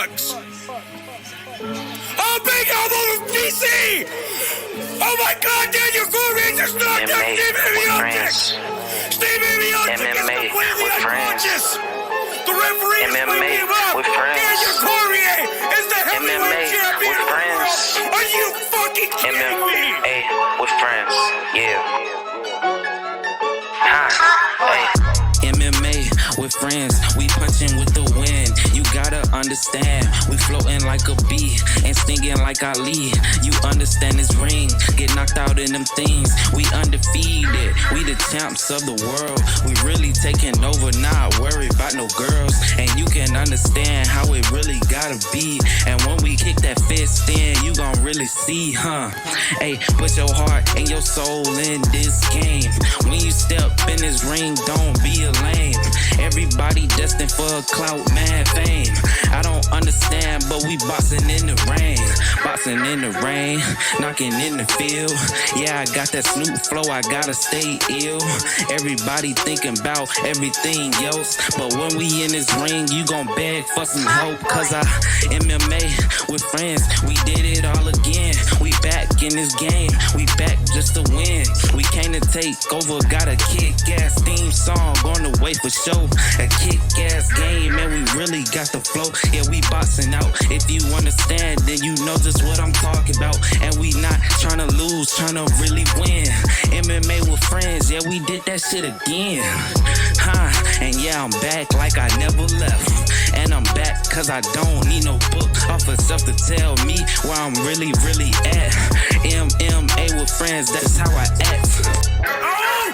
bucks. Oh, big elbow of DC! Oh my God, Daniel Cormier just knocked out Stephen Miocic! Stephen Miocic is completely unconscious! The referee is waking him up! Daniel Cormier is the heavyweight champion of the world! Are you fucking kidding me? MMA with friends, yeah. MMA with friends, we punching with the wind. You gotta understand, we floating like a bee and stinging like Ali. You understand this ring, get knocked out in them things. We undefeated, we the champs of the world. We really taking over, not worried about no girls. And you can understand how it really gotta be. And when we kick that fist in, you gon' really see, huh? Hey, put your heart and your soul in this game. When you step in this ring, don't be a lame. Everybody destined for a clout, mad fame. I don't understand, but we boxing in the rain. Boxing in the rain, knocking in the field. Yeah, I got that Snoop flow, I gotta stay ill. Everybody thinking about everything else, but when we in this ring, you gon' beg for some help. Cause I MMA with friends, we did it all again. We back in this game, we back just to win. We came to take over, got a kick-ass theme song on the way for show. A kick-ass game, and we really got the flow. Yeah, we boxing out. If you understand, then you know just what I'm talking about. And we not tryna lose, tryna really win. MMA with friends, yeah, we did that shit again. And yeah, I'm back like I never left. And I'm back cause I don't need no book off of stuff to tell me where I'm really, really at. MMA with friends, that's how I act.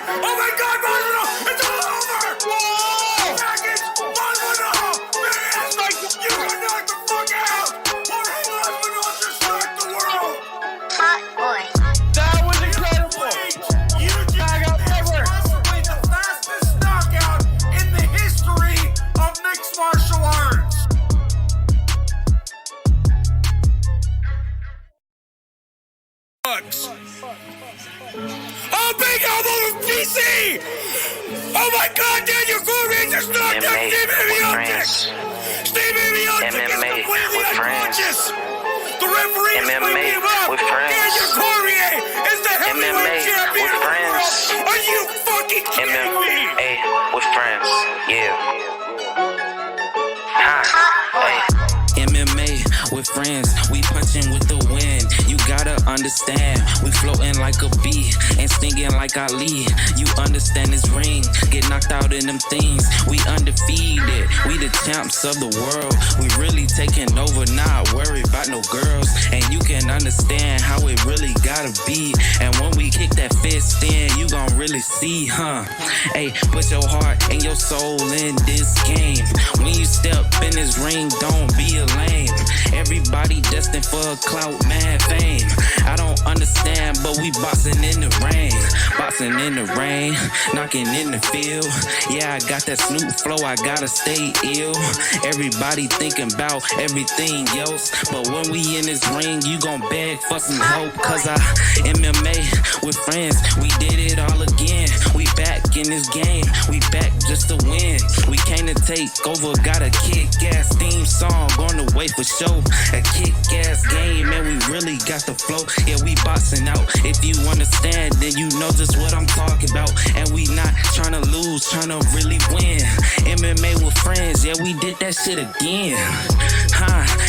Oh my God, Monroe! It's all over! Whoa! Package! Monroe! Man, it's like you got knocked the fuck out! Monroe just shocked the world! Hot boy. That was incredible! You just possibly the fastest knockout in the history of mixed martial arts! Bucks. Oh, big elbow of DC! Oh my God, Daniel Cormier just knocked out Stephen Miocic! Stephen Miocic is completely unconscious! The referee is waking him up! Daniel Cormier is the heavyweight champion of the world! Are you fucking kidding me? MMA with friends, yeah. MMA with friends, we punching with the wind. You gotta understand, we floating like a bee and stinging like Ali. You understand this ring, get knocked out in them things. We undefeated, we the champs of the world. We really taking over, not worried about no girls. And you can understand how it really gotta be. And when we kick that fist in, you gon' really see, huh? Hey, put your heart and your soul in this game. When you step in this ring, don't be a lame. Everybody destined for a clout, mad fame. I don't understand, but we boxing in the rain. Boxing in the rain, knocking in the field. Yeah, I got that Snoop flow, I gotta stay ill. Everybody thinking about everything else, but when we in this ring, you gon' beg for some help. Cause I MMA with friends, we did it all again. We back in this game, we back just to win. We came to take over, got a kick-ass theme song on the way for show. A kick-ass game, and we really got the flow. Yeah, we boxing out. If you understand, then you know just what I'm talking about. And we not tryna lose, tryna really win. MMA with friends, yeah, we did that shit again.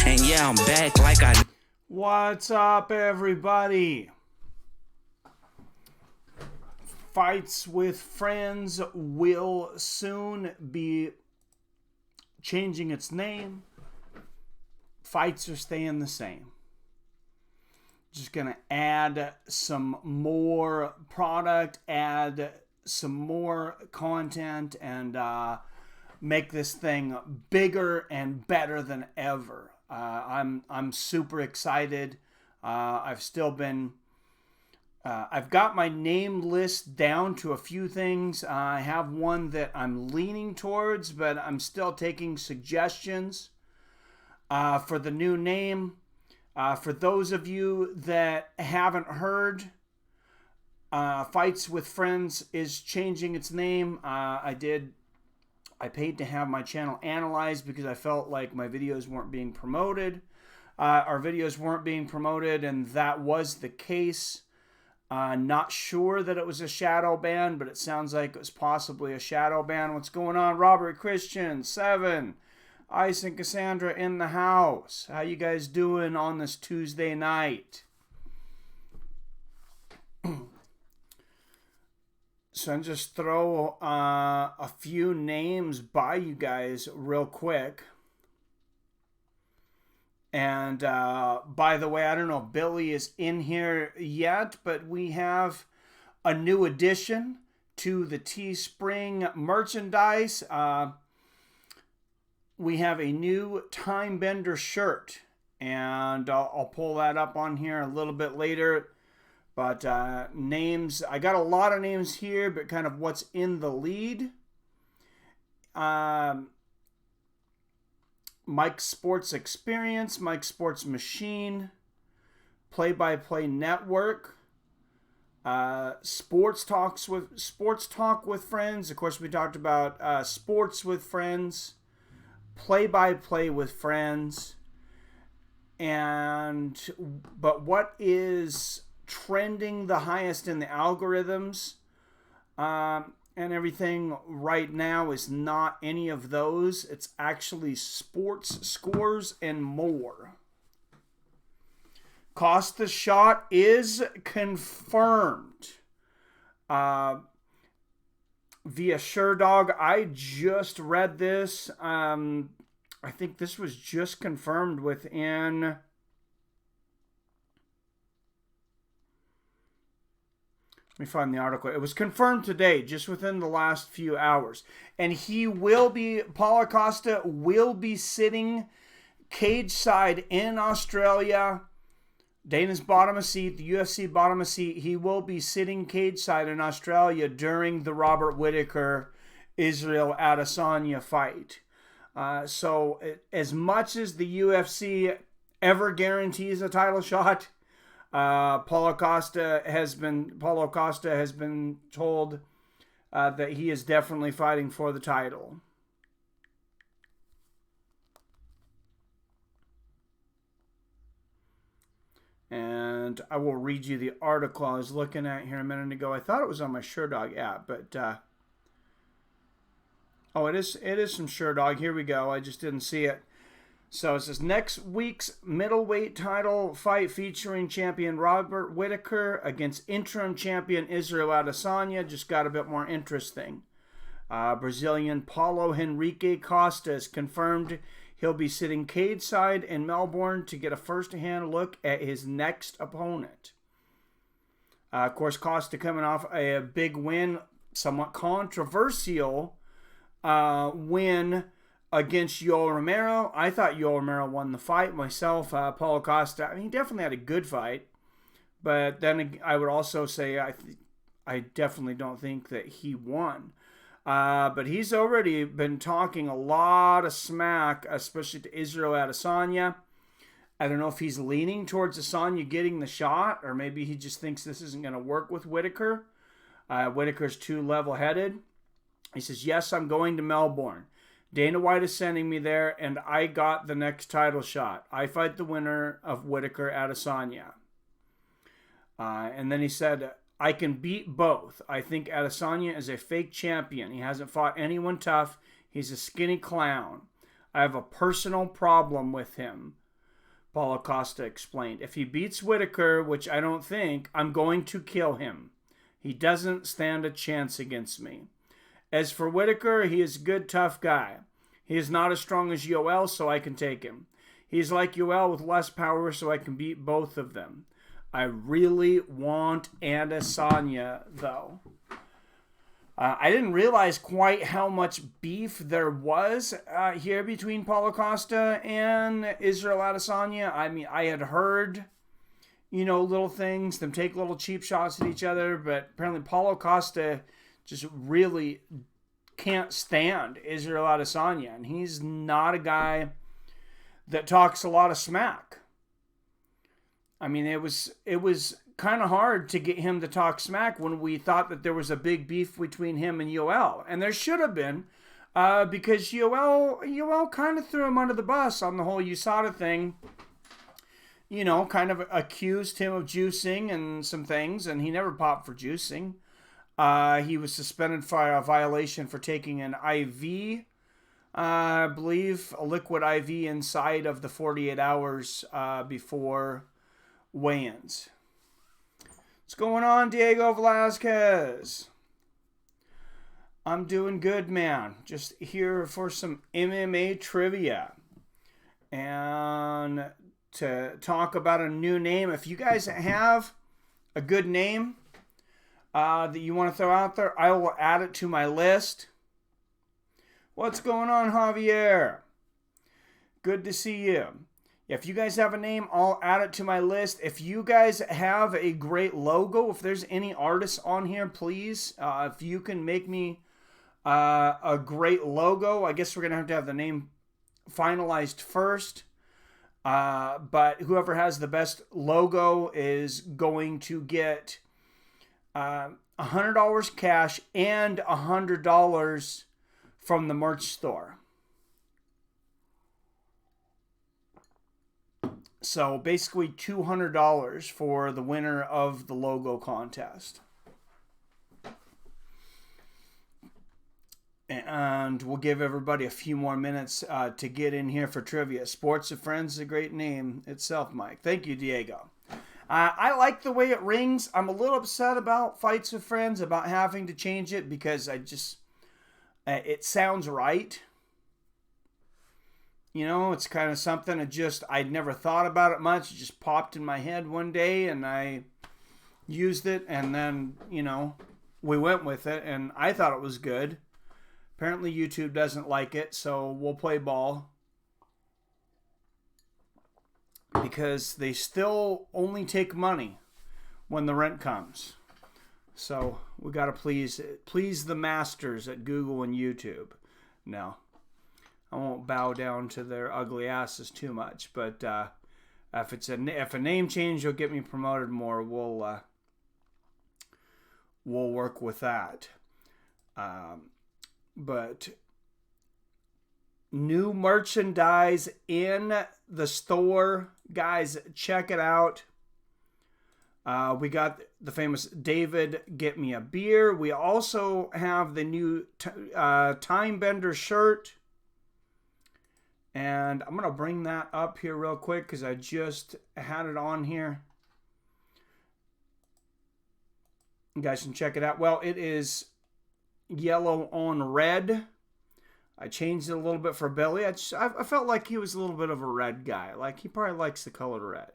And yeah, I'm back like I... What's up, everybody? Fights with Friends will soon be changing its name. Fights are staying the same. Just gonna add some more product, add some more content, and make this thing bigger and better than ever. I'm super excited. I've got my name list down to a few things. I have one that I'm leaning towards, but I'm still taking suggestions for the new name. For those of you that haven't heard, Fights with Friends is changing its name. I did I paid to have my channel analyzed because I felt like my videos weren't being promoted. Our videos weren't being promoted, and that was the case. Not sure that it was a shadow ban, but it sounds like it was possibly a shadow ban. What's going on? Robert Christian, 7. Ice and Cassandra in the house. How you guys doing on this Tuesday night? So I'll just throw a few names by you guys real quick. And by the way, I don't know if Billy is in here yet, but we have a new addition to the Teespring merchandise. We have a new Time Bender shirt, and I'll pull that up on here a little bit later. But names, I got a lot of names here, but kind of what's in the lead. Mike Sports Experience, Mike Sports Machine, Play by Play Network, Sports Talk with Friends. Of course, we talked about Sports with Friends, Play by Play with Friends, but what is trending the highest in the algorithms and everything right now is not any of those. It's actually sports scores and more. Costa shot is confirmed via SureDog. I just read this. I think this was just confirmed within... Let me find the article. It was confirmed today, just within the last few hours. And Paulo Costa will be sitting cage side in Australia. Dana's bottom of seat, the UFC bottom of seat. He will be sitting cage side in Australia during the Robert Whittaker Israel Adesanya fight. So as much as the UFC ever guarantees a title shot, Paulo Costa has been told that he is definitely fighting for the title. And I will read you the article I was looking at here a minute ago. I thought it was on my SureDog app, but it is from SureDog. Here we go. I just didn't see it. So it says, next week's middleweight title fight featuring champion Robert Whittaker against interim champion Israel Adesanya just got a bit more interesting. Brazilian Paulo Henrique Costa is confirmed he'll be sitting cage side in Melbourne to get a first-hand look at his next opponent. Of course, Costa coming off a big win, somewhat controversial win against Yoel Romero. I thought Yoel Romero won the fight myself. Paulo Costa, he definitely had a good fight. But then I would also say I definitely don't think that he won. But he's already been talking a lot of smack, especially to Israel Adesanya. I don't know if he's leaning towards Adesanya getting the shot, or maybe he just thinks this isn't going to work with Whittaker. Whittaker's too level-headed. He says, yes, I'm going to Melbourne. Dana White is sending me there, and I got the next title shot. I fight the winner of Whittaker Adesanya. And then he said, I can beat both. I think Adesanya is a fake champion. He hasn't fought anyone tough. He's a skinny clown. I have a personal problem with him, Paulo Costa explained. If he beats Whittaker, which I don't think, I'm going to kill him. He doesn't stand a chance against me. As for Whittaker, he is a good, tough guy. He is not as strong as Yoel, so I can take him. He's like Yoel with less power, so I can beat both of them. I really want Adesanya, though. I didn't realize quite how much beef there was here between Paulo Costa and Israel Adesanya. I mean, I had heard, little things, them take little cheap shots at each other, but apparently Paulo Costa just really can't stand Israel Adesanya, and he's not a guy that talks a lot of smack. I mean, it was kind of hard to get him to talk smack when we thought that there was a big beef between him and Yoel, and there should have been. because Yoel kind of threw him under the bus on the whole USADA thing. You know, kind of accused him of juicing and some things, and he never popped for juicing. He was suspended for a violation for taking an IV, I believe, a liquid IV inside of the 48 hours before weigh-ins. What's going on, Diego Velasquez? I'm doing good, man. Just here for some MMA trivia. And to talk about a new name. If you guys have a good name that you want to throw out there, I will add it to my list. What's going on, Javier? Good to see you. If you guys have a name, I'll add it to my list. If you guys have a great logo, if there's any artists on here, please, if you can make me a great logo. I guess we're going to have the name finalized first. But whoever has the best logo is going to get $100 cash and $100 from the merch store. So basically $200 for the winner of the logo contest. And we'll give everybody a few more minutes to get in here for trivia. Sports of Friends is a great name itself, Mike. Thank you, Diego. I like the way it rings. I'm a little upset about Fights with Friends, about having to change it because it sounds right. You know, it's kind of something I'd never thought about it much. It just popped in my head one day and I used it and then, you know, we went with it and I thought it was good. Apparently YouTube doesn't like it, so we'll play ball. Because they still only take money when the rent comes. So we got to please the masters at Google and YouTube. No, I won't bow down to their ugly asses too much. But if a name change will get me promoted more, we'll work with that. But new merchandise in the store. Guys, check it out. We got the famous David Get Me a Beer. We also have the new Time Bender shirt. And I'm going to bring that up here real quick because I just had it on here. You guys can check it out. Well, it is yellow on red. I changed it a little bit for Billy. I felt like he was a little bit of a red guy. Like he probably likes the color red.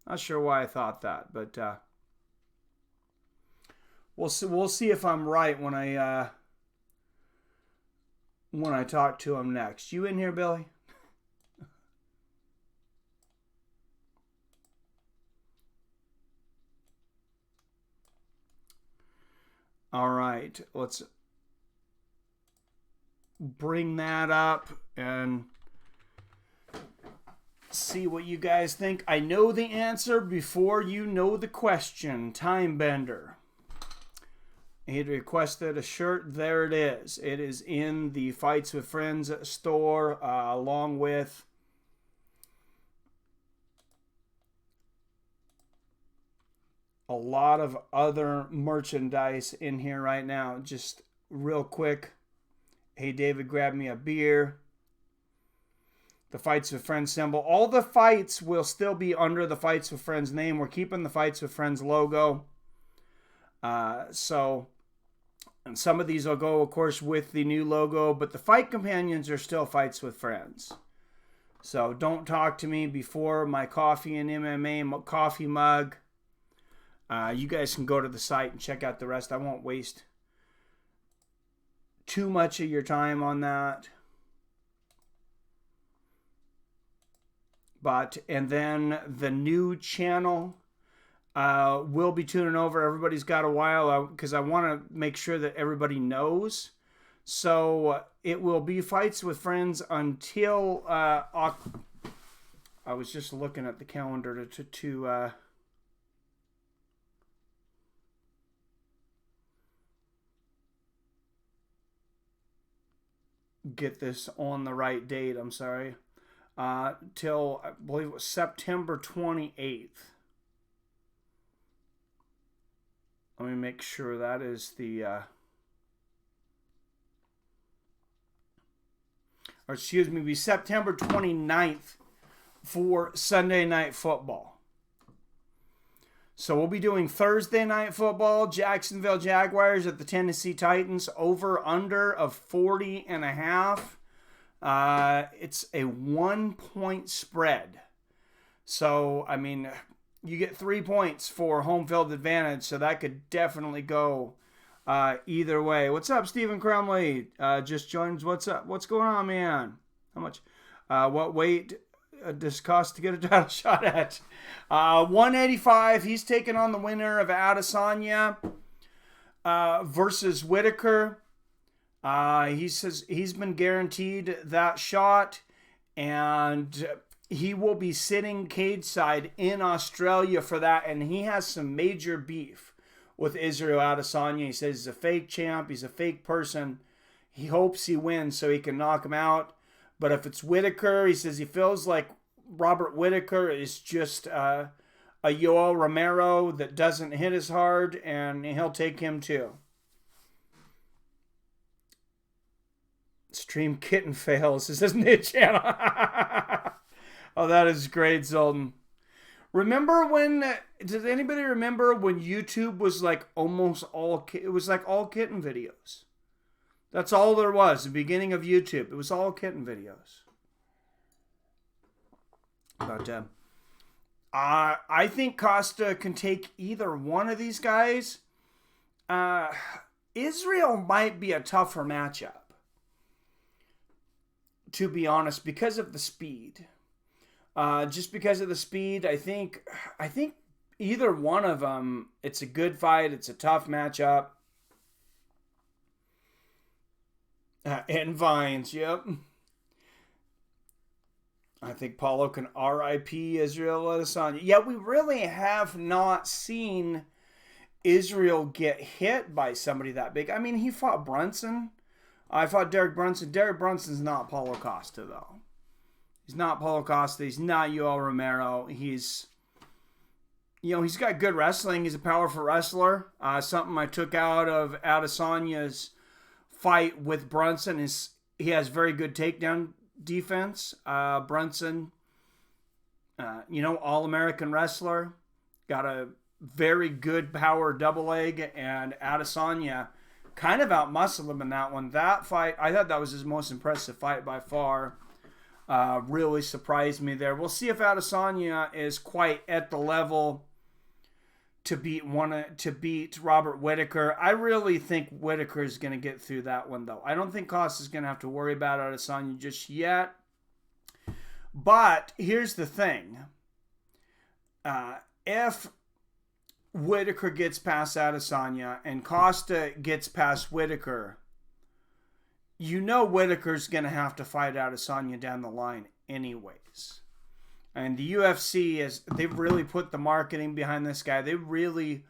Not sure why I thought that, but we'll see if I'm right when I talk to him next. You in here, Billy? All right, let's bring that up and see what you guys think. I know the answer before you know the question. Time Bender. He had requested a shirt. There it is. It is in the Fights with Friends store along with a lot of other merchandise in here right now. Just real quick. Hey, David, grab me a beer. The Fights with Friends symbol. All the fights will still be under the Fights with Friends name. We're keeping the Fights with Friends logo. And some of these will go, of course, with the new logo, but the fight companions are still Fights with Friends. So don't talk to me before my coffee and MMA coffee mug. You guys can go to the site and check out the rest. I won't waste too much of your time on that. And then the new channel will be tuning over. Everybody's got a while because I want to make sure that everybody knows. So it will be Fights with Friends until I was just looking at the calendar to get this on the right date. I'm sorry. Till I believe it was September 28th. Let me make sure that is the or excuse me, be September 29th for Sunday Night Football. So we'll be doing Thursday Night Football, Jacksonville Jaguars at the Tennessee Titans, over under of 40.5. It's a 1-point spread. So, I mean, you get 3 points for home field advantage, so that could definitely go either way. What's up, Stephen Crumley? Just joined. What's up? What's going on, man? How much? What weight does cost to get a title shot at? 185. He's taking on the winner of Adesanya versus Whitaker. He says he's been guaranteed that shot, and he will be sitting cage side in Australia for that, and he has some major beef with Israel Adesanya. He says he's a fake champ, he's a fake person. He hopes he wins so he can knock him out. But if it's Whitaker, he says he feels like Robert Whitaker is just a Yoel Romero that doesn't hit as hard, and he'll take him too. Stream kitten fails. This isn't a channel. Oh, that is great, Zoltan. Remember when, does anybody remember when YouTube was like almost all, it was like all kitten videos. That's all there was, the beginning of YouTube. It was all kitten videos. But I think Costa can take either one of these guys. Israel might be a tougher matchup, to be honest, because of the speed. Just because of the speed, I think either one of them, it's a good fight. It's a tough matchup. And Vines, yep. I think Paulo can RIP Israel Adesanya. Yeah, we really have not seen Israel get hit by somebody that big. I mean, he fought Brunson. I fought Derek Brunson. Derek Brunson's not Paulo Costa, though. He's not Paulo Costa. He's not Yoel Romero. He's got good wrestling. He's a powerful wrestler. Something I took out of Adesanya's fight with Brunson is he has very good takedown defense. Brunson, All-American wrestler, got a very good power double leg, and Adesanya kind of out-muscled him in that one. That fight, I thought that was his most impressive fight by far. Really surprised me there. We'll see if Adesanya is quite at the level to beat Robert Whitaker. I really think Whitaker is going to get through that one, though. I don't think Costa's going to have to worry about Adesanya just yet. But here's the thing. If Whitaker gets past Adesanya and Costa gets past Whitaker, Whitaker's going to have to fight Adesanya down the line anyways. And the UFC, they've really put the marketing behind this guy. They really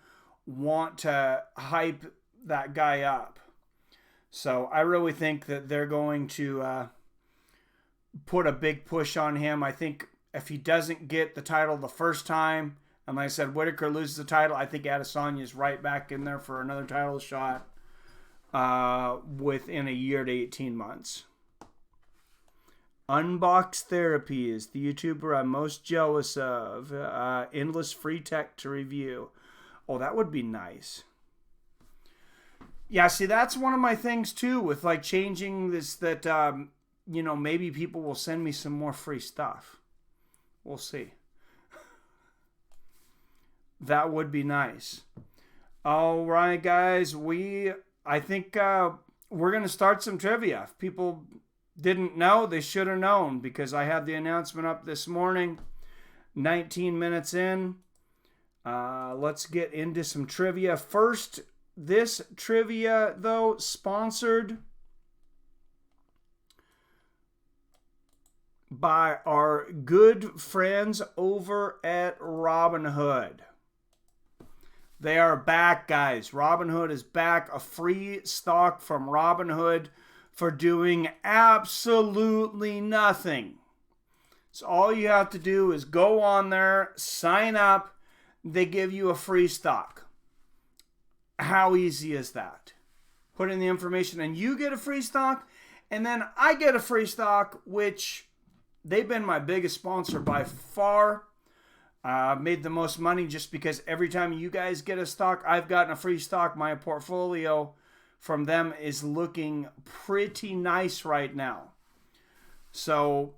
want to hype that guy up. So I really think that they're going to put a big push on him. I think if he doesn't get the title the first time, and like I said, Whitaker loses the title, I think Adesanya is right back in there for another title shot within a year to 18 months. Unbox Therapy is the YouTuber I'm most jealous of. Endless free tech to review. Oh, that would be nice. Yeah, see, that's one of my things too with like changing this, that, maybe people will send me some more free stuff. We'll see. That would be nice. All right, guys, I think we're going to start some trivia. If people didn't know, they should have known, because I had the announcement up this morning. 19 minutes in. Let's get into some trivia. First, this trivia, though, sponsored by our good friends over at Robinhood. They are back, guys. Robinhood is back. A free stock from Robinhood for doing absolutely nothing. So all you have to do is go on there, sign up, they give you a free stock. How easy is that? Put in the information and you get a free stock, and then I get a free stock, which they've been my biggest sponsor by far. Made the most money just because every time you guys get a stock, I've gotten a free stock. My portfolio from them is looking pretty nice right now. So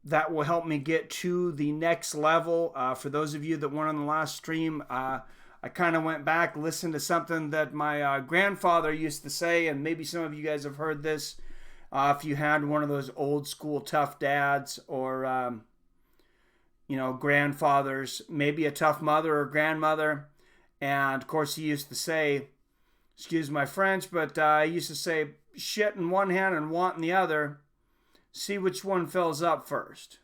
that will help me get to the next level. For those of you that weren't on the last stream, I kind of went back, listened to something that my grandfather used to say, and maybe some of you guys have heard this. If you had one of those old school tough dads or grandfathers, maybe a tough mother or grandmother. And of course, he used to say, excuse my French, but he used to say, shit in one hand and want in the other. See which one fills up first.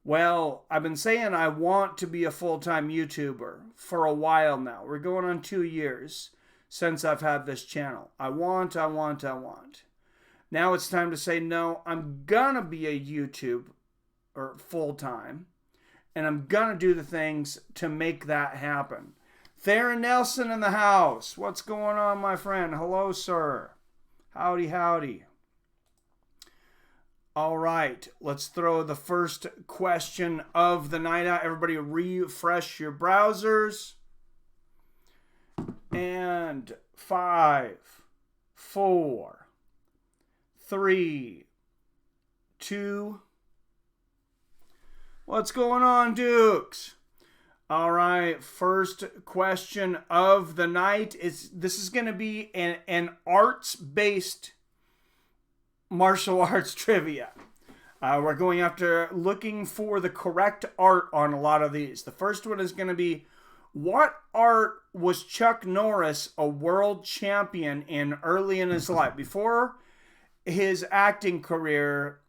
Well, I've been saying I want to be a full-time YouTuber for a while now. We're going on 2 years since I've had this channel. I want. Now it's time to say, no, I'm gonna be a YouTuber or full-time, and I'm gonna do the things to make that happen. Theron Nelson in the house. What's going on, my friend? Hello, sir. Howdy. All right, let's throw the first question of the night out. Everybody refresh your browsers. And 5, 4, 3, 2. What's going on, Dukes? All right, first question of the night. This is going to be an arts-based martial arts trivia. We're going after looking for the correct art on a lot of these. The first one is going to be, what art was Chuck Norris a world champion in early in his life? Before his acting career,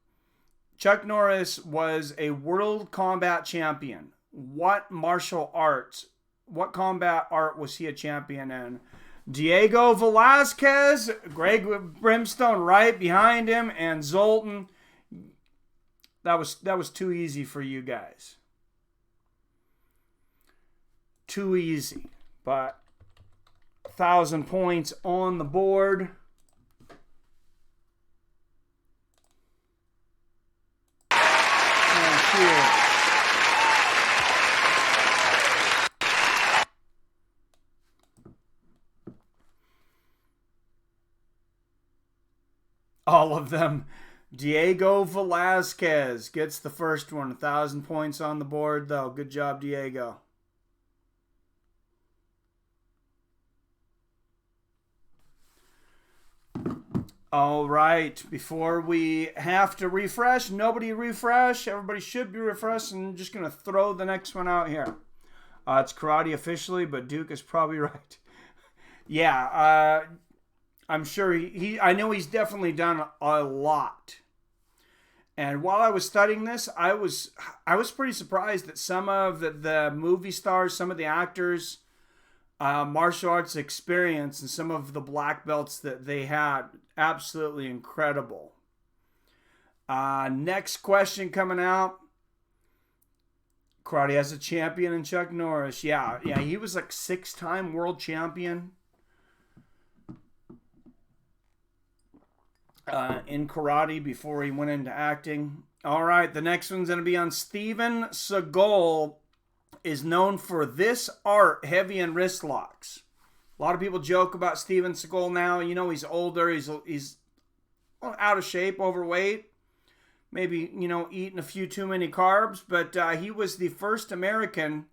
Chuck Norris was a world combat champion. What martial arts, what combat art was he a champion in? Diego Velasquez, Greg Brimstone right behind him, and Zoltan. That was too easy for you guys. Too easy. But 1,000 points on the board. And cheers. All of them. Diego Velasquez gets the first one. 1,000 points on the board, though. Good job, Diego. All right. Before we have to refresh, nobody refresh. Everybody should be refreshed. And I'm just going to throw the next one out here. It's karate officially, but Duke is probably right. Yeah, I'm sure I know he's definitely done a lot. And while I was studying this, I was pretty surprised that some of the movie stars, some of the actors, martial arts experience, and some of the black belts that they had, absolutely incredible. Next question coming out. Karate has a champion in Chuck Norris. Yeah, he was like 6-time world champion. In karate before he went into acting. All right, the next one's going to be on Steven Seagal. Is known for this art, heavy and wrist locks. A lot of people joke about Steven Seagal now. You know, he's older. He's out of shape, overweight. Maybe, eating a few too many carbs. But he was the first American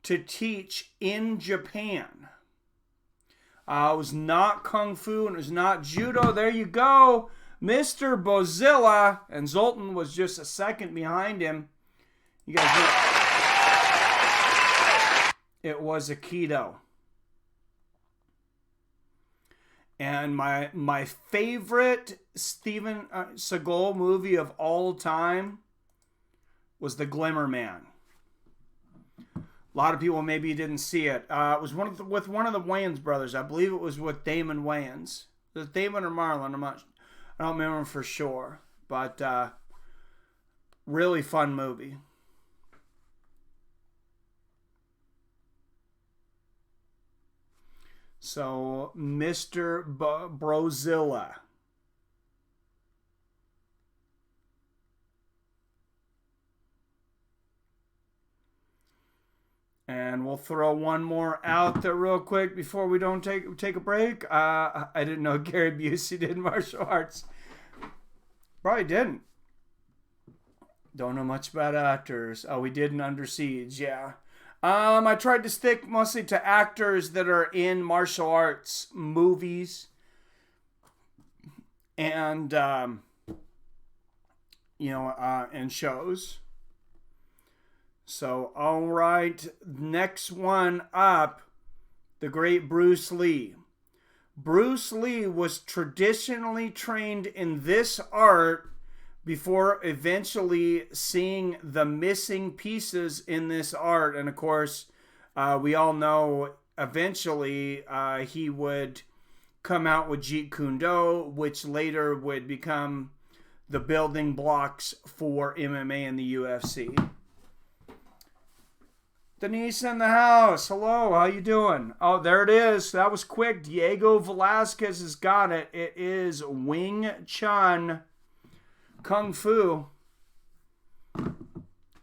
to teach in Japan. It was not Kung Fu and it was not Judo. There you go. Mr. Bozilla. And Zoltan was just a second behind him. You guys know it was Aikido. And my favorite Steven Seagal movie of all time was The Glimmer Man. A lot of people maybe didn't see it. It was with one of the Wayans brothers. I believe it was with Damon Wayans. Is it Damon or Marlon? I don't remember for sure. But really fun movie. So, Mr. Brozilla. And we'll throw one more out there real quick before we don't take a break. I didn't know Gary Busey did martial arts. Probably didn't. Don't know much about actors. Oh, we did in Under Siege, yeah. I tried to stick mostly to actors that are in martial arts movies and, and shows. So, all right, next one up, the great Bruce Lee. Bruce Lee was traditionally trained in this art before eventually seeing the missing pieces in this art. And of course, we all know eventually he would come out with Jeet Kune Do, which later would become the building blocks for MMA and the UFC. Denise in the house. Hello, how you doing? Oh, there it is. That was quick. Diego Velasquez has got it. It is Wing Chun Kung Fu.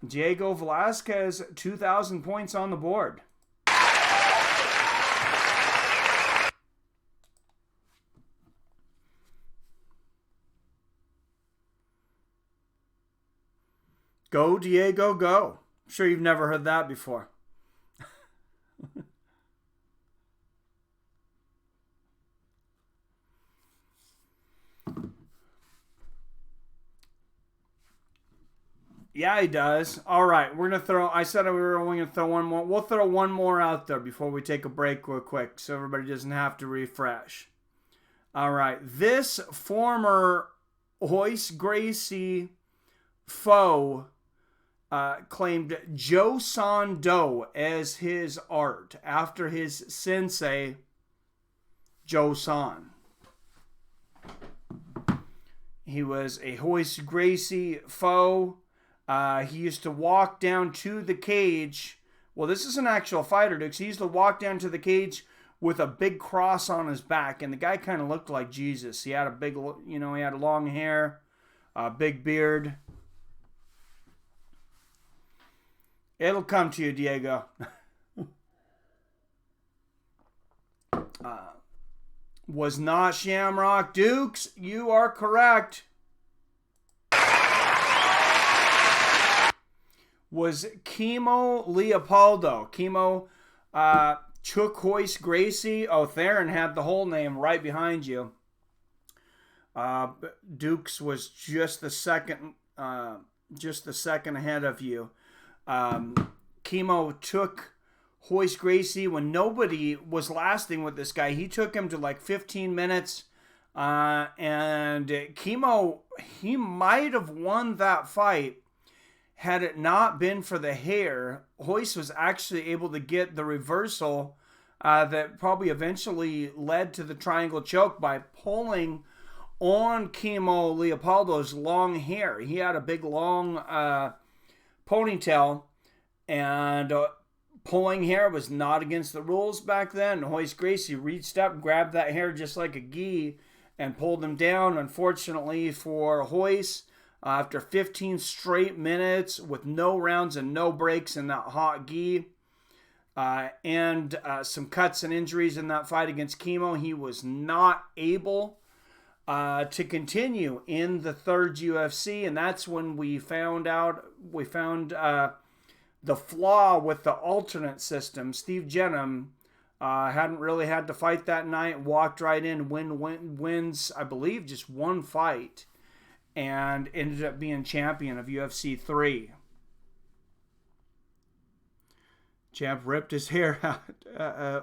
Diego Velasquez, 2,000 points on the board. Go, Diego, go. I'm sure you've never heard that before. Yeah, he does. All right, we're going to throw... I said we were only going to throw one more. We'll throw one more out there before we take a break real quick so everybody doesn't have to refresh. All right, this former Royce Gracie foe claimed Joe San Do as his art after his sensei, Joe San. He was a Royce Gracie foe. He used to walk down to the cage. Well, this is an actual fighter, Dukes. He used to walk down to the cage with a big cross on his back, and the guy kind of looked like Jesus. He had a big, he had long hair, a big beard. It'll come to you, Diego. Was not Shamrock. Dukes, you are correct. Was Chemo Leopoldo. Chemo took Royce Gracie. Oh, Theron had the whole name right behind you. Dukes was just the second ahead of you. Chemo took Royce Gracie when nobody was lasting with this guy. He took him to like 15 minutes. And Chemo, he might have won that fight had it not been for the hair. Royce was actually able to get the reversal that probably eventually led to the triangle choke by pulling on Chemo Leopoldo's long hair. He had a big long ponytail, and pulling hair was not against the rules back then. Royce Gracie reached up, grabbed that hair just like a gi, and pulled him down. Unfortunately for Royce, after 15 straight minutes with no rounds and no breaks in that hot gi, and some cuts and injuries in that fight against Chemo, he was not able to continue in the third UFC, and that's when we found the flaw with the alternate system. Steve Jenham hadn't really had to fight that night, walked right in, wins, I believe, just one fight, and ended up being champion of UFC 3. Champ ripped his hair out,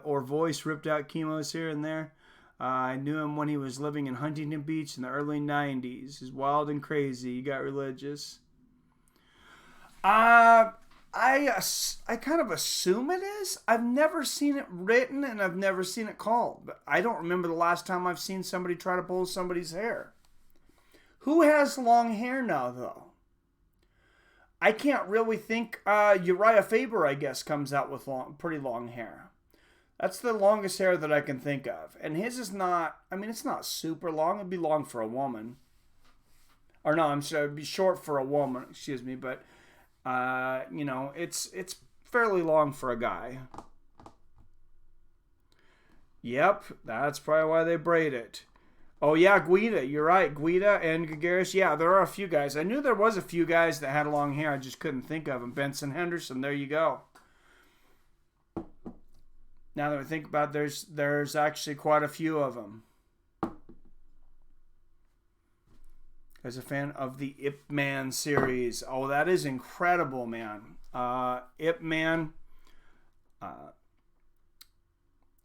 or Voice ripped out Chemo's here and there. I knew him when he was living in Huntington Beach in the early 90s. He's wild and crazy. He got religious. I kind of assume it is. I've never seen it written and I've never seen it called. But I don't remember the last time I've seen somebody try to pull somebody's hair. Who has long hair now, though? I can't really think. Uriah Faber, I guess, comes out with pretty long hair. That's the longest hair that I can think of. And his is not, I mean, it's not super long. It'd be long for a woman. Or no, I'm sorry, it'd be short for a woman, excuse me. But, you know, it's fairly long for a guy. Yep, that's probably why they braid it. Oh, yeah, Guida. You're right. Guida and Gagaris. Yeah, there are a few guys. I knew there was a few guys that had long hair. I just couldn't think of them. Benson Henderson, there you go. Now that I think about it, there's actually quite a few of them. As a fan of the Ip Man series. Oh, that is incredible, man. Ip Man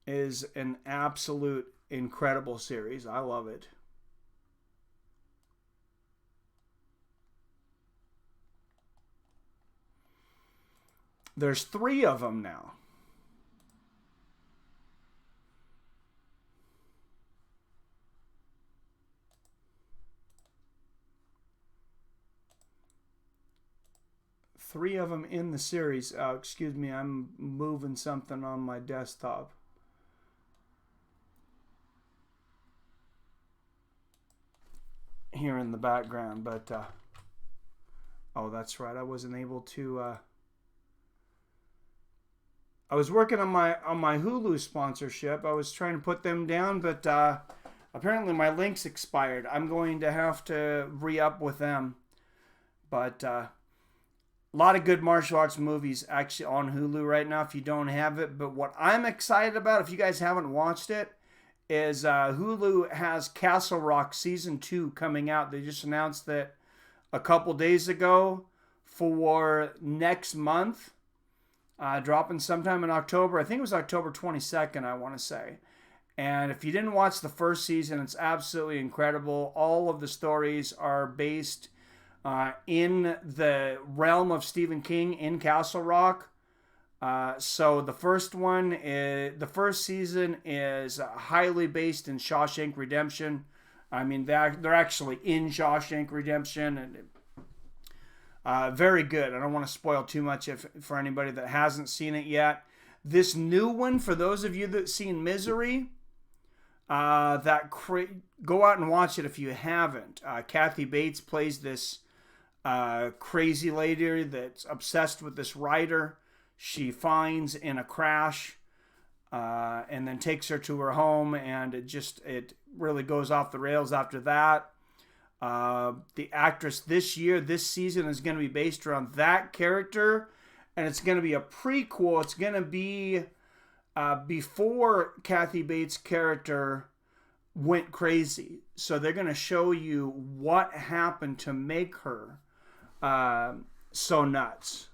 is an absolute incredible series. I love it. There's 3 of them now. Three of them in the series. Excuse me, I'm moving something on my desktop. Here in the background, but oh, that's right. I wasn't able to. I was working on my Hulu sponsorship. I was trying to put them down, but apparently my links expired. I'm going to have to re-up with them. But a lot of good martial arts movies actually on Hulu right now if you don't have it. But what I'm excited about, if you guys haven't watched it, is Hulu has Castle Rock Season 2 coming out. They just announced that a couple days ago for next month. Dropping sometime in October. I think it was October 22nd, I want to say. And if you didn't watch the first season, it's absolutely incredible. All of the stories are based in the realm of Stephen King in Castle Rock. So the first season is highly based in Shawshank Redemption. I mean, they're actually in Shawshank Redemption, and very good. I don't want to spoil too much for anybody that hasn't seen it yet. This new one, for those of you that seen Misery, go out and watch it if you haven't. Kathy Bates plays this crazy lady that's obsessed with this writer she finds in a crash, and then takes her to her home, and it really goes off the rails after that. The actress this season is going to be based around that character, and it's going to be a prequel. It's going to be before Kathy Bates' character went crazy. So they're going to show you what happened to make her so nuts.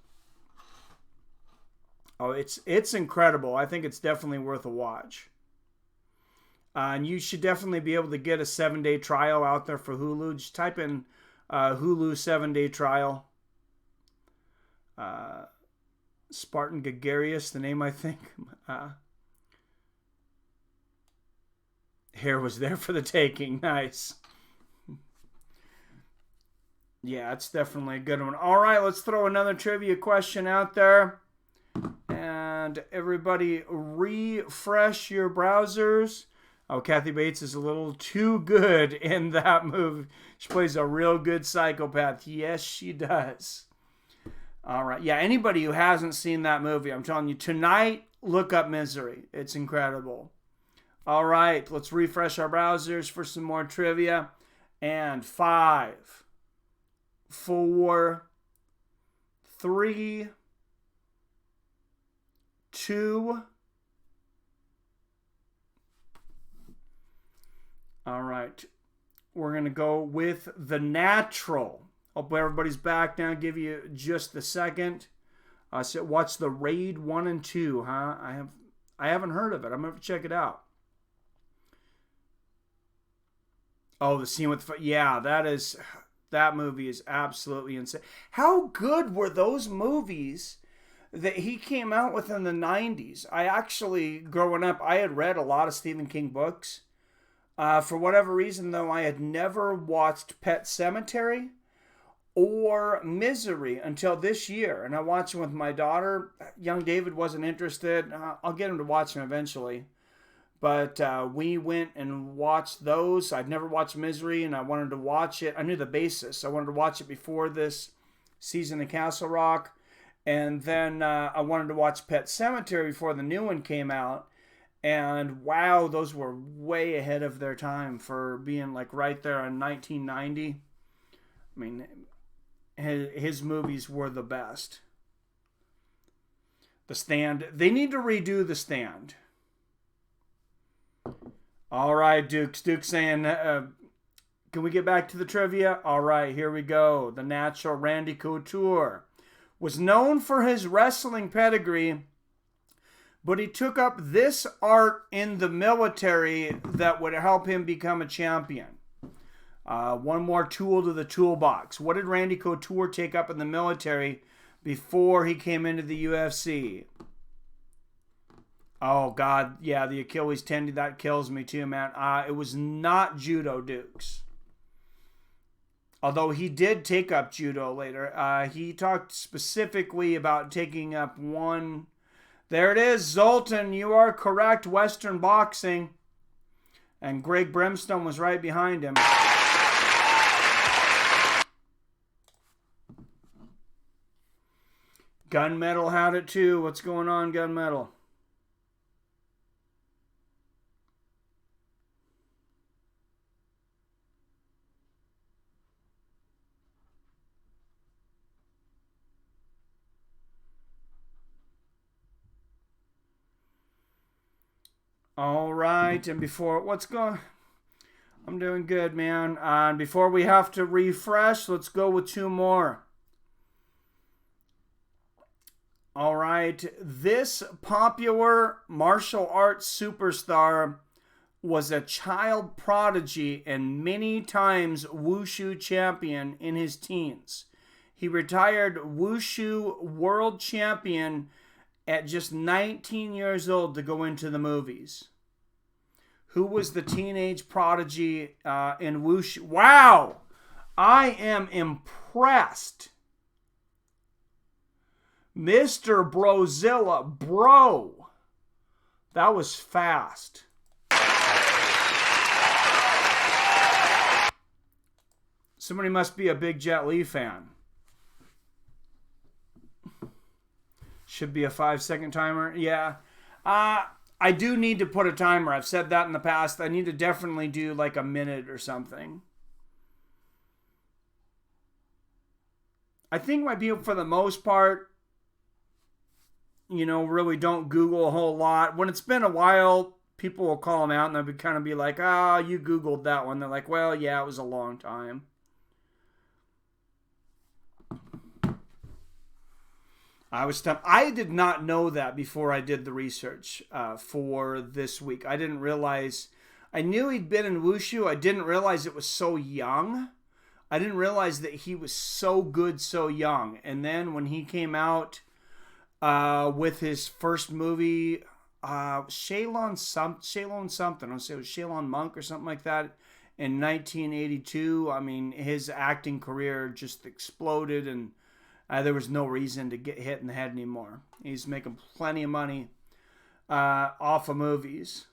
Oh, it's incredible. I think it's definitely worth a watch. And you should definitely be able to get a 7-day trial out there for Hulu. Just type in Hulu 7-day trial. Spartan Gregarious, the name I think. Hair was there for the taking. Nice. Yeah, it's definitely a good one. All right, let's throw another trivia question out there. And everybody refresh your browsers. Oh, Kathy Bates is a little too good in that movie. She plays a real good psychopath. Yes, she does. All right. Yeah, anybody who hasn't seen that movie, I'm telling you, tonight, look up Misery. It's incredible. All right. Let's refresh our browsers for some more trivia. And 5, 4, 3, 2. All right. We're going to go with The Natural. Hope everybody's back now. Give you just a second. So watch The Raid 1 and 2, huh? I haven't heard of it. I'm going to check it out. Oh, the scene with... Yeah, that movie is absolutely insane. How good were those movies that he came out with in the 90s. I actually, growing up, I had read a lot of Stephen King books. For whatever reason, though, I had never watched Pet Sematary or Misery until this year. And I watched them with my daughter. Young David wasn't interested. I'll get him to watch them eventually. But we went and watched those. I'd never watched Misery, and I wanted to watch it. I knew the basis. I wanted to watch it before this season of Castle Rock. And then I wanted to watch Pet Sematary before the new one came out. And wow, those were way ahead of their time for being like right there in 1990. I mean, his movies were the best. The Stand. They need to redo The Stand. All right, Duke's saying, can we get back to the trivia? All right, here we go. The natural Randy Couture was known for his wrestling pedigree, but he took up this art in the military that would help him become a champion. One more tool to the toolbox. What did Randy Couture take up in the military before he came into the UFC? Oh, God. Yeah, the Achilles tendon, that kills me too, man. It was not judo, Dukes. Although he did take up judo later. He talked specifically about taking up one. There it is, Zoltan. You are correct. Western boxing. And Greg Brimstone was right behind him. Gunmetal had it too. What's going on, Gunmetal? All right, and before, I'm doing good, man. And before we have to refresh, let's go with two more. All right, this popular martial arts superstar was a child prodigy and many times wushu champion in his teens. He retired wushu world champion at just 19 years old to go into the movies. Who was the teenage prodigy in wushu? Wow! I am impressed. Mr. Brozilla, bro. That was fast. Somebody must be a big Jet Li fan. Should be a 5-second timer. Yeah. I do need to put a timer. I've said that in the past. I need to definitely do like a minute or something. I think my people, for the most part, really don't Google a whole lot. When it's been a while, people will call them out and they'll kind of be like, you Googled that one. They're like, well, yeah, it was a long time. I was stumped. I did not know that before I did the research for this week. I didn't realize. I knew he'd been in wushu. I didn't realize it was so young. I didn't realize that he was so good so young. And then when he came out with his first movie, Shaolin something. I'll say it was Shaolin Monk or something like that. In 1982, I mean, his acting career just exploded, and there was no reason to get hit in the head anymore. He's making plenty of money off of movies.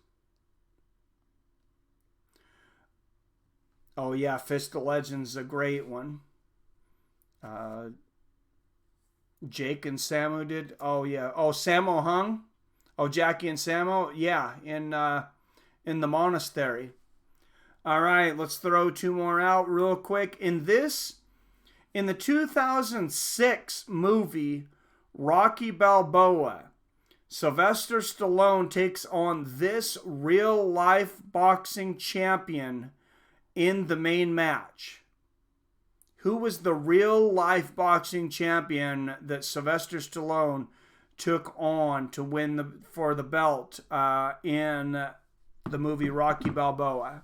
Oh, yeah, Fist of Legends is a great one. Jake and Sammo did. Oh, yeah. Oh, Sammo Hung. Oh, Jackie and Sammo. Yeah, in the monastery. All right, let's throw two more out real quick. In the 2006 movie Rocky Balboa, Sylvester Stallone takes on this real-life boxing champion in the main match. Who was the real-life boxing champion that Sylvester Stallone took on to win for the belt in the movie Rocky Balboa?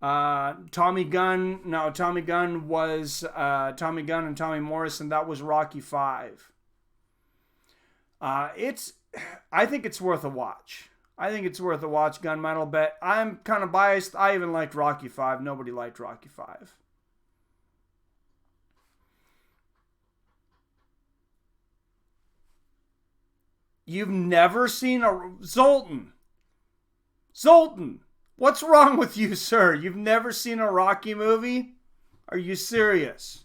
Tommy Gunn was Tommy Gunn and Tommy Morrison. That was Rocky V. I think it's worth a watch. Gunmetal, but I'm kind of biased. I even liked Rocky V. Nobody liked Rocky V. You've never seen a Zoltan. What's wrong with you, sir? You've never seen a Rocky movie? Are you serious?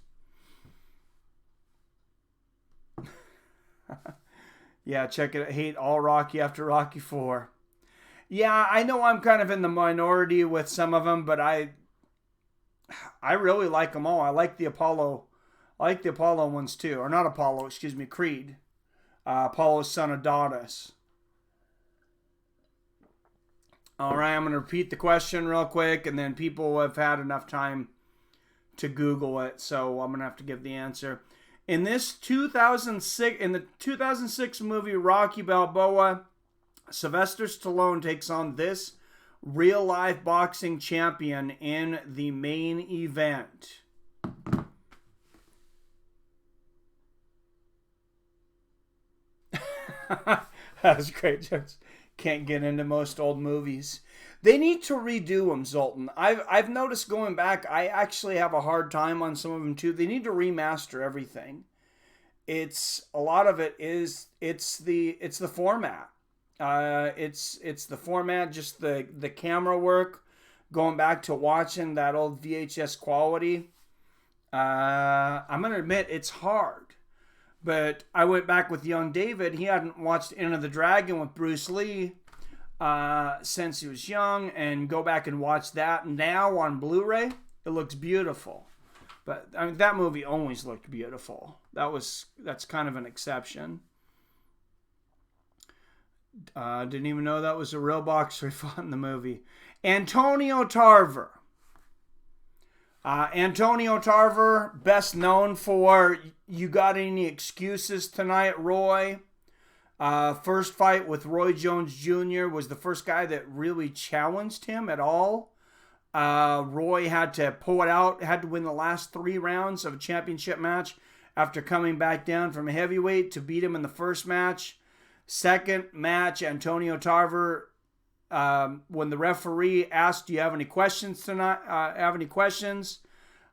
Yeah, check it. Hate all Rocky after Rocky 4. Yeah, I know I'm kind of in the minority with some of them, but I really like them all. I like the Apollo ones too. Or not Apollo, excuse me, Creed. Apollo's son Adonis. All right, I'm going to repeat the question real quick, and then people have had enough time to Google it, so I'm going to have to give the answer. In the 2006 movie Rocky Balboa, Sylvester Stallone takes on this real-life boxing champion in the main event. That was great. Just can't get into most old movies. They need to redo them, Zoltan. I've noticed going back, I actually have a hard time on some of them too. They need to remaster everything. It's a lot of it is it's the format. It's the format, just the camera work. Going back to watching that old VHS quality. I'm gonna admit it's hard. But I went back with young David. He hadn't watched Enter the Dragon with Bruce Lee since he was young, and go back and watch that now on Blu-ray. It looks beautiful. But I mean, that movie always looked beautiful. That's kind of an exception. Didn't even know that was a real boxer he fought in the movie. Antonio Tarver. Antonio Tarver, best known for You Got Any Excuses Tonight, Roy. First fight with Roy Jones Jr. was the first guy that really challenged him at all. Roy had to pull it out, had to win the last 3 rounds of a championship match after coming back down from heavyweight to beat him in the first match. Second match, Antonio Tarver, when the referee asked, "Do you have any questions tonight?"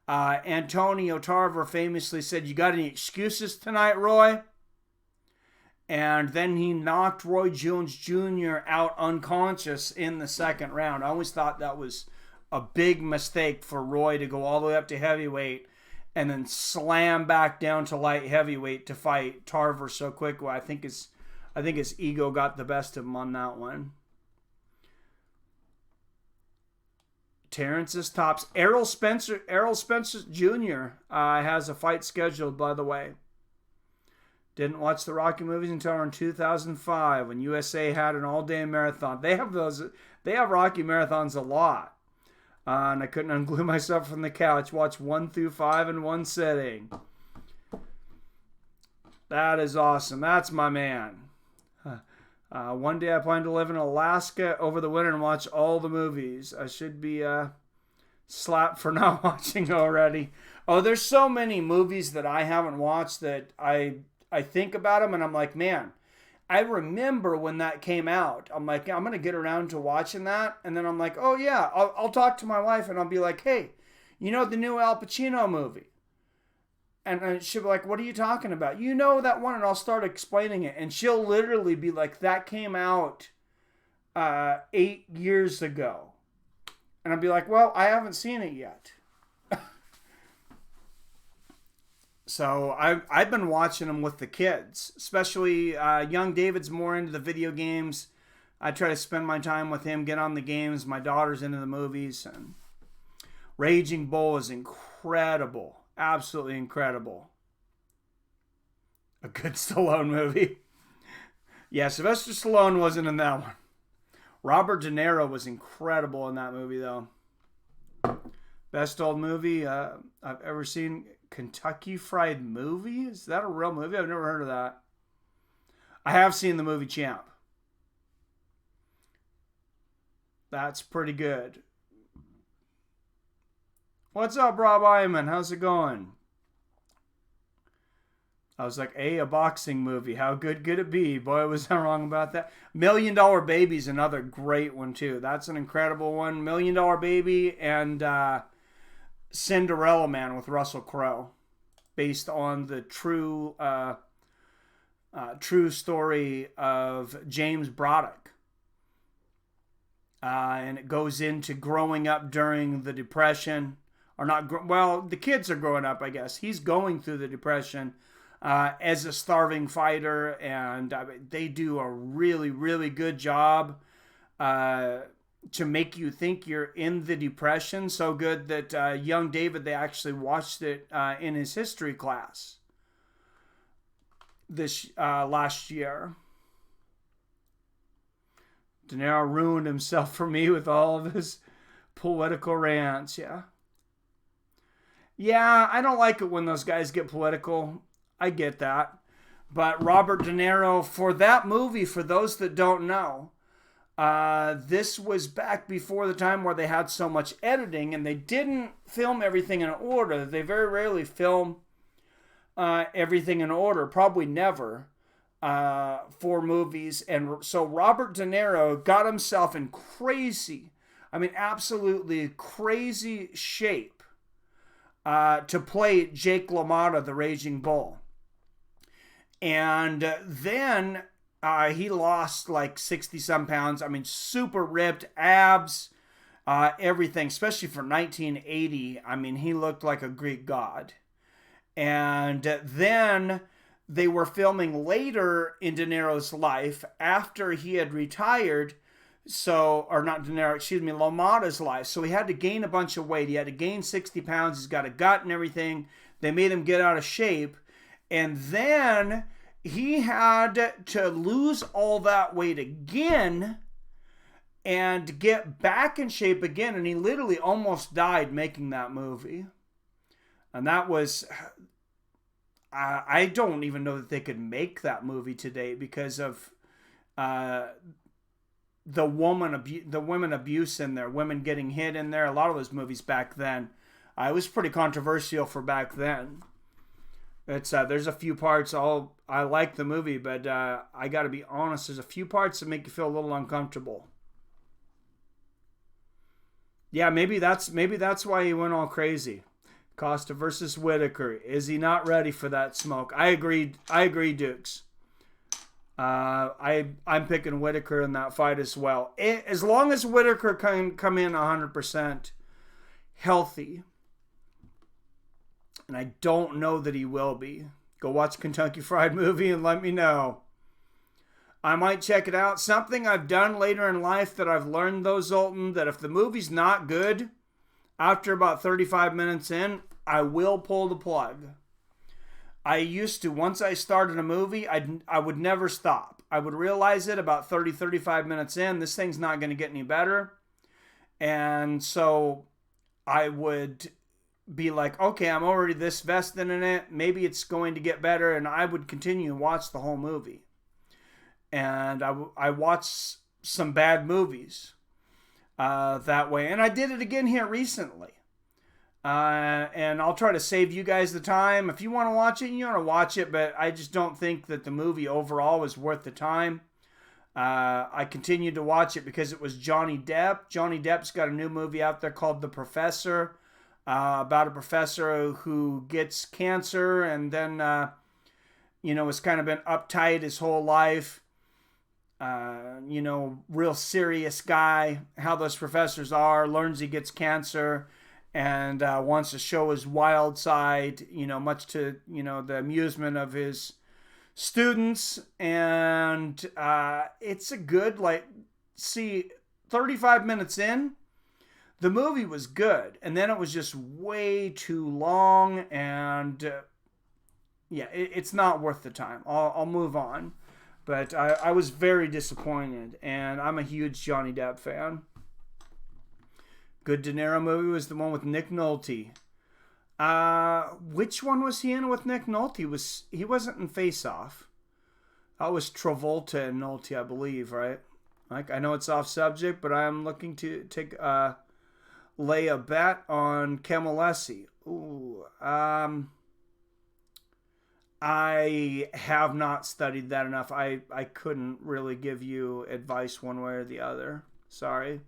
Antonio Tarver famously said, "You got any excuses tonight, Roy?" And then he knocked Roy Jones Jr. out unconscious in the second round. I always thought that was a big mistake for Roy to go all the way up to heavyweight and then slam back down to light heavyweight to fight Tarver so quickly. I think his ego got the best of him on that one. Terrence's tops. Errol Spencer Jr. Has a fight scheduled, by the way. Didn't watch the Rocky movies until in 2005 when USA had an all-day marathon. They have Rocky marathons a lot. And I couldn't unglue myself from the couch. Watch 1 through 5 in one sitting. That is awesome. That's my man. One day I plan to live in Alaska over the winter and watch all the movies. I should be slapped for not watching already. Oh, there's so many movies that I haven't watched that I think about them and I'm like, man, I remember when that came out. I'm like, I'm going to get around to watching that. And then I'm like, oh yeah, I'll talk to my wife and I'll be like, hey, you know the new Al Pacino movie? And she'll be like, what are you talking about? You know that one? And I'll start explaining it. And she'll literally be like, that came out 8 years ago. And I'll be like, well, I haven't seen it yet. So I've been watching them with the kids. Especially young David's more into the video games. I try to spend my time with him, get on the games. My daughter's into the movies. And Raging Bull is incredible. Absolutely incredible. A good Stallone movie. Yeah, Sylvester Stallone wasn't in that one. Robert De Niro was incredible in that movie, though. Best old movie I've ever seen. Kentucky Fried Movie? Is that a real movie? I've never heard of that. I have seen the movie Champ. That's pretty good. What's up, Rob Iman? How's it going? I was like, a boxing movie. How good could it be? Boy, was I wrong about that. $1 Million Baby's another great one, too. That's an incredible one. $1 Million Baby and Cinderella Man with Russell Crowe. Based on the true story of James Braddock. And it goes into growing up during the Depression. Or not, well, the kids are growing up, I guess. He's going through the Depression as a starving fighter. And they do a really, really good job to make you think you're in the Depression. So good that young David, they actually watched it in his history class this last year. De Niro ruined himself for me with all of his political rants. Yeah, I don't like it when those guys get political. I get that. But Robert De Niro, for that movie, for those that don't know, this was back before the time where they had so much editing and they didn't film everything in order. They very rarely film everything in order, probably never, for movies. And so Robert De Niro got himself in absolutely crazy shape to play Jake LaMotta, the Raging Bull. And then he lost like 60-some pounds. Super ripped, abs, everything, especially for 1980. He looked like a Greek god. And then they were filming later in De Niro's life after he had retired. LaMotta's life. So he had to gain a bunch of weight. He had to gain 60 pounds. He's got a gut and everything. They made him get out of shape. And then he had to lose all that weight again and get back in shape again. And he literally almost died making that movie. And that was, I don't even know that they could make that movie today because of the women abuse in there, women getting hit in there. A lot of those movies back then, it was pretty controversial for back then. It's there's a few parts I like the movie, but I got to be honest, there's a few parts that make you feel a little uncomfortable. Yeah, maybe that's why he went all crazy. Costa versus Whitaker. Is he not ready for that smoke? I agree, Dukes. I'm picking Whitaker in that fight as well. As long as Whitaker can come in 100% healthy. And I don't know that he will be. Go watch Kentucky Fried Movie and let me know. I might check it out. Something I've done later in life that I've learned though, Zoltan, that if the movie's not good, after about 35 minutes in, I will pull the plug. I used to, once I started a movie, I would never stop. I would realize it about 30, 35 minutes in, this thing's not going to get any better. And so I would be like, okay, I'm already this vested in it. Maybe it's going to get better. And I would continue to watch the whole movie. And I watched some bad movies that way. And I did it again here recently. And I'll try to save you guys the time. If you want to watch it, you want to watch it. But I just don't think that the movie overall was worth the time. I continued to watch it because it was Johnny Depp. Johnny Depp's got a new movie out there called The Professor. About a professor who gets cancer and then, has kind of been uptight his whole life. Real serious guy. How those professors are. Learns he gets cancer and wants to show his wild side, much to, the amusement of his students. And it's a good, 35 minutes in, the movie was good. And then it was just way too long. And it's not worth the time. I'll move on. But I was very disappointed. And I'm a huge Johnny Depp fan. Good De Niro movie was the one with Nick Nolte. Which one was he in with Nick Nolte? He wasn't in Face Off. That was Travolta and Nolte, I believe, right? I know it's off subject, but I'm looking to take a lay a bet on Camillesi. Ooh, I have not studied that enough. I couldn't really give you advice one way or the other. Sorry.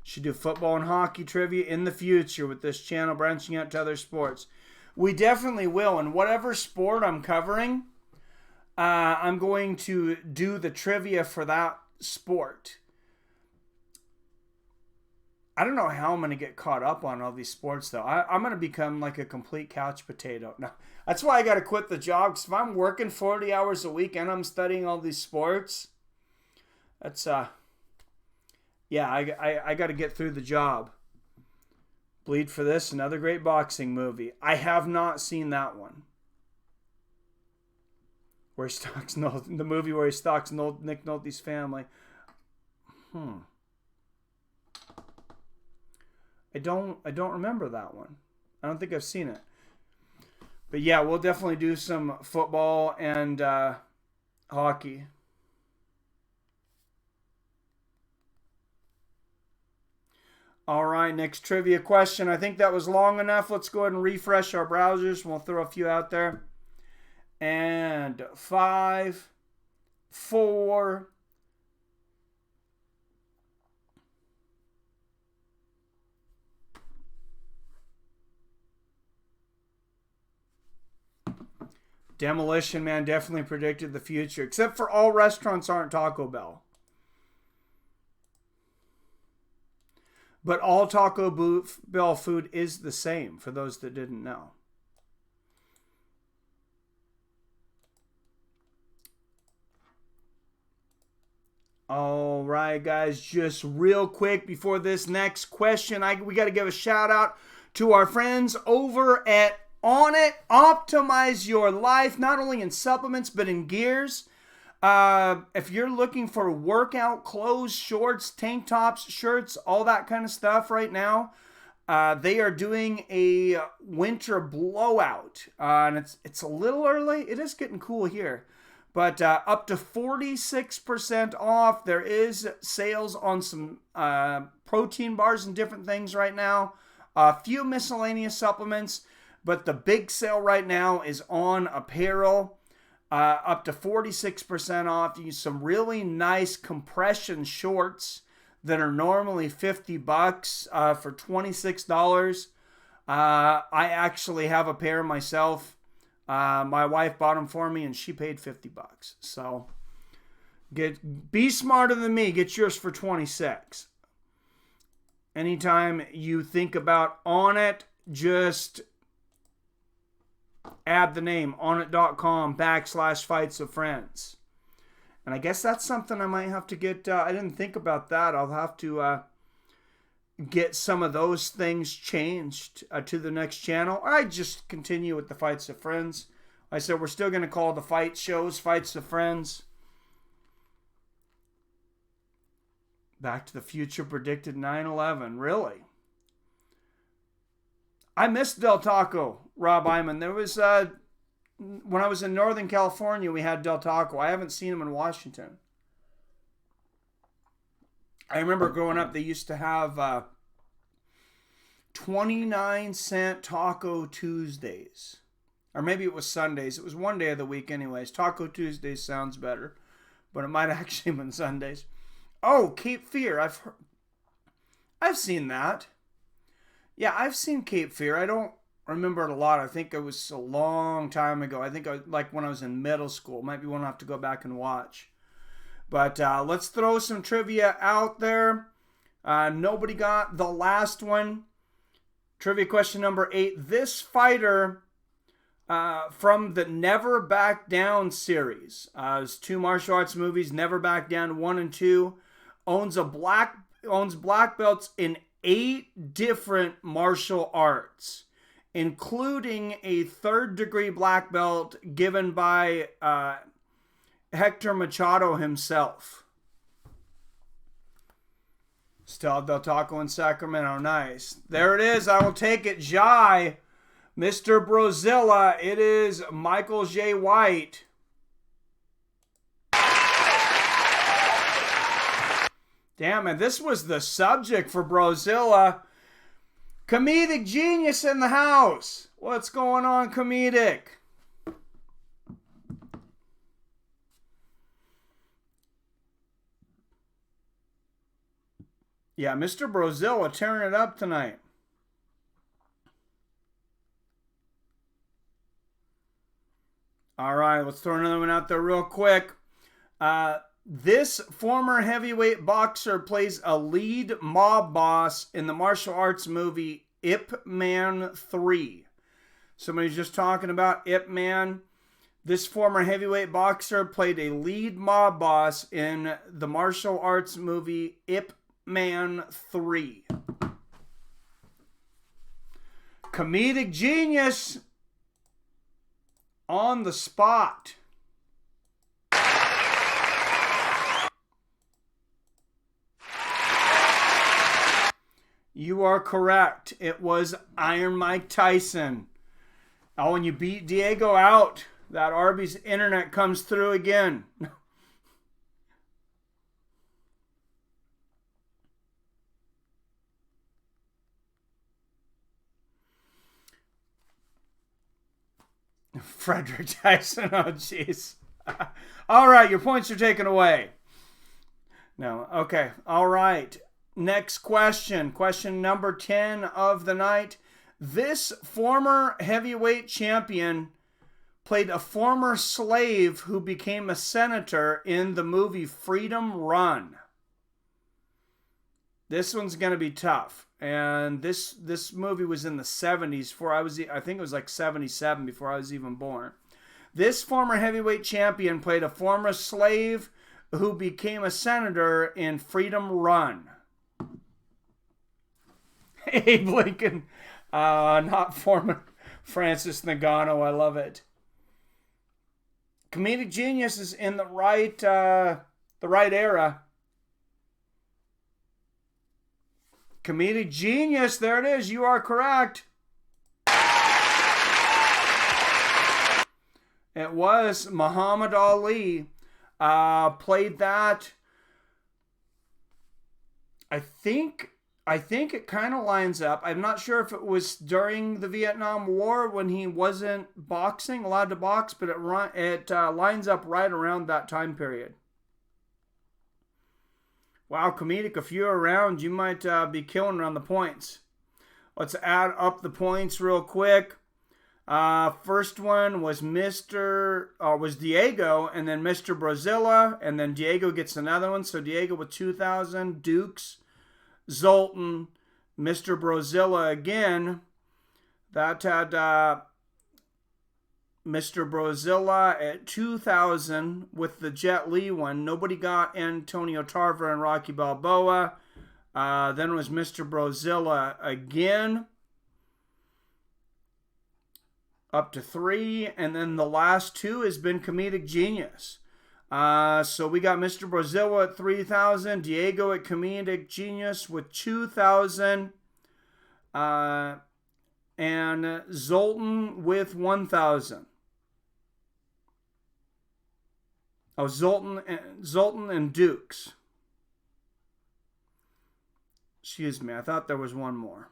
Should do football and hockey trivia in the future with this channel branching out to other sports. We definitely will. And whatever sport I'm covering, I'm going to do the trivia for that sport. I don't know how I'm going to get caught up on all these sports, though. I'm going to become like a complete couch potato. Now, that's why I got to quit the job. Because if I'm working 40 hours a week and I'm studying all these sports, that's, yeah, I got to get through the job. Bleed for This, another great boxing movie. I have not seen that one. Where he stalks the movie where he stalks Nick Nolte's family. I don't remember that one. I don't think I've seen it. But yeah, we'll definitely do some football and hockey. All right, next trivia question. I think that was long enough. Let's go ahead and refresh our browsers. We'll throw a few out there. And 5, 4, Demolition Man definitely predicted the future, except for all restaurants aren't Taco Bell. But all Taco Bell food is the same, for those that didn't know. All right, guys, just real quick before this next question, we got to give a shout out to our friends over at On It. Optimize your life, not only in supplements, but in gears. If you're looking for workout clothes, shorts, tank tops, shirts, all that kind of stuff right now, they are doing a winter blowout. And it's a little early. It is getting cool here. But up to 46% off. There is sales on some protein bars and different things right now. A few miscellaneous supplements. But the big sale right now is on apparel. Up to 46% off. You use some really nice compression shorts that are normally $50 for $26. I actually have a pair myself. My wife bought them for me and she paid $50. So be smarter than me. Get yours for $26. Anytime you think about On It, just add the name onit.com/fights of friends. And I guess that's something I might have to get. I didn't think about that. I'll have to get some of those things changed to the next channel. Or I just continue with the Fights of Friends. I said we're still going to call the fight shows Fights of Friends. Back to the Future predicted 9/11. Really? I missed Del Taco, Rob Iman. There was, when I was in Northern California, we had Del Taco. I haven't seen him in Washington. I remember growing up, they used to have 29-cent Taco Tuesdays. Or maybe it was Sundays. It was one day of the week anyways. Taco Tuesdays sounds better. But it might actually have been Sundays. Oh, Cape Fear. I've seen that. Yeah, I've seen Cape Fear. I don't remember it a lot. I think it was a long time ago. I think like when I was in middle school. Might be one I have to go back and watch. But let's throw some trivia out there. Nobody got the last one. Trivia question number 8. This fighter from the Never Back Down series. There's 2 martial arts movies, Never Back Down 1 and 2. Owns black belts in 8 different martial arts, including a 3rd-degree black belt given by Hector Machado himself. Still Del Taco in Sacramento. Nice. There it is. I will take it. Jai, Mr. Brozilla. It is Michael J. White. Damn, and this was the subject for Brozilla. Comedic genius in the house. What's going on, comedic? Yeah, Mr. Brozilla tearing it up tonight. All right, let's throw another one out there real quick. This former heavyweight boxer plays a lead mob boss in the martial arts movie Ip Man 3. Somebody's just talking about Ip Man. This former heavyweight boxer played a lead mob boss in the martial arts movie Ip Man 3. Comedic genius on the spot. You are correct. It was Iron Mike Tyson. Oh, when you beat Diego out, that Arby's internet comes through again. Frederick Tyson. Oh, jeez. All right, your points are taken away. No, okay. All right. Next question. Question number 10 of the night. This former heavyweight champion played a former slave who became a senator in the movie Freedom Run. This one's going to be tough. And this movie was in the 70s before I think it was like 77 before I was even born. This former heavyweight champion played a former slave who became a senator in Freedom Run. Abe Lincoln, not former Francis Nagano. I love it. Comedic genius is in the right era. Comedic genius, there it is. You are correct. It was Muhammad Ali. Played that. I think it kind of lines up. I'm not sure if it was during the Vietnam War when he wasn't allowed to box, but it lines up right around that time period. Wow, comedic, if you're around, you might be killing it on the points. Let's add up the points real quick. First one was Diego, and then Mr. Brozilla, and then Diego gets another one. So Diego with 2,000, Dukes, Zoltan, Mr. Brozilla again. That had Mr. Brozilla at 2,000 with the Jet Li one. Nobody got Antonio Tarver and Rocky Balboa. Then it was Mr. Brozilla again. Up to 3. And then the last 2 has been Comedic Genius. So we got Mr. Brozilla at 3,000. Diego at Comedic Genius with 2,000. And Zoltan with 1,000. Oh, Zoltan and Dukes. Excuse me, I thought there was one more.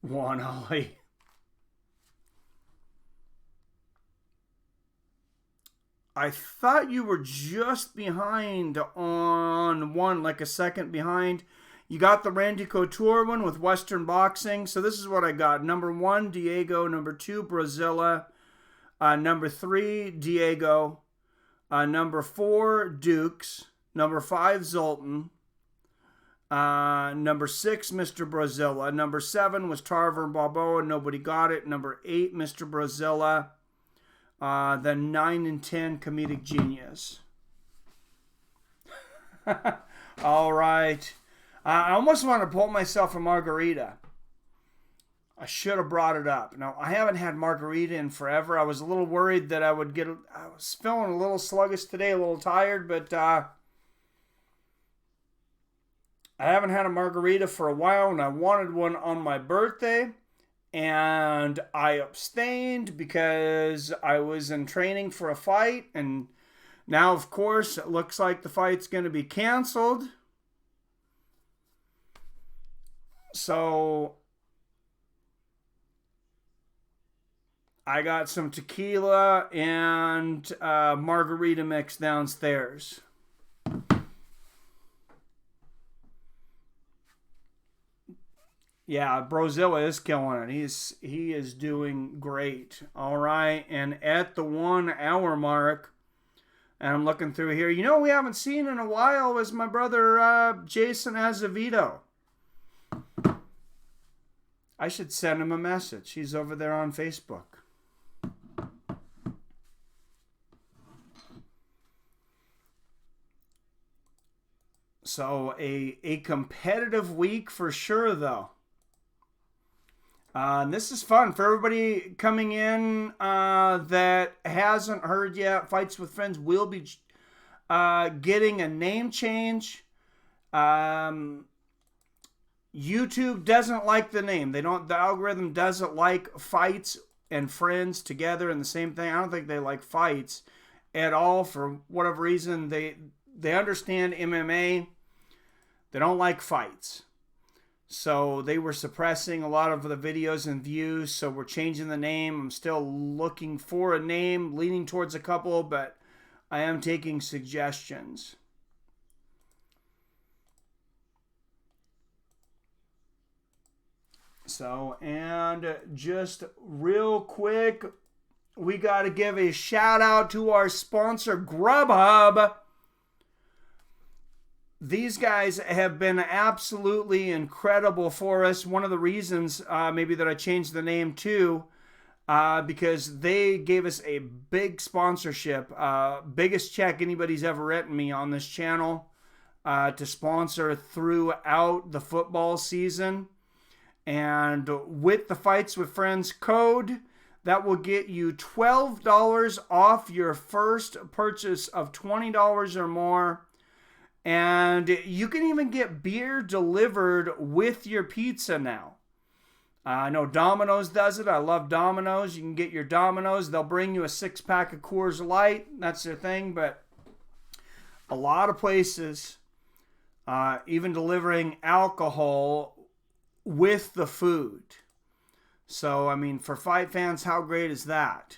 Juan Ali. I thought you were just behind on one, like a second behind. You got the Randy Couture one with Western Boxing. So this is what I got. Number 1, Diego. Number 2, Brozilla. Number 3, Diego. Number 4, Dukes. Number 5, Zoltan. Number 6, Mr. Brozilla. Number 7 was Tarver and Balboa. Nobody got it. Number 8, Mr. Brozilla. Then 9 and 10, Comedic Genius. All right. I almost want to pull myself a margarita. I should have brought it up. Now, I haven't had margarita in forever. I was a little worried that I was feeling a little sluggish today, a little tired, but I haven't had a margarita for a while, and I wanted one on my birthday, and I abstained because I was in training for a fight, and Now, of course, it looks like the fight's going to be canceled. So I got some tequila and margarita mix downstairs. Yeah, Brozilla is killing it. He is doing great. All right, and at the 1 hour mark, and I'm looking through here. You know, we haven't seen in a while is my brother Jason Azevedo. I should send him a message. He's over there on Facebook. So a competitive week for sure, though. And this is fun for everybody coming in that hasn't heard yet. Fights with Friends will be getting a name change. YouTube doesn't like the name. The algorithm doesn't like Fights and Friends together in the same thing. I don't think they like Fights at all for whatever reason. They understand MMA. They don't like fights. So they were suppressing a lot of the videos and views. So we're changing the name. I'm still looking for a name, leaning towards a couple, but I am taking suggestions. So, and just real quick, we got to give a shout out to our sponsor, Grubhub. These guys have been absolutely incredible for us. One of the reasons maybe that I changed the name too, because they gave us a big sponsorship, biggest check anybody's ever written me on this channel to sponsor throughout the football season. And with the Fights with Friends code, that will get you $12 off your first purchase of $20 or more. And you can even get beer delivered with your pizza now. I know Domino's does it. I love Domino's. You can get your Domino's. They'll bring you a 6-pack of Coors Light. That's their thing. But a lot of places, even delivering alcohol with the food. So, I mean, for fight fans, how great is that?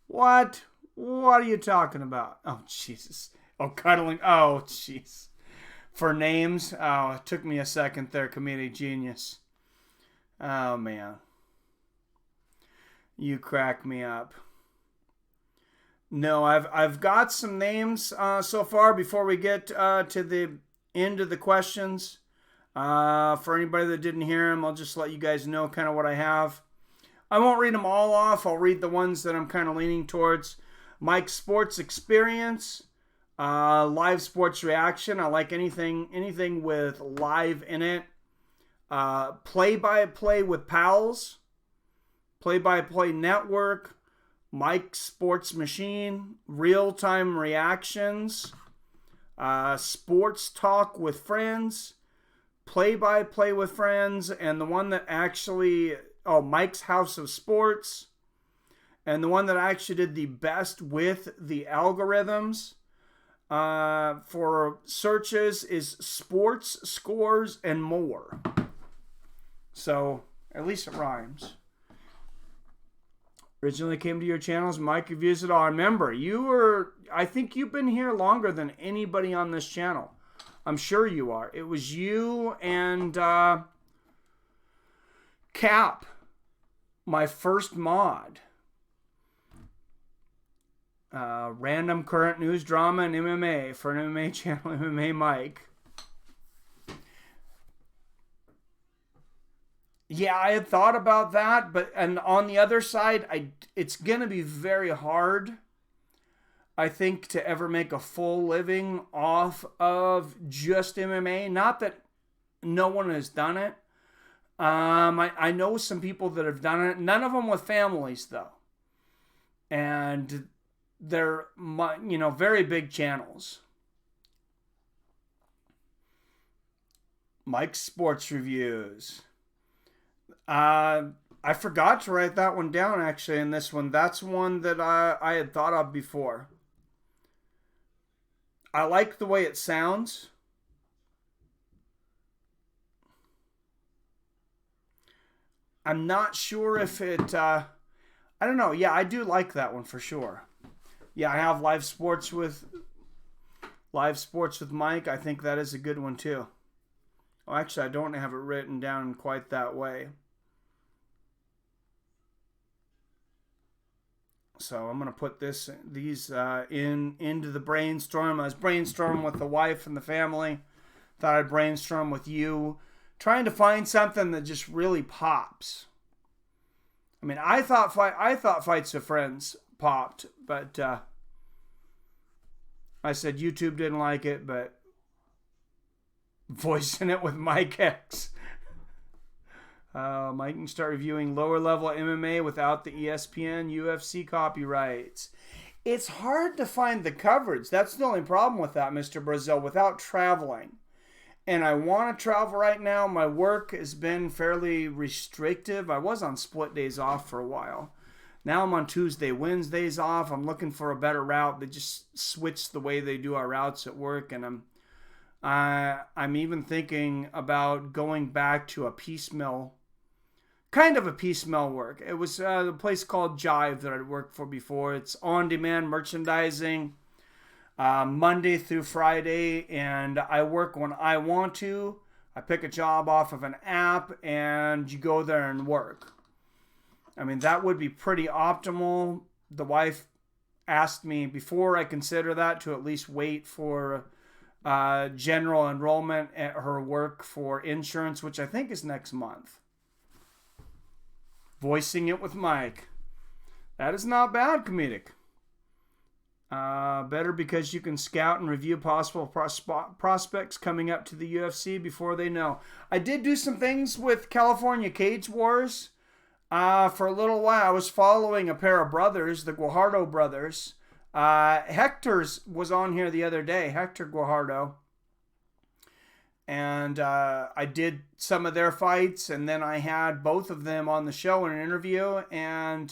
What? What are you talking about? Oh, Jesus. Oh, cuddling. Oh, jeez. For names? Oh, it took me a second there, comedic genius. Oh, man. You crack me up. No, I've got some names so far before we get to the end of the questions. For anybody that didn't hear them, I'll just let you guys know kind of what I have. I won't read them all off. I'll read the ones that I'm kind of leaning towards. Mike's Sports Experience, Live Sports Reaction. I like anything with live in it. Play-by-play with Pals, Play-by-play Network, Mike's Sports Machine, Real-Time Reactions, Sports Talk with Friends, Play-by-play with Friends, and the one that actually... Oh, Mike's House of Sports. And the one that I actually did the best with the algorithms for searches is Sports, Scores, and More. So, at least it rhymes. Originally came to your channels, Mike Reviews It All. Remember, I think you've been here longer than anybody on this channel. I'm sure you are. It was you and Cap. My first mod. Random current news, drama, and MMA for an MMA channel, MMA Mike. Yeah, I had thought about that, and on the other side, it's going to be very hard, I think, to ever make a full living off of just MMA. Not that no one has done it. I know some people that have done it. None of them with families, though. And they're, very big channels. Mike's Sports Reviews. I I forgot to write that one down, actually, in this one. That's one that I had thought of before. I like the way it sounds. I'm not sure if it... I don't know. Yeah, I do like that one for sure. Yeah, I have Live Sports with Mike. I think that is a good one, too. Oh, actually, I don't have it written down quite that way. So I'm going to put these into the brainstorm. I was brainstorming with the wife and the family. Thought I'd brainstorm with you. Trying to find something that just really pops. I mean, I thought Fights with Friends popped, but I said YouTube didn't like it, but voicing it with Mike X. Mike can start reviewing lower level MMA without the ESPN UFC copyrights. It's hard to find the coverage. That's the only problem with that, Mr. Brazil, without traveling. And I want to travel right now. My work has been fairly restrictive. I was on split days off for a while. Now I'm on Tuesday, Wednesdays off. I'm looking for a better route. They just switched the way they do our routes at work, and I'm even thinking about going back to a piecemeal, kind of a piecemeal work. It was a place called Jive that I'd worked for before. It's on-demand merchandising. Monday through Friday, and I work when I want to. I pick a job off of an app, and you go there and work. I mean, that would be pretty optimal. The wife asked me before I consider that to at least wait for general enrollment at her work for insurance, which I think is next month. Voicing it with Mike. That is not bad, comedic. Better because you can scout and review possible prospects coming up to the UFC before they know. I did do some things with California Cage Wars. For a little while, I was following a pair of brothers, the Guajardo brothers. Hector's was on here the other day, Hector Guajardo. And I did some of their fights, and then I had both of them on the show in an interview, and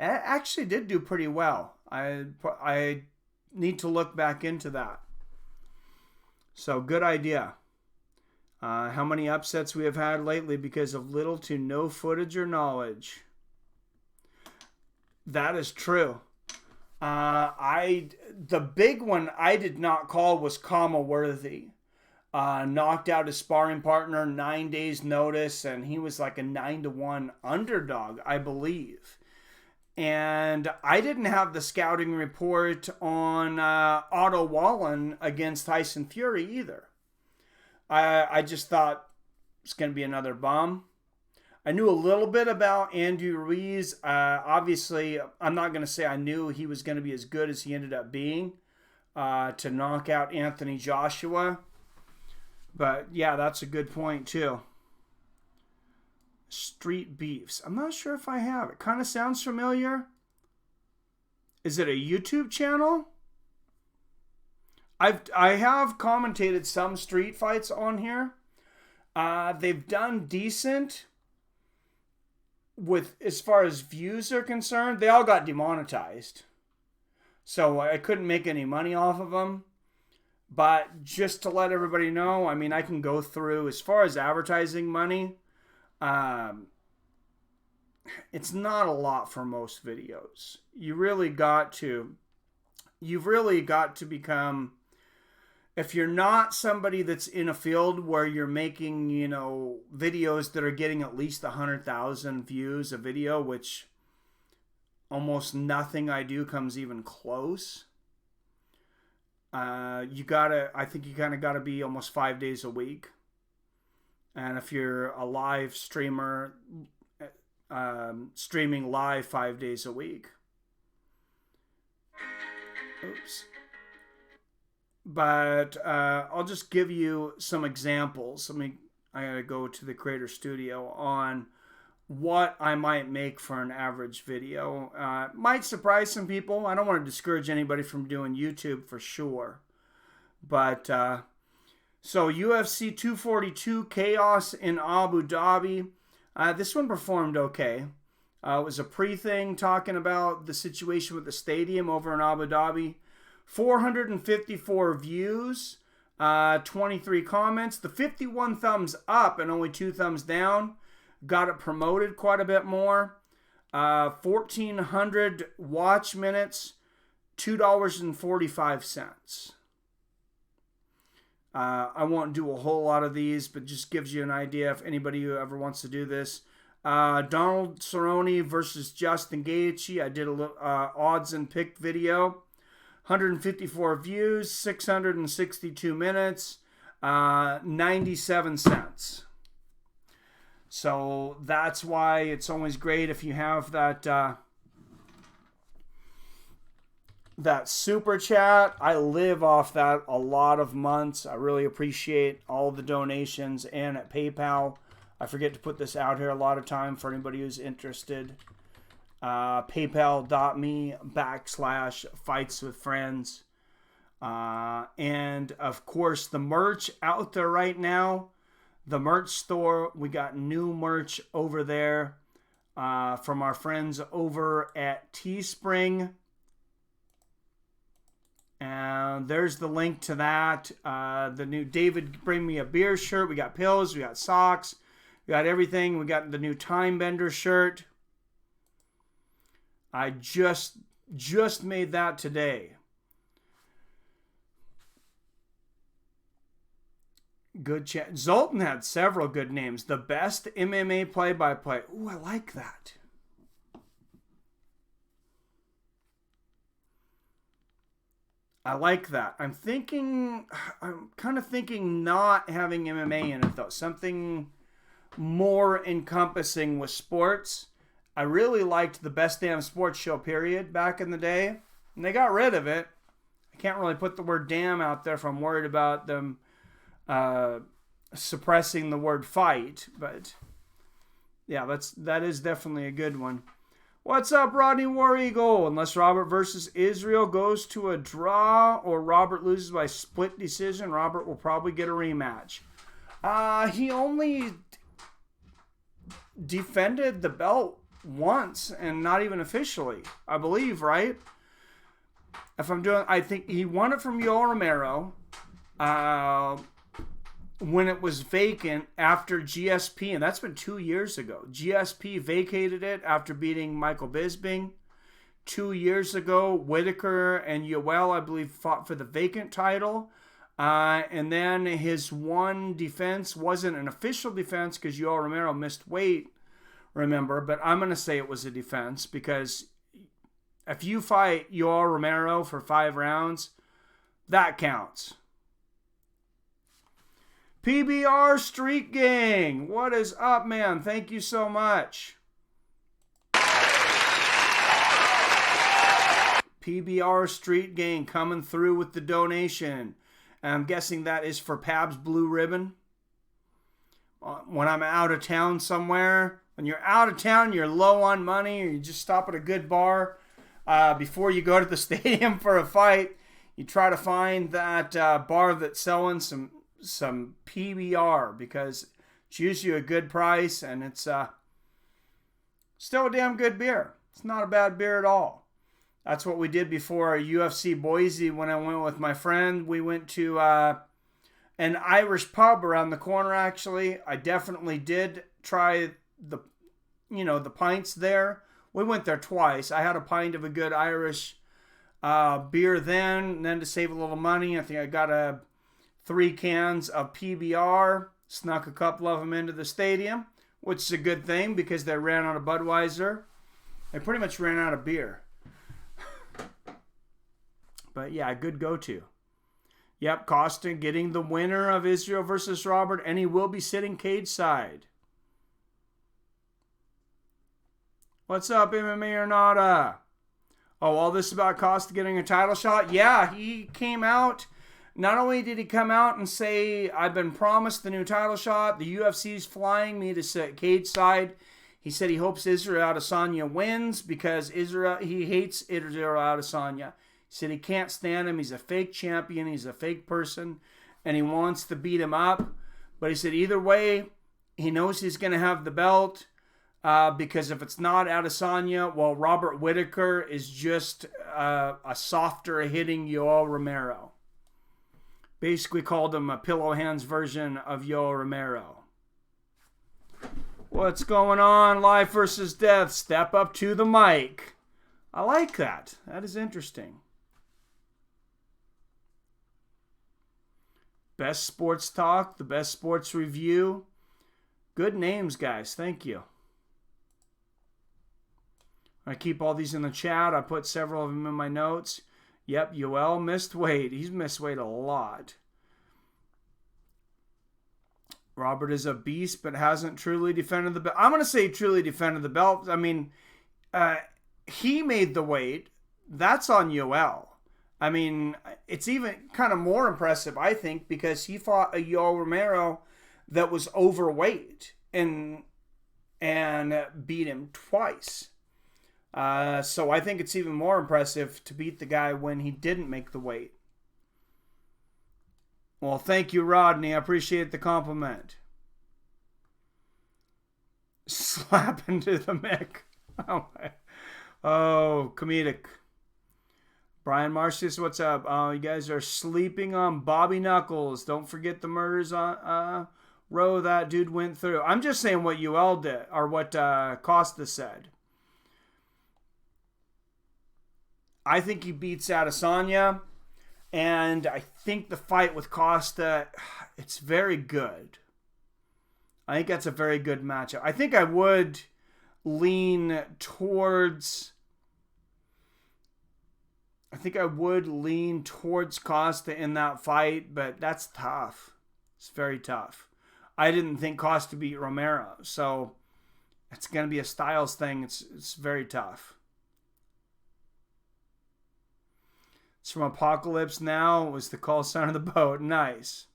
it actually did do pretty well. I need to look back into that. So, good idea. How many upsets we have had lately because of little to no footage or knowledge. That is true. The big one I did not call was Kama Worthy. Knocked out his sparring partner, 9 days notice, and he was like a 9-1 underdog, I believe. And I didn't have the scouting report on Otto Wallen against Tyson Fury either. I just thought it's going to be another bomb. I knew a little bit about Andy Ruiz. Obviously, I'm not going to say I knew he was going to be as good as he ended up being to knock out Anthony Joshua. But yeah, that's a good point too. Street Beefs. I'm not sure if I have. It kind of sounds familiar. Is it a YouTube channel? I have commentated some street fights on here. They've done decent with as far as views are concerned. They all got demonetized, so I couldn't make any money off of them. But just to let everybody know, I mean, I can go through as far as advertising money. It's not a lot for most videos. You've really got to become, if you're not somebody that's in a field where you're making, videos that are getting at least 100,000 views a video, which almost nothing I do comes even close. I think you kind of gotta be almost 5 days a week. And if you're a live streamer, streaming live 5 days a week. Oops. But I'll just give you some examples. I gotta go to the Creator Studio on what I might make for an average video. Might surprise some people. I don't want to discourage anybody from doing YouTube for sure. But so UFC 242 Chaos in Abu Dhabi. This one performed okay. It was a pre-thing talking about the situation with the stadium over in Abu Dhabi. 454 views, 23 comments. The 51 thumbs up and only 2 thumbs down got it promoted quite a bit more. 1,400 watch minutes, $2.45. I won't do a whole lot of these, but just gives you an idea if anybody who ever wants to do this. Donald Cerrone versus Justin Gaethje. I did a little odds and pick video. 154 views, 662 minutes, 97 cents. So that's why it's always great if you have that that super chat. I live off that a lot of months. I really appreciate all the donations, and at PayPal. I forget to put this out here a lot of time for anybody who's interested. PayPal.me/fightswithfriends. And of course, the merch out there right now. The merch store, we got new merch over there from our friends over at Teespring. And there's the link to that. The new David Bring Me a Beer shirt. We got pills, we got socks, we got everything. We got the new Time Bender shirt. I just made that today. Good chat. Zoltan had several good names. The best MMA play-by-play. Ooh, I like that. I like that. I'm kind of thinking not having MMA in it, though. Something more encompassing with sports. I really liked the Best Damn Sports Show, period, back in the day. And they got rid of it. I can't really put the word damn out there if I'm worried about them suppressing the word fight, but yeah, that is definitely a good one. What's up, Rodney War Eagle? Unless Robert versus Israel goes to a draw or Robert loses by split decision, Robert will probably get a rematch. He only defended the belt once and not even officially, I believe, right? I think he won it from Yoel Romero. When it was vacant after GSP, and that's been 2 years ago. GSP vacated it after beating Michael Bisping. 2 years ago, Whitaker and Yoel, I believe, fought for the vacant title. And then his one defense wasn't an official defense because Yoel Romero missed weight, remember. But I'm going to say it was a defense because if you fight Yoel Romero for 5 rounds, that counts. PBR Street Gang, what is up, man? Thank you so much. PBR Street Gang coming through with the donation. I'm guessing that is for Pab's Blue Ribbon. When I'm out of town somewhere, when you're out of town, you're low on money, or you just stop at a good bar before you go to the stadium for a fight, you try to find that bar that's selling some PBR because it's usually a good price and it's still a damn good beer. It's not a bad beer at all. That's what we did before our UFC Boise when I went with my friend. We went to an Irish pub around the corner, actually. I definitely did try the pints there. We went there twice. I had a pint of a good Irish beer then, and then to save a little money, I think I got 3 cans of PBR, snuck a couple of them into the stadium, which is a good thing because they ran out of Budweiser. They pretty much ran out of beer. But yeah, good go-to. Yep, Costa getting the winner of Israel versus Robert, and he will be sitting cage side. What's up, MMA or Nada? Oh, all this about Costa getting a title shot? Yeah, he came out. Not only did he come out and say, I've been promised the new title shot, the UFC's flying me to sit cage side. He said he hopes Israel Adesanya wins because he hates Israel Adesanya. He said he can't stand him. He's a fake champion. He's a fake person. And he wants to beat him up. But he said either way, He knows he's going to have the belt because if it's not Adesanya, well, Robert Whittaker is just a softer hitting Yoel Romero. Basically called him a pillow hands version of Yoel Romero. What's going on? Life versus death. Step up to the mic. I like that. That is interesting. Best sports talk, the best sports review. Good names, guys. Thank you. I keep all these in the chat. I put several of them in my notes. Yep, Yoel missed weight. He's missed weight a lot. Robert is a beast, but hasn't truly defended the belt. I'm going to say truly defended the belt. I mean, he made the weight. That's on Yoel. I mean, it's even kind of more impressive, I think, because he fought a Yoel Romero that was overweight and beat him twice. So I think it's even more impressive to beat the guy when he didn't make the weight. Well, thank you, Rodney. I appreciate the compliment. Slap into the mic. Oh, comedic. Brian Marcius, what's up? Oh, you guys are sleeping on Bobby Knuckles. Don't forget the murders on row that dude went through. I'm just saying what UL did, or what Costa said. I think he beats Adesanya. And I think the fight with Costa, it's very good. I think that's a very good matchup. I think I would lean towards Costa in that fight, but that's tough. It's very tough. I didn't think Costa beat Romero, so it's going to be a styles thing. It's very tough. It's from Apocalypse Now. It was the call sign of the boat. Nice.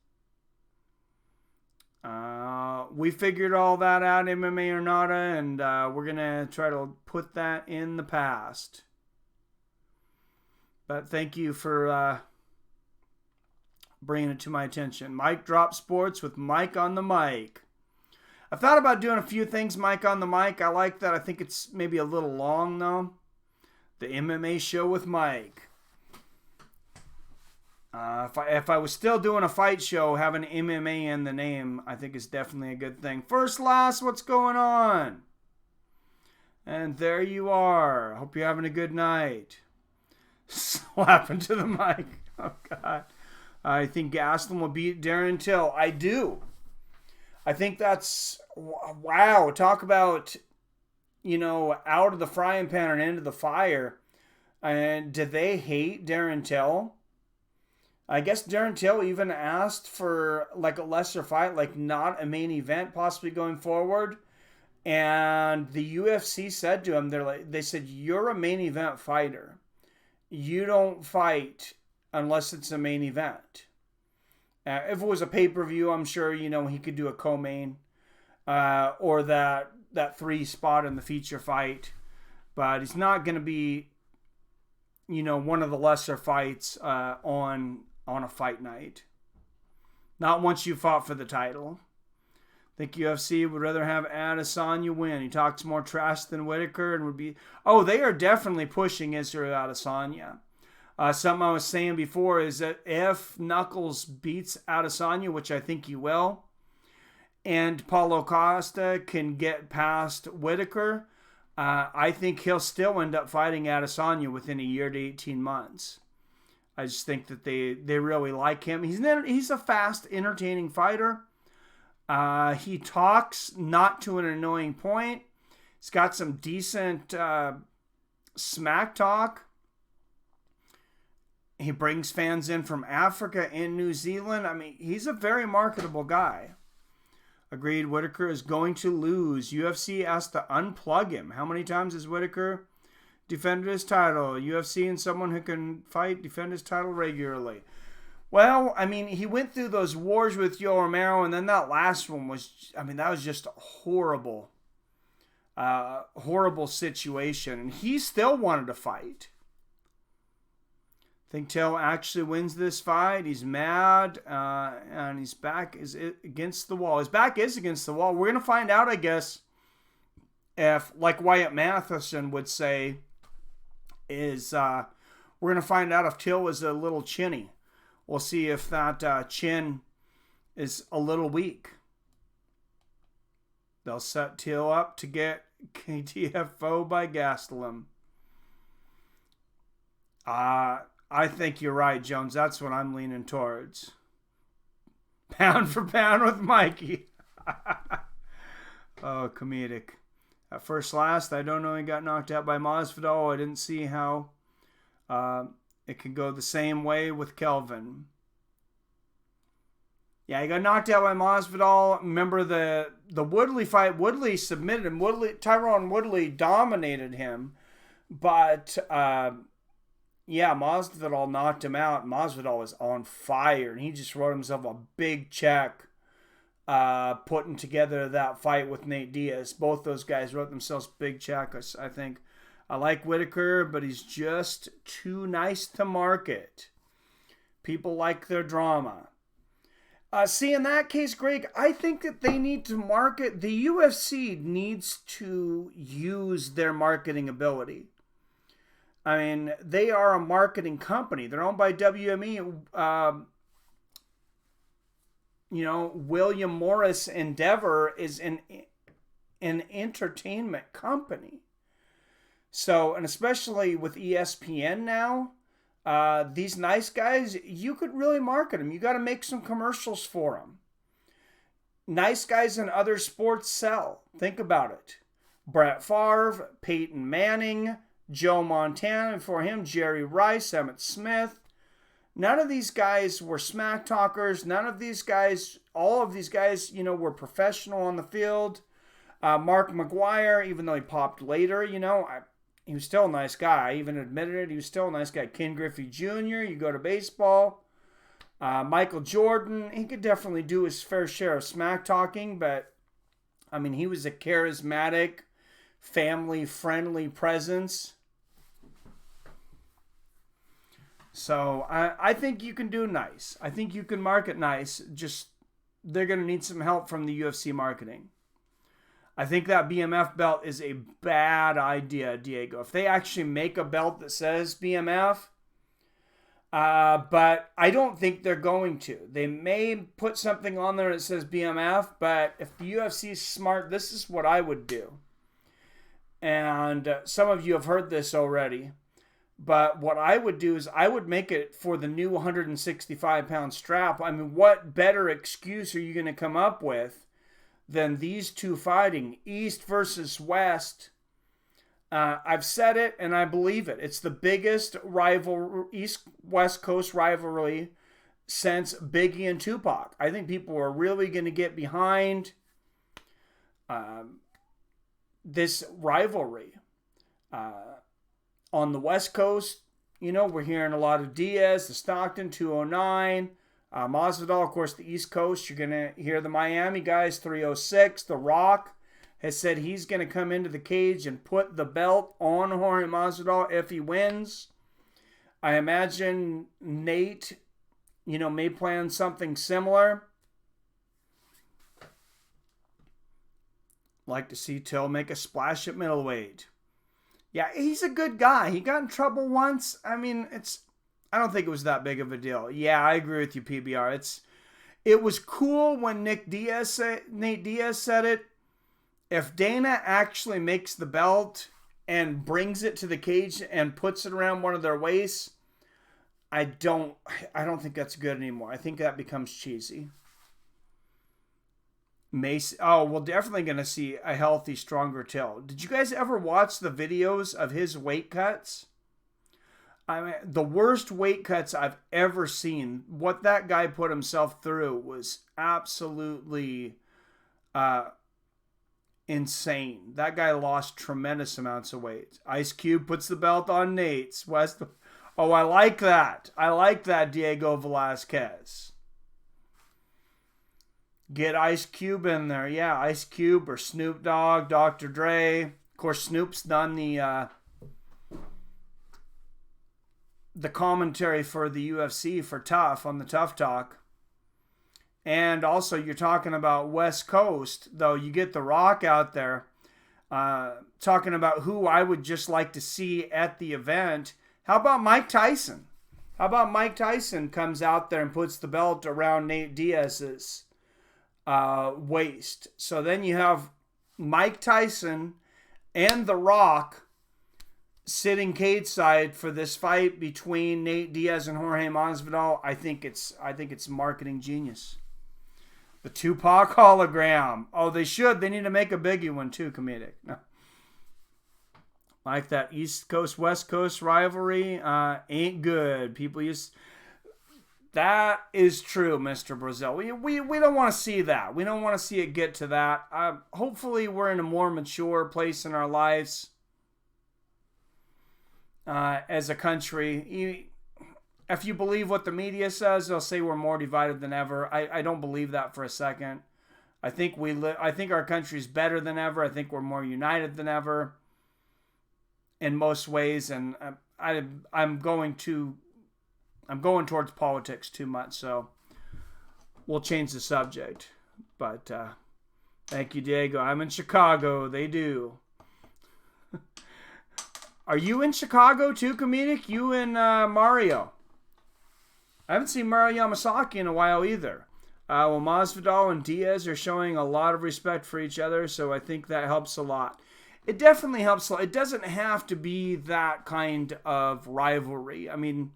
We figured all that out, MMA or nada, and we're going to try to put that in the past. But thank you for bringing it to my attention. Mic Drop Sports with Mike on the mic. I've thought about doing a few things, Mike on the mic. I like that. I think it's maybe a little long, though. The MMA show with Mike. If I was still doing a fight show, having MMA in the name, I think is definitely a good thing. First, last, what's going on? And there you are. Hope you're having a good night. Slap into the mic. Oh, God. I think Gastelum will beat Darren Till. I do. I think that's, wow. Talk about, out of the frying pan and into the fire. And do they hate Darren Till? I guess Darren Till even asked for like a lesser fight, like not a main event possibly going forward. And the UFC said to him, they said, you're a main event fighter. You don't fight unless it's a main event. If it was a pay-per-view, I'm sure, he could do a co-main or that 3 spot in the feature fight. But it's not going to be, one of the lesser fights on a fight night. Not once you fought for the title. I think UFC would rather have Adesanya win. He talks more trash than Whittaker and would be... Oh, they are definitely pushing Israel Adesanya. Something I was saying before is that if Knuckles beats Adesanya, which I think he will, and Paulo Costa can get past Whittaker, I think he'll still end up fighting Adesanya within a year to 18 months. I just think that they really like him. He's a fast, entertaining fighter. He talks not to an annoying point. He's got some decent smack talk. He brings fans in from Africa and New Zealand. I mean, he's a very marketable guy. Agreed, Whittaker is going to lose. UFC has to unplug him. How many times has Whittaker defended his title? UFC and someone who can fight, defend his title regularly. Well, I mean, he went through those wars with Yoel Romero, and then that last one was, that was just a horrible situation. And he still wanted to fight. think Till actually wins this fight. He's mad, and his back is against the wall. His back is against the wall. We're going to find out, I guess, if, like Wyatt Matheson would say, we're going to find out if Till is a little chinny. We'll see if that chin is a little weak. They'll set Till up to get KTFO by Gastelum. I think you're right, Jones. That's what I'm leaning towards. Pound for pound with Mikey. Oh, comedic. At first last, I don't know, he got knocked out by Masvidal. I didn't see how it could go the same way with Kelvin. Yeah, he got knocked out by Masvidal. Remember the Woodley fight? Woodley submitted him. Tyron Woodley dominated him. But, yeah, Masvidal knocked him out. Masvidal was on fire, and he just wrote himself a big check putting together that fight with Nate Diaz. Both those guys wrote themselves big checks, I think. I like Whitaker, but he's just too nice to market. People like their drama. See, in that case, Greg, I think that they need to market. The UFC needs to use their marketing ability. I mean, they are a marketing company. They're owned by WME. William Morris Endeavor is an entertainment company. So, and especially with ESPN now, these nice guys, you could really market them. You got to make some commercials for them. Nice guys in other sports sell. Think about it. Brett Favre, Peyton Manning, Joe Montana, before him, Jerry Rice, Emmitt Smith. None of these guys were smack talkers. None of these guys, all of these guys, were professional on the field. Mark McGuire, even though he popped later, he was still a nice guy. I even admitted it. He was still a nice guy. Ken Griffey Jr., you go to baseball. Michael Jordan, he could definitely do his fair share of smack talking, but, I mean, he was a charismatic, family-friendly presence. So I think you can do nice. I think you can market nice. Just they're going to need some help from the UFC marketing. I think that BMF belt is a bad idea, Diego. If they actually make a belt that says BMF, but I don't think they're going to. They may put something on there that says BMF, but if the UFC is smart, this is what I would do. And some of you have heard this already. But what I would do is I would make it for the new 165-pound strap. I mean, what better excuse are you going to come up with than these two fighting, East versus West? I've said it, and I believe it. It's the biggest East-West Coast rivalry since Biggie and Tupac. I think people are really going to get behind this rivalry. On the West Coast, we're hearing a lot of Diaz, the Stockton 209, Masvidal, of course, the East Coast. You're going to hear the Miami guys, 306. The Rock has said he's going to come into the cage and put the belt on Jorge Masvidal if he wins. I imagine Nate, may plan something similar. Like to see Till make a splash at middleweight. Yeah, he's a good guy. He got in trouble once. I mean, I don't think it was that big of a deal. Yeah, I agree with you, PBR. It was cool when Nate Diaz said it. If Dana actually makes the belt and brings it to the cage and puts it around one of their waists, I don't think that's good anymore. I think that becomes cheesy. We're definitely going to see a healthy, stronger Till. Did you guys ever watch the videos of his weight cuts? I mean, the worst weight cuts I've ever seen. What that guy put himself through was absolutely insane. That guy lost tremendous amounts of weight. Ice Cube puts the belt on Nate's. Oh, I like that. I like that, Diego Velasquez. Get Ice Cube in there. Yeah, Ice Cube or Snoop Dogg, Dr. Dre. Of course, Snoop's done the the commentary for the UFC for Tough on the Tough Talk. And also you're talking about West Coast, though you get The Rock out there talking about who I would just like to see at the event. How about Mike Tyson? How about Mike Tyson comes out there and puts the belt around Nate Diaz's waist? So then you have Mike Tyson and The Rock sitting cage side for this fight between Nate Diaz and Jorge Masvidal. I think it's marketing genius. The Tupac hologram. Oh, they should. They need to make a biggie one too, comedic. No. Like that East Coast, West Coast rivalry ain't good. People use... That is true, Mr. Brazil. We don't want to see that. We don't want to see it get to that. Hopefully we're in a more mature place in our lives as a country. If you believe what the media says, they'll say we're more divided than ever. I don't believe that for a second. I think I think our country's better than ever. I think we're more united than ever in most ways, and I'm going towards politics too much, so we'll change the subject. But thank you, Diego. I'm in Chicago. They do. Are you in Chicago too, comedic? You and Mario? I haven't seen Mario Yamasaki in a while either. Well, Masvidal and Diaz are showing a lot of respect for each other, so I think that helps a lot. It definitely helps. It doesn't have to be that kind of rivalry. I mean,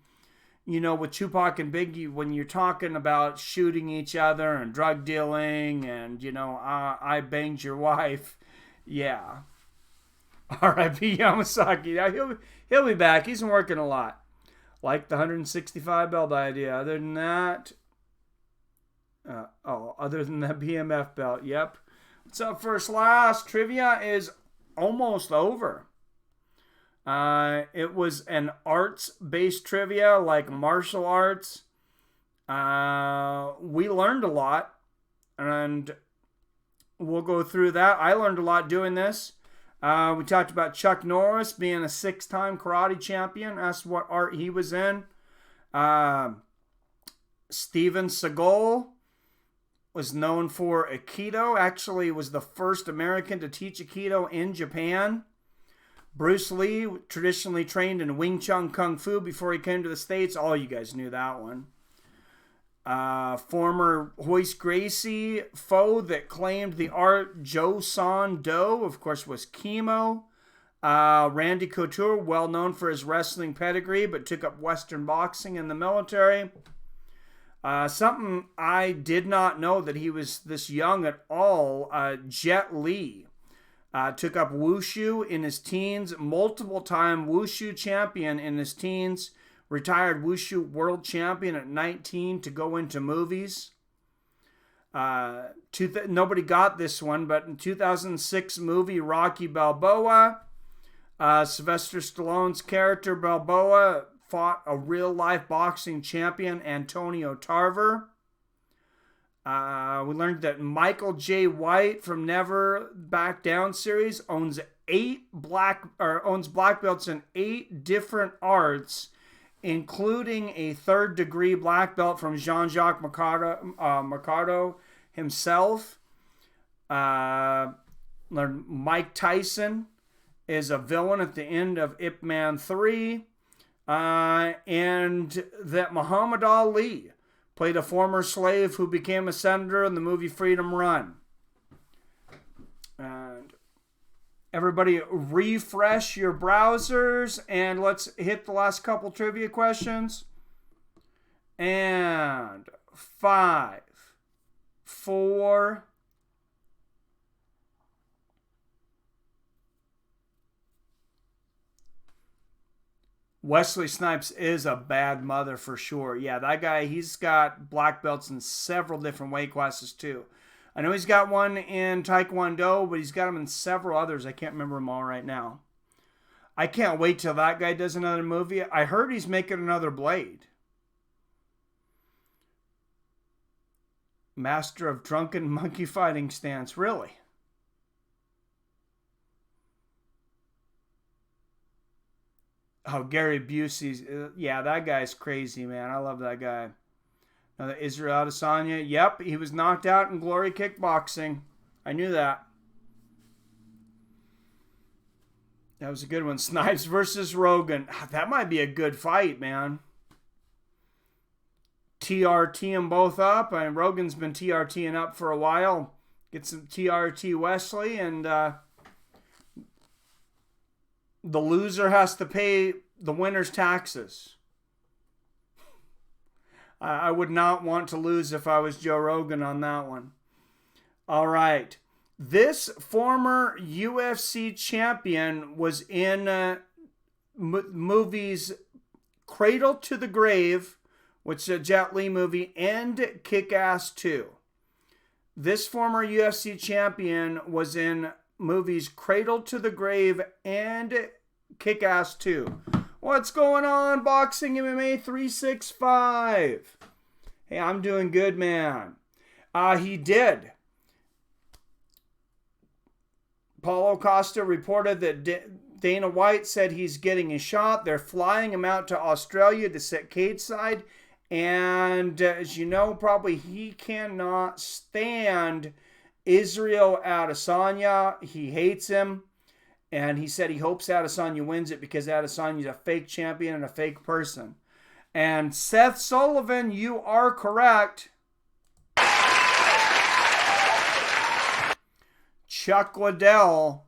you know, with Tupac and Biggie, when you're talking about shooting each other and drug dealing and, you know, I banged your wife, yeah. R.I.P. Yamasaki. Now, he'll be back. He's been working a lot. Like the 165 belt idea. Other than that, other than the BMF belt, yep. What's up, First Last? Trivia is almost over. It was an arts-based trivia, like martial arts. We learned a lot, and we'll go through that. I learned a lot doing this. We talked about Chuck Norris being a 6-time karate champion. That's what art he was in. Steven Seagal was known for Aikido. Actually, was the first American to teach Aikido in Japan. Bruce Lee traditionally trained in Wing Chun Kung Fu before he came to the States. All you guys knew that one. Former Royce Gracie foe that claimed the art Joe Son Do, of course, was Chemo. Randy Couture, well known for his wrestling pedigree, but took up Western boxing in the military. Something I did not know that he was this young at all. Jet Li took up Wushu in his teens, multiple-time Wushu champion in his teens. Retired Wushu world champion at 19 to go into movies. Nobody got this one, but in 2006 movie Rocky Balboa, Sylvester Stallone's character Balboa fought a real-life boxing champion, Antonio Tarver. We learned that Michael J. White from Never Back Down series owns black belts in 8 different arts, including a 3rd-degree black belt from Jean-Jacques Mercado himself. Learned Mike Tyson is a villain at the end of Ip Man 3. And that Muhammad Ali played a former slave who became a senator in the movie Freedom Run. And everybody refresh your browsers, and let's hit the last couple trivia questions. And 5, 4, Wesley Snipes is a bad mother for sure. Yeah, that guy, he's got black belts in several different weight classes too. I know he's got one in Taekwondo, but he's got them in several others. I can't remember them all right now. I can't wait till that guy does another movie. I heard he's making another Blade. Master of Drunken Monkey Fighting Stance. Really? Oh, Gary Busey's. Yeah, that guy's crazy, man. I love that guy. Now, Israel Adesanya. Yep, he was knocked out in Glory Kickboxing. I knew that. That was a good one. Snipes versus Rogan. That might be a good fight, man. TRT them both up. I mean, Rogan's been TRTing up for a while. Get some TRT Wesley, and the loser has to pay the winner's taxes. I would not want to lose if I was Joe Rogan on that one. All right. This former UFC champion was in movies Cradle to the Grave, which is a Jet Li movie, and Kick-Ass 2. This former UFC champion was in movies Cradle to the Grave and Kick-Ass 2. What's going on, Boxing MMA 365? Hey, I'm doing good, man. He did. Paulo Costa reported that Dana White said he's getting a shot. They're flying him out to Australia to sit cage-side. And as you know, probably he cannot stand Israel Adesanya. He hates him. And he said he hopes Adesanya wins it because Adesanya's a fake champion and a fake person. And Seth Sullivan, you are correct. Chuck Liddell,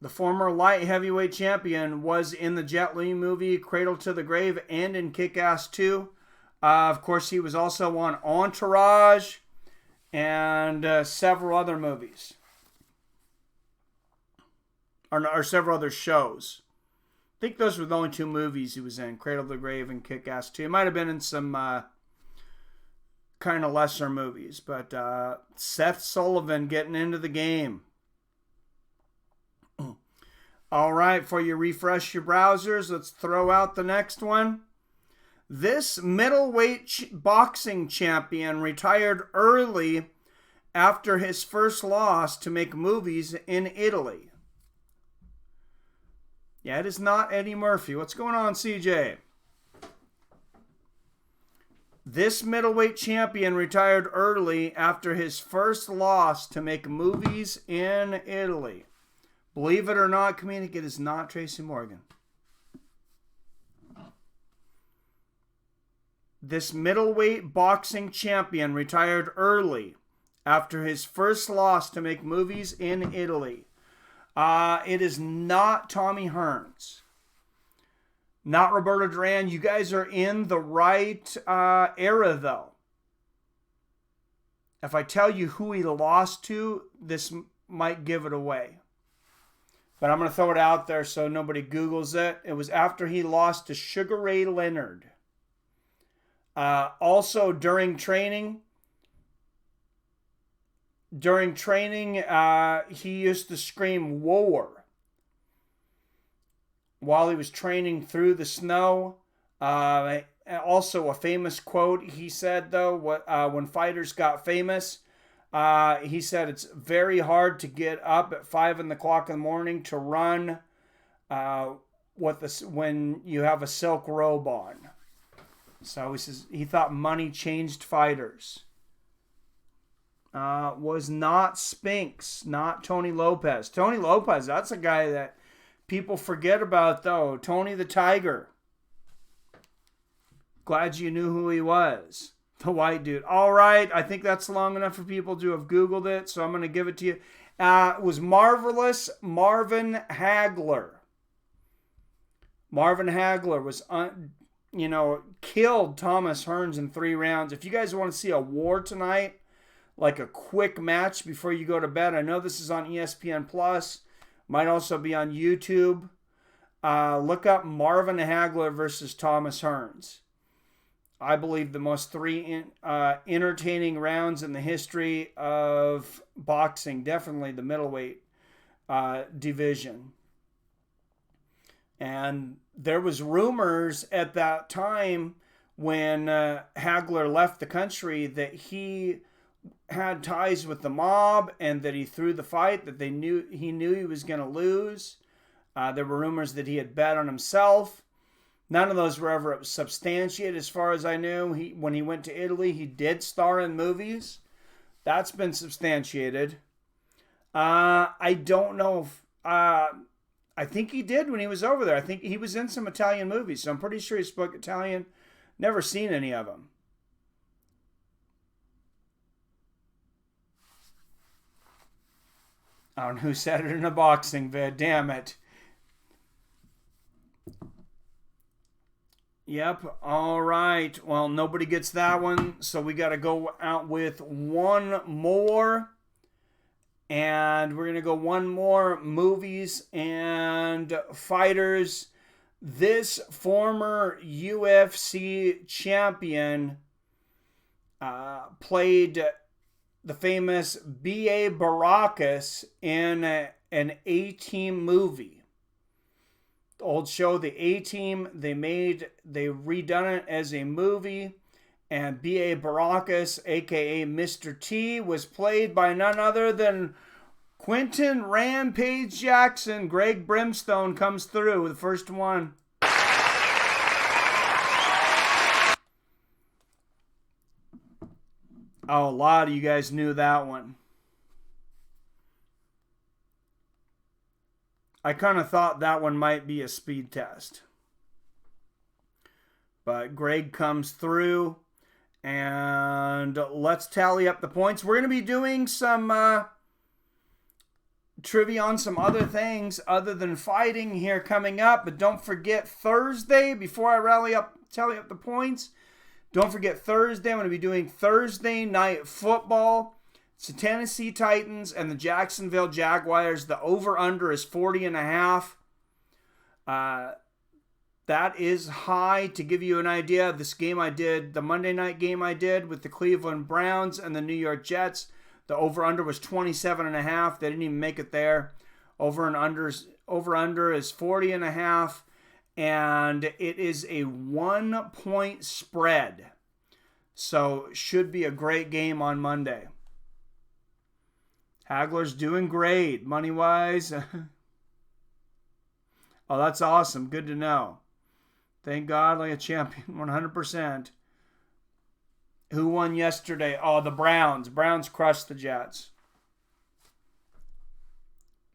the former light heavyweight champion, was in the Jet Li movie Cradle to the Grave and in Kick-Ass 2. Of course, he was also on Entourage and several other movies. Or several other shows. I think those were the only two movies he was in, Cradle to the Grave and Kick-Ass 2. He might have been in some kind of lesser movies, but Seth Sullivan getting into the game. All right, before you refresh your browsers, let's throw out the next one. This middleweight boxing champion retired early after his first loss to make movies in Italy. Yeah, it is not Eddie Murphy. What's going on, CJ? This middleweight champion retired early after his first loss to make movies in Italy. Believe it or not, comedic, it is not Tracy Morgan. This middleweight boxing champion retired early after his first loss to make movies in Italy. It is not Tommy Hearns. Not Roberto Duran. You guys are in the right era, though. If I tell you who he lost to, this might give it away. But I'm going to throw it out there so nobody Googles it. It was after he lost to Sugar Ray Leonard. Also, during training, he used to scream "war" while he was training through the snow. Also, a famous quote he said, though, when fighters got famous, he said it's very hard to get up at 5 o'clock in the morning to run when you have a silk robe on. So he says he thought money changed fighters. Was not Spinks, not Tony Lopez. Tony Lopez, that's a guy that people forget about, though. Tony the Tiger. Glad you knew who he was. The white dude. All right, I think that's long enough for people to have Googled it, so I'm going to give it to you. It was Marvelous Marvin Hagler. Marvin Hagler was, killed Thomas Hearns in 3 rounds. If you guys want to see a war tonight, like a quick match before you go to bed, I know this is on ESPN Plus. Might also be on YouTube. Look up Marvin Hagler versus Thomas Hearns. I believe the most 3 entertaining rounds in the history of boxing. Definitely the middleweight division. And there was rumors at that time when Hagler left the country that he had ties with the mob and that he threw the fight, that he knew he was going to lose. There were rumors that he had bet on himself. None of those were ever substantiated as far as I knew. When he went to Italy, he did star in movies. That's been substantiated. I don't know if... I think he did when he was over there. I think he was in some Italian movies, so I'm pretty sure he spoke Italian. Never seen any of them. I don't know who said it in a boxing vid. Damn it. Yep. All right. Well, nobody gets that one, so we got to go out with one more. And we're going to go one more. Movies and fighters. This former UFC champion played the famous B.A. Baracus in an A-Team movie. The old show, The A-Team, they redone it as a movie. And B.A. Baracus, a.k.a. Mr. T, was played by none other than Quentin Rampage Jackson. Greg Brimstone comes through with the first one. Oh, a lot of you guys knew that one. I kind of thought that one might be a speed test. But Greg comes through. And let's tally up the points. We're going to be doing some trivia on some other things other than fighting here coming up. But don't forget Thursday, before I tally up the points, don't forget Thursday. I'm going to be doing Thursday night football. It's the Tennessee Titans and the Jacksonville Jaguars. The over-under is 40.5. That is high. To give you an idea, this game I did, the Monday night game I did with the Cleveland Browns and the New York Jets, the over-under was 27.5. They didn't even make it there. Over-under is 40.5. And it is a 1-point spread. So should be a great game on Monday. Hagler's doing great, money-wise. Oh, that's awesome. Good to know. Thank God, like a champion, 100%. Who won yesterday? Oh, the Browns. Browns crushed the Jets.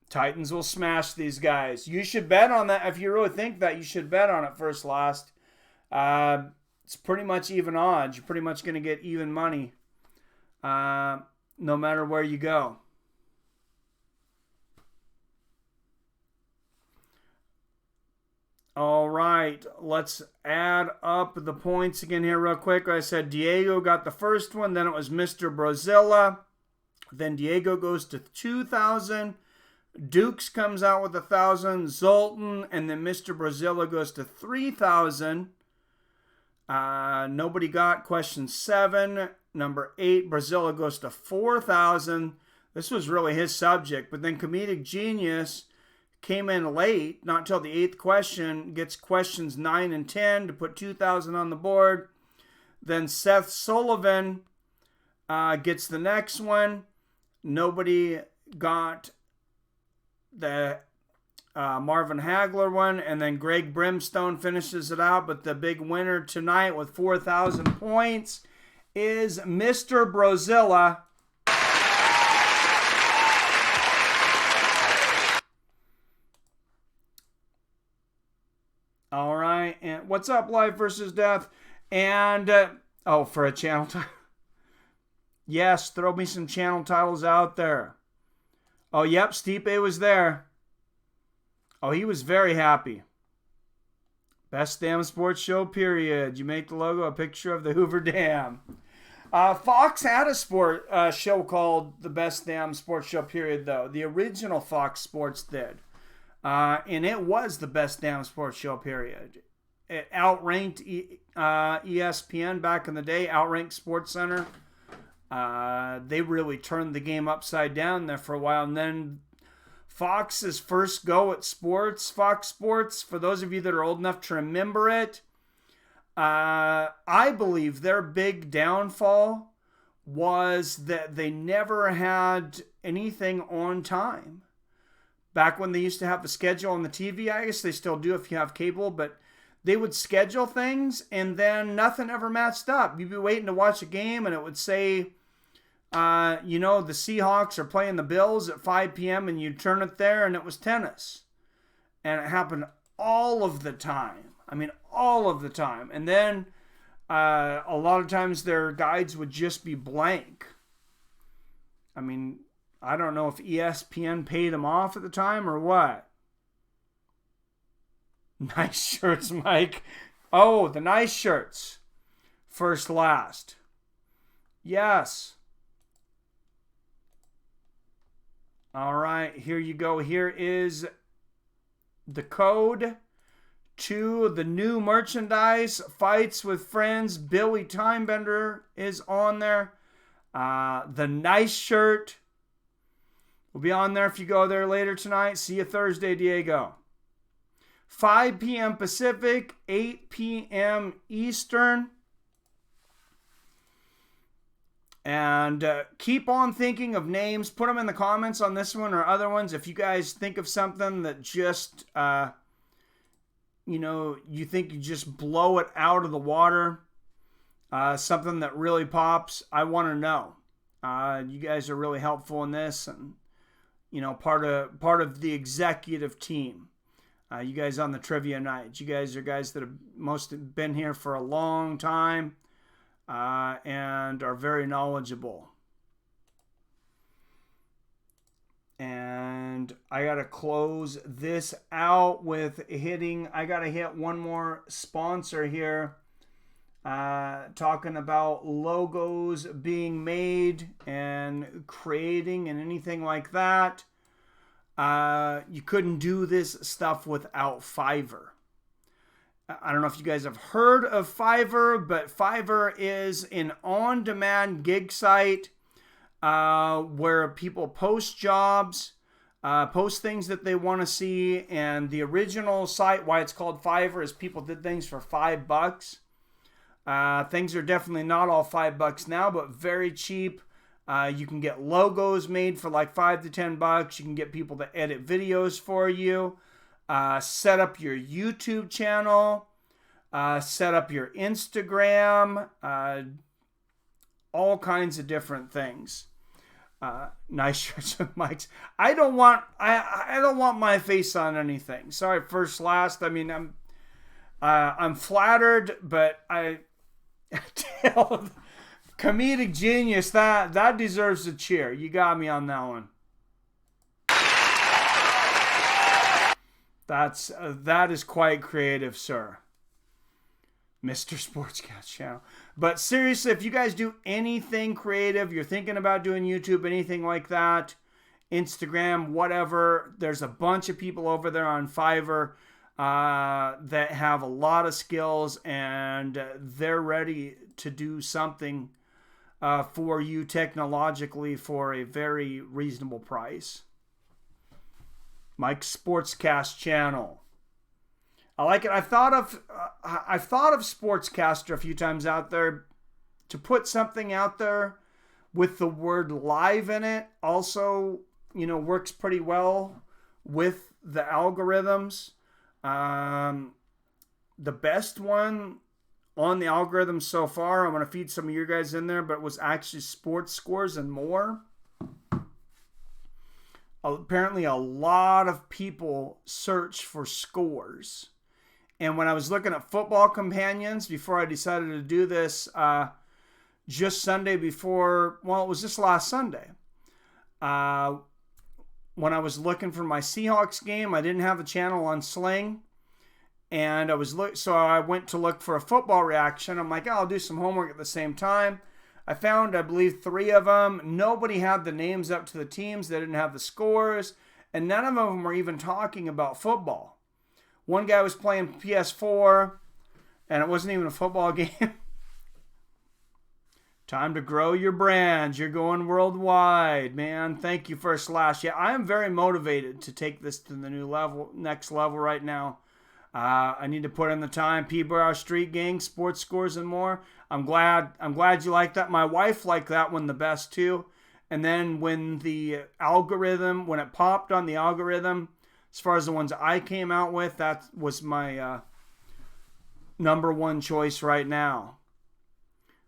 Titans will smash these guys. You should bet on that. If you really think that, you should bet on it first, last. It's pretty much even odds. You're pretty much going to get even money no matter where you go. All right, let's add up the points again here real quick. Like I said, Diego got the first one. Then it was Mr. Brazilla. Then Diego goes to 2,000. Dukes comes out with 1,000. Zoltan, and then Mr. Brazilla goes to 3,000. Nobody got question 7. Number 8, Brazilla goes to 4,000. This was really his subject. But then Comedic Genius came in late, not until the 8th question, gets questions 9 and 10 to put 2,000 on the board. Then Seth Sullivan gets the next one. Nobody got the Marvin Hagler one. And then Greg Brimstone finishes it out. But the big winner tonight with 4,000 points is Mr. Brozilla. All right, and what's up, Life versus Death? And, for a channel title. Yes, throw me some channel titles out there. Oh, yep, Stipe was there. Oh, he was very happy. Best damn sports show, period. You make the logo a picture of the Hoover Dam. Fox had a sport show called The Best Damn Sports Show, period, though. The original Fox Sports did. And it was the best damn sports show, period. It outranked ESPN back in the day, outranked SportsCenter. They really turned the game upside down there for a while. And then Fox's first go at sports, Fox Sports, for those of you that are old enough to remember it, I believe their big downfall was that they never had anything on time. Back when they used to have the schedule on the TV, I guess they still do if you have cable, but they would schedule things and then nothing ever matched up. You'd be waiting to watch a game and it would say, the Seahawks are playing the Bills at 5 p.m. and you'd turn it there and it was tennis. And it happened all of the time. I mean, all of the time. And then a lot of times their guides would just be blank. I mean, I don't know if ESPN paid them off at the time or what. Nice shirts, Mike. Oh, the nice shirts. First, last. Yes. All right, here you go. Here is the code to the new merchandise. Fights with Friends. Billy Timebender is on there. The nice shirt will be on there if you go there later tonight. See you Thursday, Diego. 5 p.m. Pacific, 8 p.m. Eastern. And keep on thinking of names. Put them in the comments on this one or other ones. If you guys think of something that just, you think you just blow it out of the water. Something that really pops. I want to know. You guys are really helpful in this. And, part of the executive team. You guys on the trivia night. You guys are guys that have most been here for a long time and are very knowledgeable. And I got to close this out with I got to hit one more sponsor here. Talking about logos being made and creating and anything like that. You couldn't do this stuff without Fiverr. I don't know if you guys have heard of Fiverr, but Fiverr is an on-demand gig site where people post jobs, post things that they want to see, and the original site, why it's called Fiverr, is people did things for $5. Things are definitely not all $5 now, but very cheap. You can get logos made for like $5 to $10. You can get people to edit videos for you. Set up your YouTube channel. Set up your Instagram. All kinds of different things. Nice shirts with mics. I don't want my face on anything. Sorry, first, last. I mean, I'm flattered, but I tell. Comedic genius, that deserves a cheer. You got me on that one. That is quite creative, sir. Mr. Sportscast Channel. But seriously, if you guys do anything creative, you're thinking about doing YouTube, anything like that, Instagram, whatever, there's a bunch of people over there on Fiverr that have a lot of skills and they're ready to do something for you technologically for a very reasonable price. Mike's Sportscast Channel. I like it. I've thought of Sportscaster a few times out there. To put something out there with the word live in it also, works pretty well with the algorithms. The best one on the algorithm so far, I'm going to feed some of your guys in there, but it was actually Sports Scores and More. Apparently a lot of people search for scores. And when I was looking at Football Companions, before I decided to do this, just Sunday before, well, it was just last Sunday. When I was looking for my Seahawks game, I didn't have a channel on Sling. And so I went to look for a football reaction. I'm like, I'll do some homework at the same time. I found, I believe, 3 of them. Nobody had the names up to the teams. They didn't have the scores. And none of them were even talking about football. One guy was playing PS4, and it wasn't even a football game. Time to grow your brand. You're going worldwide, man. Thank you, First Slash. Yeah, I am very motivated to take this to the next level right now. I need to put in the time. P-Bar Street Gang, Sports Scores and More. I'm glad you like that. My wife liked that one the best too. And then when it popped on the algorithm, as far as the ones I came out with, that was my number one choice right now.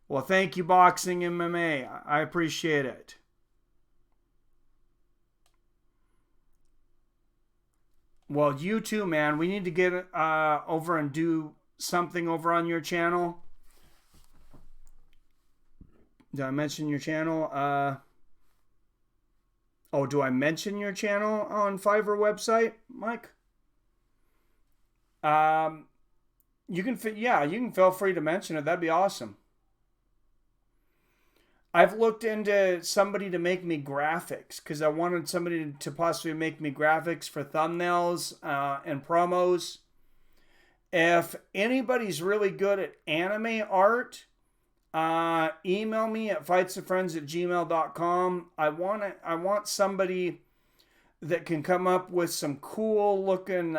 Well, thank you, Boxing MMA. I appreciate it. Well, you too, man. We need to get over and do something over on your channel. Did I mention your channel? Do I mention your channel on Fiverr website, Mike? You can feel free to mention it. That'd be awesome. I've looked into somebody to make me graphics because I wanted somebody to possibly make me graphics for thumbnails and promos. If anybody's really good at anime art, email me at fightsofriends@gmail.com. I want somebody that can come up with some cool looking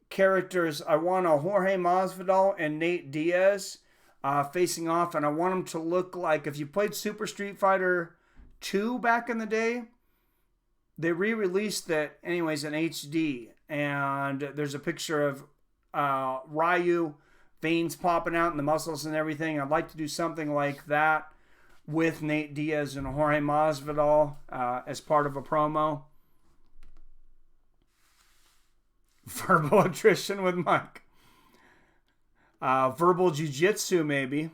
characters. I want a Jorge Masvidal and Nate Diaz facing off, and I want them to look like, if you played Super Street Fighter 2 back in the day, they re-released that anyways in HD, and there's a picture of Ryu, veins popping out and the muscles and everything. I'd like to do something like that with Nate Diaz and Jorge Masvidal as part of a promo. Verbal attrition with Mike. Verbal jiu-jitsu, maybe.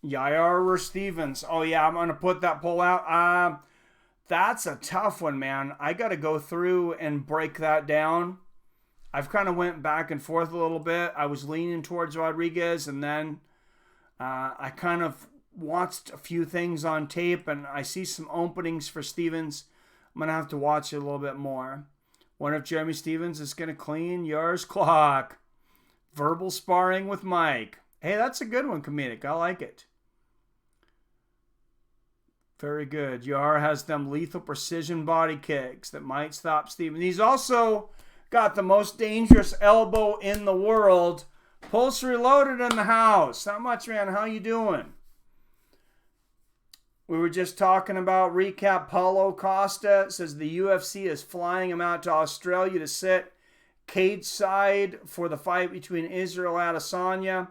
Yair or Stevens. Oh, yeah, I'm going to put that poll out. That's a tough one, man. I got to go through and break that down. I've kind of went back and forth a little bit. I was leaning towards Rodriguez, and then I kind of watched a few things on tape, and I see some openings for Stevens. I'm going to have to watch it a little bit more. Wonder if Jeremy Stevens is going to clean yours clock. Verbal sparring with Mike. Hey, that's a good one, comedic. I like it. Very good. Yar has them lethal precision body kicks that might stop Stevens. He's also got the most dangerous elbow in the world. Pulse Reloaded in the house. Not much, man. How you doing? We were just talking about recap. Paulo Costa says the UFC is flying him out to Australia to sit cage side for the fight between Israel Adesanya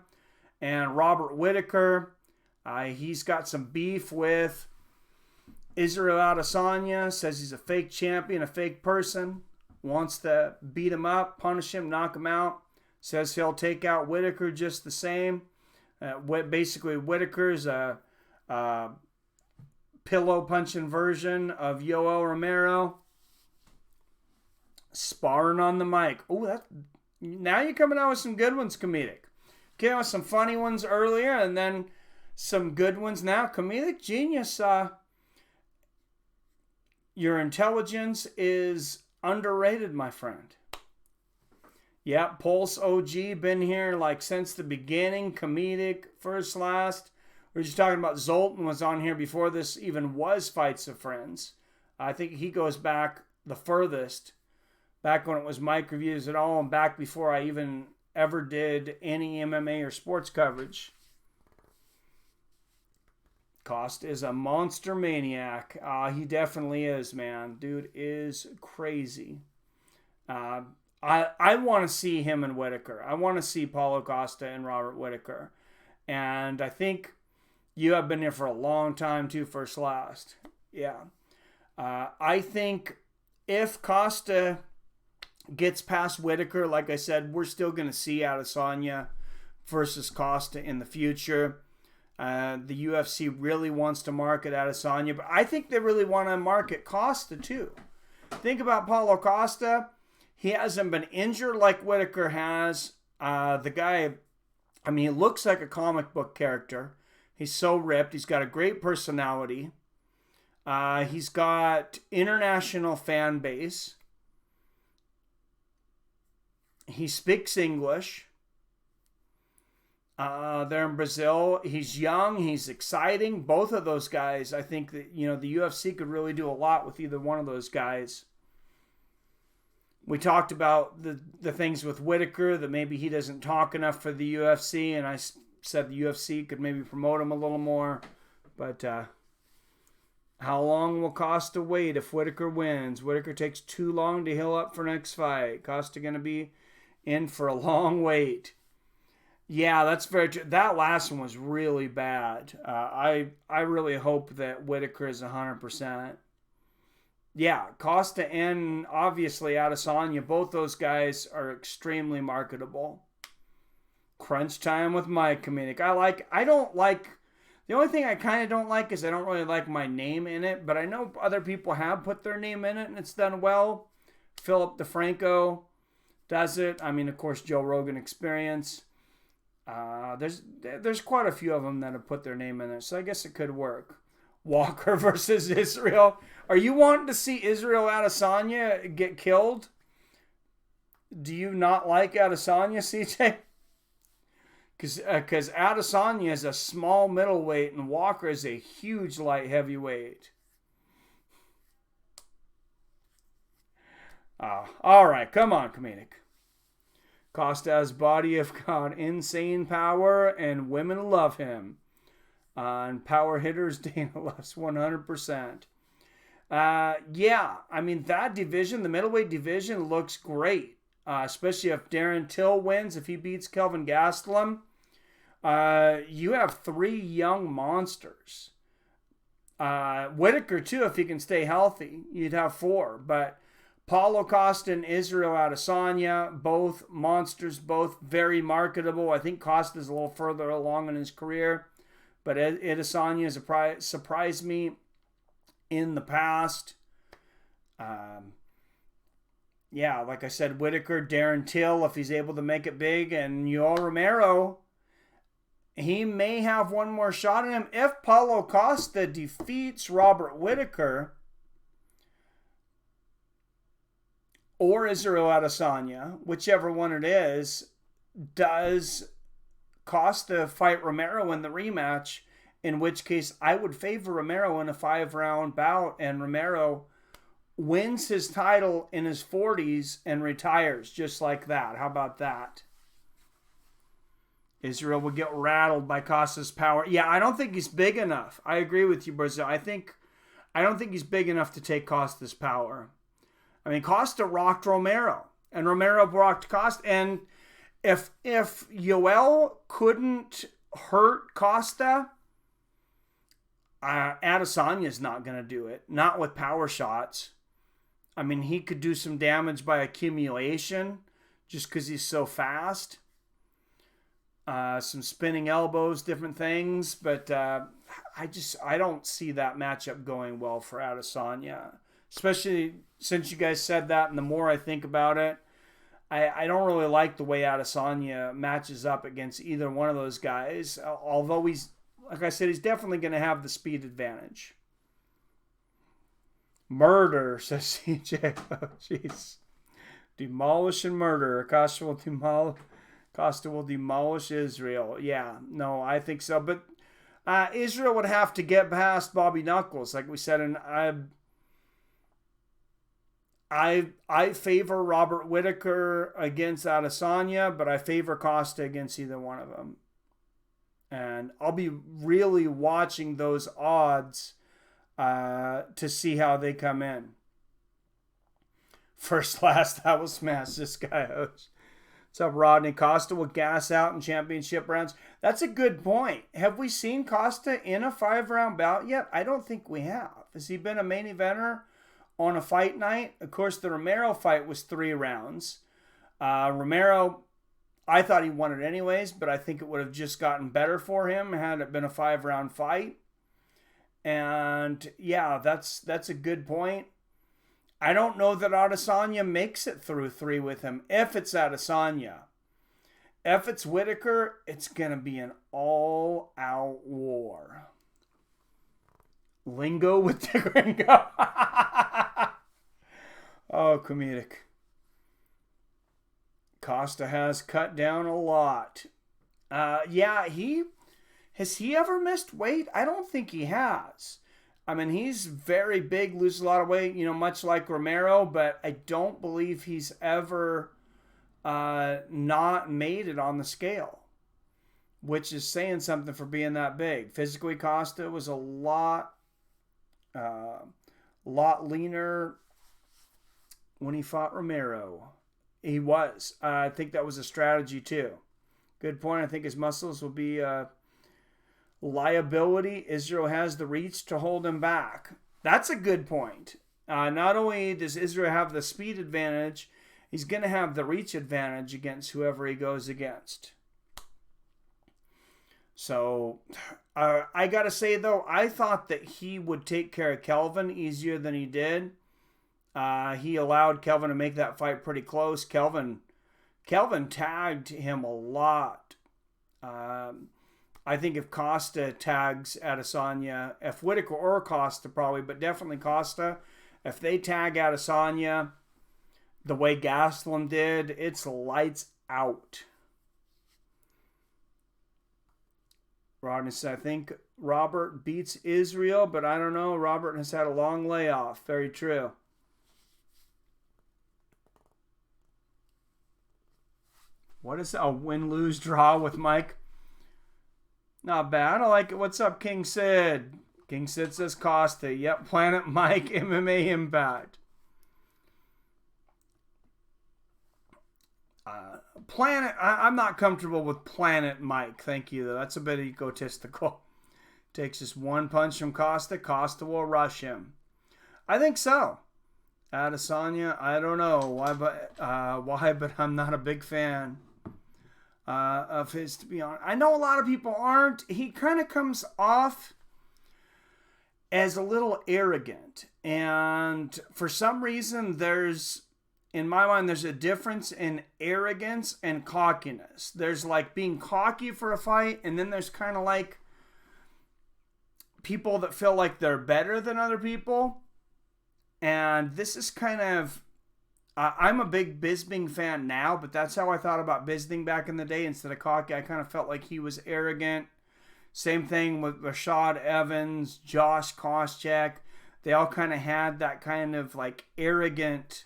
and Robert Whittaker. He's got some beef with Israel Adesanya. Says he's a fake champion, a fake person. Wants to beat him up, punish him, knock him out. Says he'll take out Whittaker just the same. Basically, Whittaker's a pillow punching version of Yoel Romero. Sparring on the mic. Oh, now you're coming out with some good ones, comedic. Came out with some funny ones earlier, and then some good ones now. Comedic genius. Your intelligence is underrated, my friend. Yeah, Pulse OG, been here like since the beginning. Comedic, first, last. We were just talking about Zoltan was on here before this even was Fights of Friends. I think he goes back the furthest. Back when it was Mike Reviews at all, and back before I even ever did any MMA or sports coverage. Costa is a monster maniac. He definitely is, man. Dude is crazy. I want to see him and Whittaker. I want to see Paulo Costa and Robert Whittaker. And I think you have been here for a long time too, first last. Yeah. I think if Costa gets past Whittaker, like I said, we're still going to see Adesanya versus Costa in the future. The UFC really wants to market Adesanya, but I think they really want to market Costa too. Think about Paulo Costa. He hasn't been injured like Whittaker has. The guy, I mean, he looks like a comic book character. He's so ripped. He's got a great personality. He's got international fan base. He speaks English. There in Brazil. He's young. He's exciting. Both of those guys, I think that, the UFC could really do a lot with either one of those guys. We talked about the things with Whittaker, that maybe he doesn't talk enough for the UFC, and I said the UFC could maybe promote him a little more. But how long will Costa wait if Whitaker wins? Whitaker takes too long to heal up for next fight. Costa going to be in for a long wait. Yeah, that's very true. That last one was really bad. I really hope that Whitaker is 100%. Yeah, Costa and obviously Adesanya, both those guys are extremely marketable. Crunch time with my comedic. The only thing I kind of don't like is I don't really like my name in it, but I know other people have put their name in it and it's done well. Philip DeFranco does it. I mean, of course, Joe Rogan Experience. There's quite a few of them that have put their name in it, so I guess it could work. Walker versus Israel. Are you wanting to see Israel Adesanya get killed? Do you not like Adesanya, CJ? Because Adesanya is a small middleweight and Walker is a huge light heavyweight. All right, come on, comedic. Costa has body of God, insane power, and women love him. And power hitters, Dana loves 100%. Yeah, I mean, that division, the middleweight division, looks great. Especially if Darren Till wins, if he beats Kelvin Gastelum. You have 3 young monsters. Whitaker, too, if he can stay healthy. You'd have 4. But Paulo Costa and Israel Adesanya, both monsters, both very marketable. I think Costa's a little further along in his career. But Adesanya has surprised me in the past. Yeah, like I said, Whitaker, Darren Till, if he's able to make it big, and Yoel Romero, he may have one more shot at him. If Paulo Costa defeats Robert Whitaker or Israel Adesanya, whichever one it is, does Costa fight Romero in the rematch, in which case I would favor Romero in a 5-round bout, and Romero wins his title in his 40s and retires just like that. How about that? Israel would get rattled by Costa's power. Yeah, I don't think he's big enough. I agree with you, Brazil. I don't think he's big enough to take Costa's power. I mean, Costa rocked Romero, and Romero rocked Costa, and if Yoel couldn't hurt Costa, Adesanya's not going to do it. Not with power shots. I mean, he could do some damage by accumulation just because he's so fast. Some spinning elbows, different things. But I don't see that matchup going well for Adesanya. Especially since you guys said that, and the more I think about it, I don't really like the way Adesanya matches up against either one of those guys. Although he's, like I said, he's definitely going to have the speed advantage. Murder, says CJ. Oh, jeez. Demolish and murder. Costa will demolish Israel. Yeah, no, I think so. But Israel would have to get past Bobby Knuckles, like we said. And I favor Robert Whitaker against Adesanya, but I favor Costa against either one of them. And I'll be really watching those odds to see how they come in. First, last, I will smash this guy. What's up, Rodney? Costa will gas out in championship rounds. That's a good point. Have we seen Costa in a 5-round bout yet? I don't think we have. Has he been a main eventer on a fight night? Of course, the Romero fight was 3 rounds. Romero, I thought he won it anyways, but I think it would have just gotten better for him had it been a 5-round fight. And yeah, that's a good point. I don't know that Adesanya makes it through 3 with him. If it's Adesanya. If it's Whitaker, it's going to be an all-out war. Lingo with the gringo. Oh, comedic. Costa has cut down a lot. Yeah, has he ever missed weight? I don't think he has. I mean, he's very big, loses a lot of weight, much like Romero, but I don't believe he's ever not made it on the scale. which is saying something for being that big. Physically, Costa was a lot leaner when he fought Romero. He was. I think that was a strategy too. Good point. I think his muscles will be a liability. Israel has the reach to hold him back. That's a good point. Not only does Israel have the speed advantage, he's going to have the reach advantage against whoever he goes against. So, I got to say, though, I thought that he would take care of Kelvin easier than he did. He allowed Kelvin to make that fight pretty close. Kelvin tagged him a lot. I think if Costa tags Adesanya, if Whitaker or Costa probably, but definitely Costa, if they tag Adesanya the way Gastelum did, it's lights out. Rodney said, I think Robert beats Israel, but I don't know. Robert has had a long layoff. Very true. What is a win, lose, draw with Mike? Not bad. I like it. What's up, King Sid? King Sid says Costa. Yep, Planet Mike, MMA Impact. I'm not comfortable with Planet Mike. Thank you, though. That's a bit egotistical. Takes just one punch from Costa. Costa will rush him. I think so. Adesanya, I don't know why, but I'm not a big fan of his, to be honest. I know a lot of people aren't. He kind of comes off as a little arrogant. And for some reason, in my mind, there's a difference in arrogance and cockiness. There's like being cocky for a fight, and then there's kind of like people that feel like they're better than other people. And this is kind of, I'm a big Bisping fan now, but that's how I thought about Bisping back in the day. Instead of cocky, I kind of felt like he was arrogant. Same thing with Rashad Evans, Josh Koscheck. They all kind of had that kind of like arrogant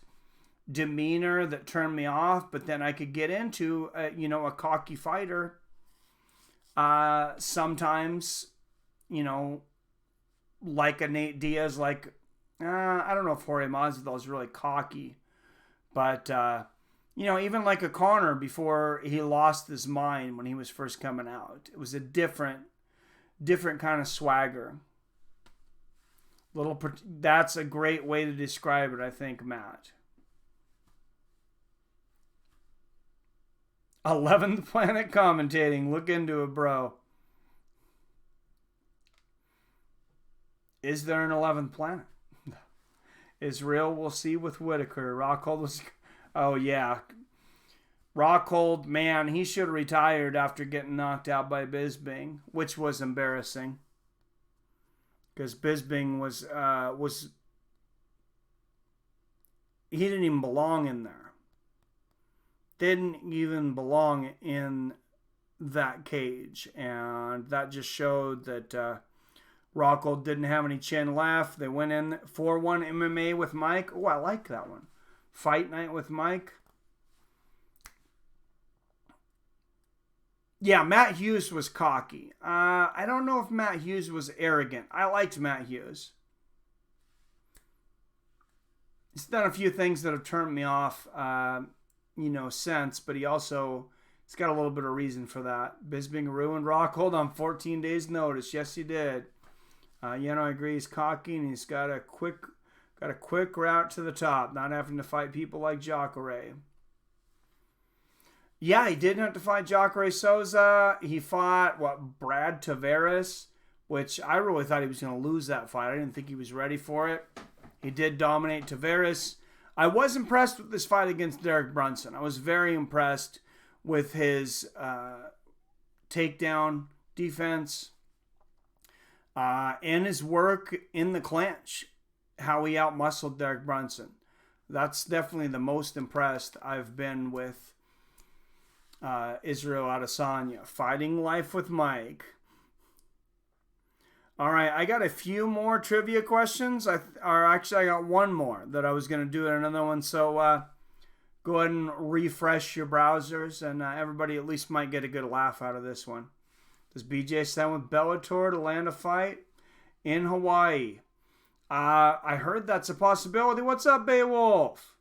demeanor that turned me off, but then I could get into a cocky fighter sometimes, like a Nate Diaz, like I don't know if Jorge Masvidal is really cocky, but even like a Conor before he lost his mind when he was first coming out, it was a different kind of swagger. That's a great way to describe it, I think, Matt. 11th Planet commentating. Look into it, bro. Is there an 11th planet? Israel, we'll see with Whitaker. Rockhold was... Oh, yeah. Rockhold, man, he should have retired after getting knocked out by Bisping, which was embarrassing. Because Bisping was... He didn't even belong in there. Didn't even belong in that cage. And that just showed that Rockhold didn't have any chin left. They went in 4-1 MMA with Mike. Oh, I like that one. Fight night with Mike. Yeah, Matt Hughes was cocky. I don't know if Matt Hughes was arrogant. I liked Matt Hughes. He's done a few things that have turned me off, since, but he's got a little bit of reason for that. Bisping ruined Rockhold on 14 days notice. Yes, he did. I agree. He's cocky and he's got a quick route to the top, not having to fight people like Jacare. Yeah, he didn't have to fight Jacare Souza. He fought Brad Tavares, which I really thought he was going to lose that fight. I didn't think he was ready for it. He did dominate Tavares. I was impressed with this fight against Derek Brunson. I was very impressed with his takedown defense and his work in the clinch, how he outmuscled Derek Brunson. That's definitely the most impressed I've been with Israel Adesanya. Fighting Life with Mike. All right, I got a few more trivia questions. I got one more that I was going to do in another one. So go ahead and refresh your browsers, and everybody at least might get a good laugh out of this one. Does BJ sign with Bellator to land a fight in Hawaii? I heard that's a possibility. What's up, Beowulf?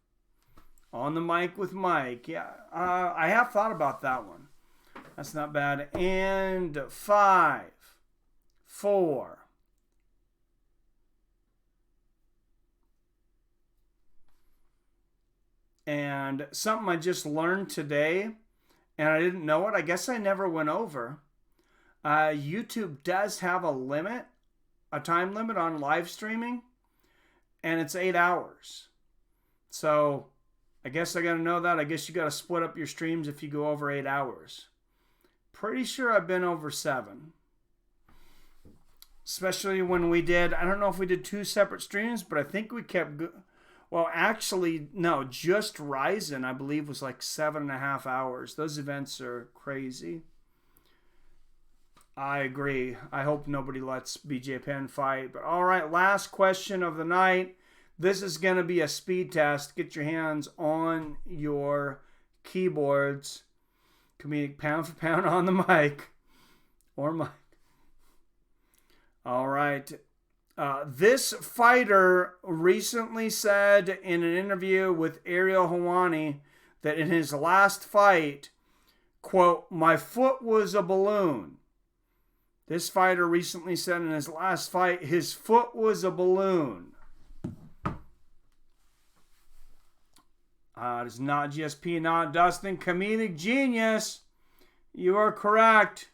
On the mic with Mike. Yeah, I have thought about that one. That's not bad. And 5, 4. And something I just learned today, and I didn't know it. I guess I never went over. YouTube does have a time limit on live streaming, and it's 8 hours. So I guess I got to know that. I guess you got to split up your streams if you go over 8 hours. Pretty sure I've been over 7. Especially when we did, I don't know if we did 2 separate streams, but I think we kept, well, actually, no, just Ryzen, I believe, was like 7.5 hours. Those events are crazy. I agree. I hope nobody lets BJ Penn fight. But all right, last question of the night. This is going to be a speed test. Get your hands on your keyboards. Comedic pound for pound on the mic. Or mic. All right. This fighter recently said in an interview with Ariel Helwani that in his last fight, quote, "My foot was a balloon." This fighter recently said in his last fight, his foot was a balloon. It is not GSP, not Dustin. Comedic genius. You are correct.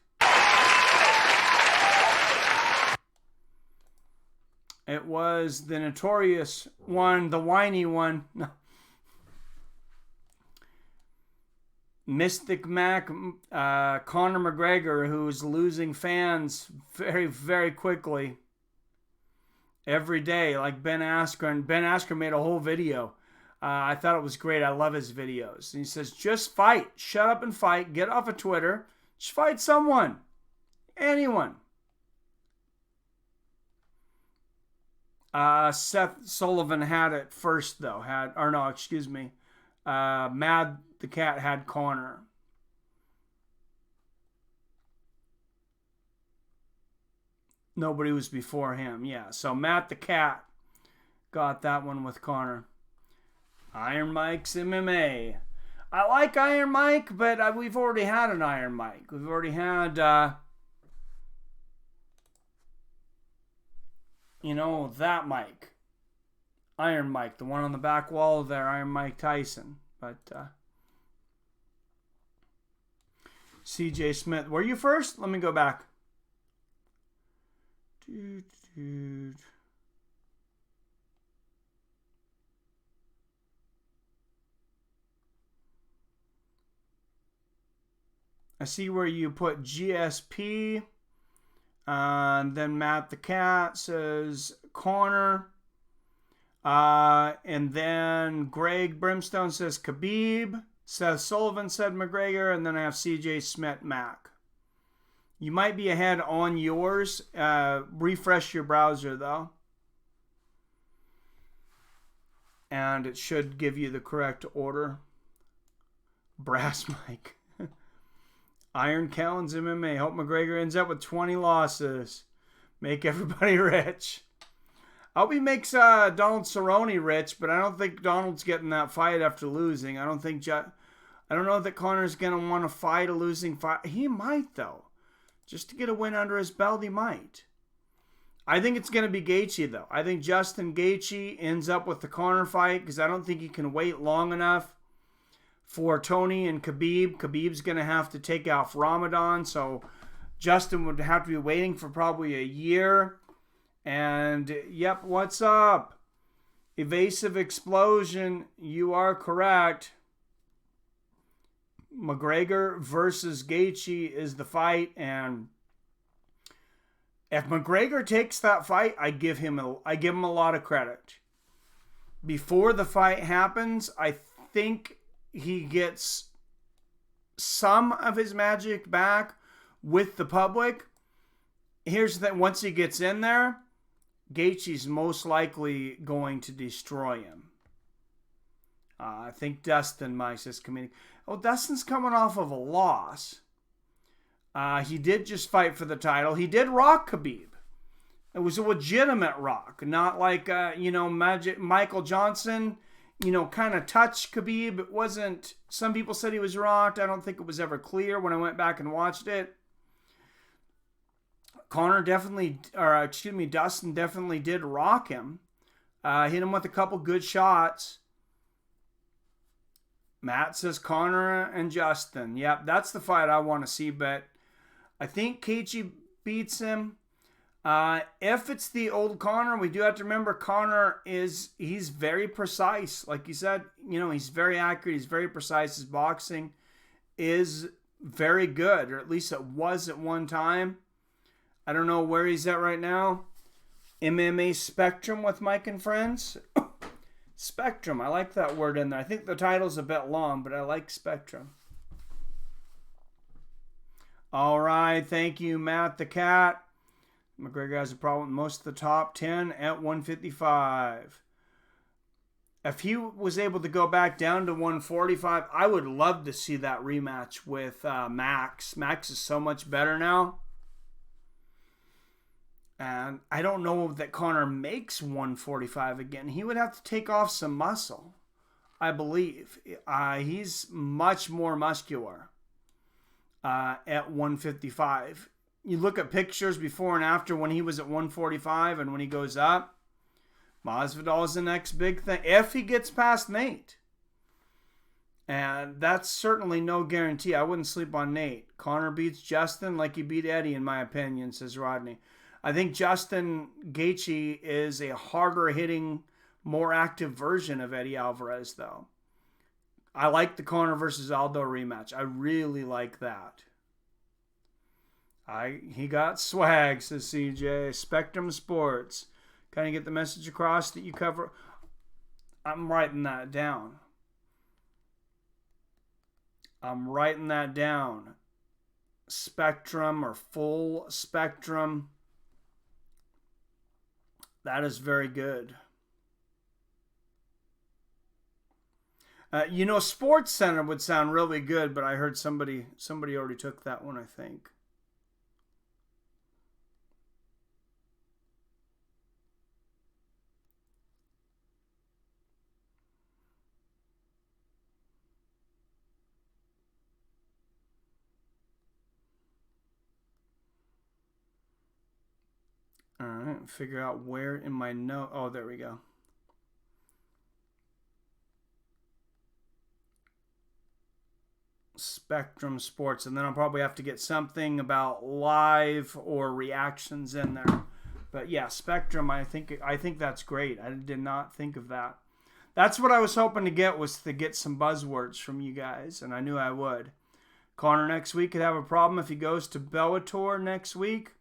It was the notorious one, the whiny one. No. Mystic Mac, Conor McGregor, who's losing fans very, very quickly. Every day, like Ben Askren. Ben Askren made a whole video. I thought it was great. I love his videos. And he says, just fight. Shut up and fight. Get off of Twitter. Just fight someone. Anyone. Seth Sullivan had it first, though. Mad the Cat had Conor. Nobody was before him. Yeah, so Matt the Cat got that one with Conor. Iron Mike's MMA. I like Iron Mike, but we've already had an Iron Mike. We've already had, that Mike. Iron Mike, the one on the back wall there, Iron Mike Tyson. But, CJ Smith. Were you first? Let me go back. I see where you put GSP. And then Matt the Cat says Conor. And then Greg Brimstone says Khabib. Seth Sullivan said McGregor. And then I have CJ Smith Mac. You might be ahead on yours. Refresh your browser, though. And it should give you the correct order. Brass mic. Iron Callens MMA. Hope McGregor ends up with 20 losses. Make everybody rich. I hope he makes Donald Cerrone rich, but I don't think Donald's getting that fight after losing. I don't know that Conor's going to want to fight a losing fight. He might, though. Just to get a win under his belt, he might. I think it's going to be Gaethje, though. I think Justin Gaethje ends up with the Conor fight because I don't think he can wait long enough for Tony and Khabib. Khabib's going to have to take off Ramadan, so Justin would have to be waiting for probably a year. And, yep, what's up? Evasive Explosion, you are correct. McGregor versus Gaethje is the fight, and if McGregor takes that fight, I give him a lot of credit. Before the fight happens, I think he gets some of his magic back with the public. Here's the thing, once he gets in there, Gaethje's most likely going to destroy him. I think Dustin might just committing. Oh, Dustin's coming off of a loss. He did just fight for the title. He did rock Khabib. It was a legitimate rock, not like, Magic Michael Johnson, kind of touched Khabib. It wasn't, some people said he was rocked. I don't think it was ever clear when I went back and watched it. Dustin definitely did rock him. Hit him with a couple good shots. Matt says Conor and Justin. Yep, that's the fight I want to see, but I think Gaethje beats him. If it's the old Conor, we do have to remember Conor he's very precise. Like you said, he's very accurate. He's very precise. His boxing is very good, or at least it was at one time. I don't know where he's at right now. MMA Spectrum with Mike and Friends. Spectrum, I like that word in there. I think the title's a bit long, but I like Spectrum. All right, thank you, Matt the Cat. McGregor has a problem with most of the top 10 at 155. If he was able to go back down to 145, I would love to see that rematch with Max. Max is so much better now. And I don't know that Conor makes 145 again. He would have to take off some muscle, I believe. He's much more muscular at 155. You look at pictures before and after when he was at 145 and when he goes up. Masvidal is the next big thing, if he gets past Nate. And that's certainly no guarantee. I wouldn't sleep on Nate. Conor beats Justin like he beat Eddie, in my opinion, says Rodney. I think Justin Gaethje is a harder hitting, more active version of Eddie Alvarez, though. I like the Conor versus Aldo rematch. I really like that. He got swag, says CJ. Spectrum Sports. Kind of get the message across that you cover. I'm writing that down. Spectrum or full spectrum. That is very good. Sports Center would sound really good, but I heard somebody already took that one, I think. All right, figure out where in my note. Oh, there we go. Spectrum Sports, and then I'll probably have to get something about live or reactions in there. But yeah, Spectrum, I think that's great. I did not think of that. That's what I was hoping to get, was to get some buzzwords from you guys, and I knew I would. Conor next week could have a problem if he goes to Bellator next week.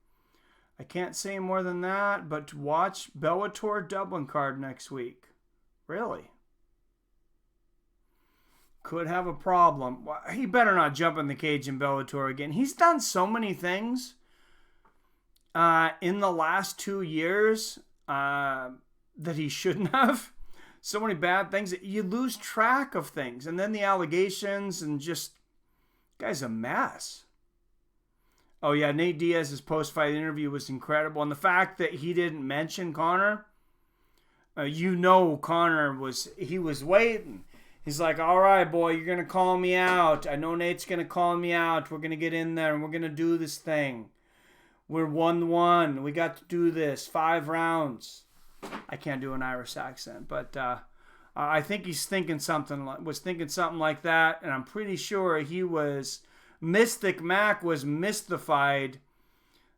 I can't say more than that, but to watch Bellator Dublin card next week. Really? Could have a problem. He better not jump in the cage in Bellator again. He's done so many things in the last 2 years that he shouldn't have. So many bad things. You lose track of things. And then the allegations and just, guy's a mess. Oh, yeah, Nate Diaz's post-fight interview was incredible. And the fact that he didn't mention Conor, Conor was waiting. He's like, all right, boy, you're going to call me out. I know Nate's going to call me out. We're going to get in there and we're going to do this thing. We're 1-1. We got to do this. 5 rounds. I can't do an Irish accent, but I think he's thinking something like that. And I'm pretty sure Mystic Mac was mystified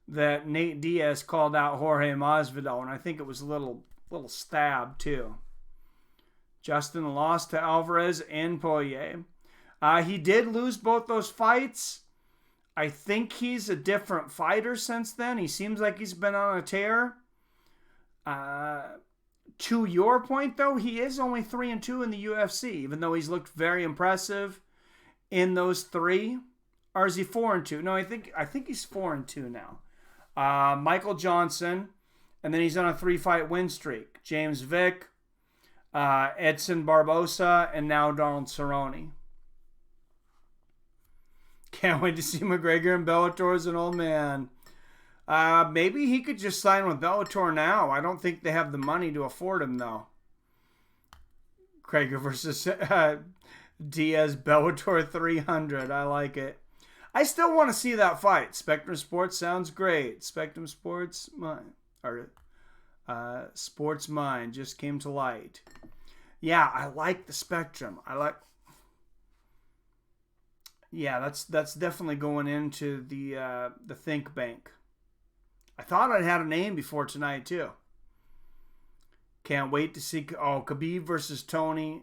that Nate Diaz called out Jorge Masvidal, and I think it was a little stab too. Justin lost to Alvarez and Poirier. He did lose both those fights. I think he's a different fighter since then. He seems like he's been on a tear. To your point, though, he is only 3-2 in the UFC, even though he's looked very impressive in those 3. Or is he 4-2? No, I think he's 4-2 now. Michael Johnson, and then he's on a 3-fight win streak. James Vick, Edson Barbosa, and now Donald Cerrone. Can't wait to see McGregor in Bellator as an old man. Maybe he could just sign with Bellator now. I don't think they have the money to afford him, though. Krager versus Diaz, Bellator 300. I like it. I still want to see that fight. Spectrum Sports sounds great. Spectrum Sports, Sports Mind just came to light. Yeah, I like the Spectrum. Yeah, that's definitely going into the Think Bank. I thought I'd had a name before tonight too. Can't wait to see Khabib versus Tony.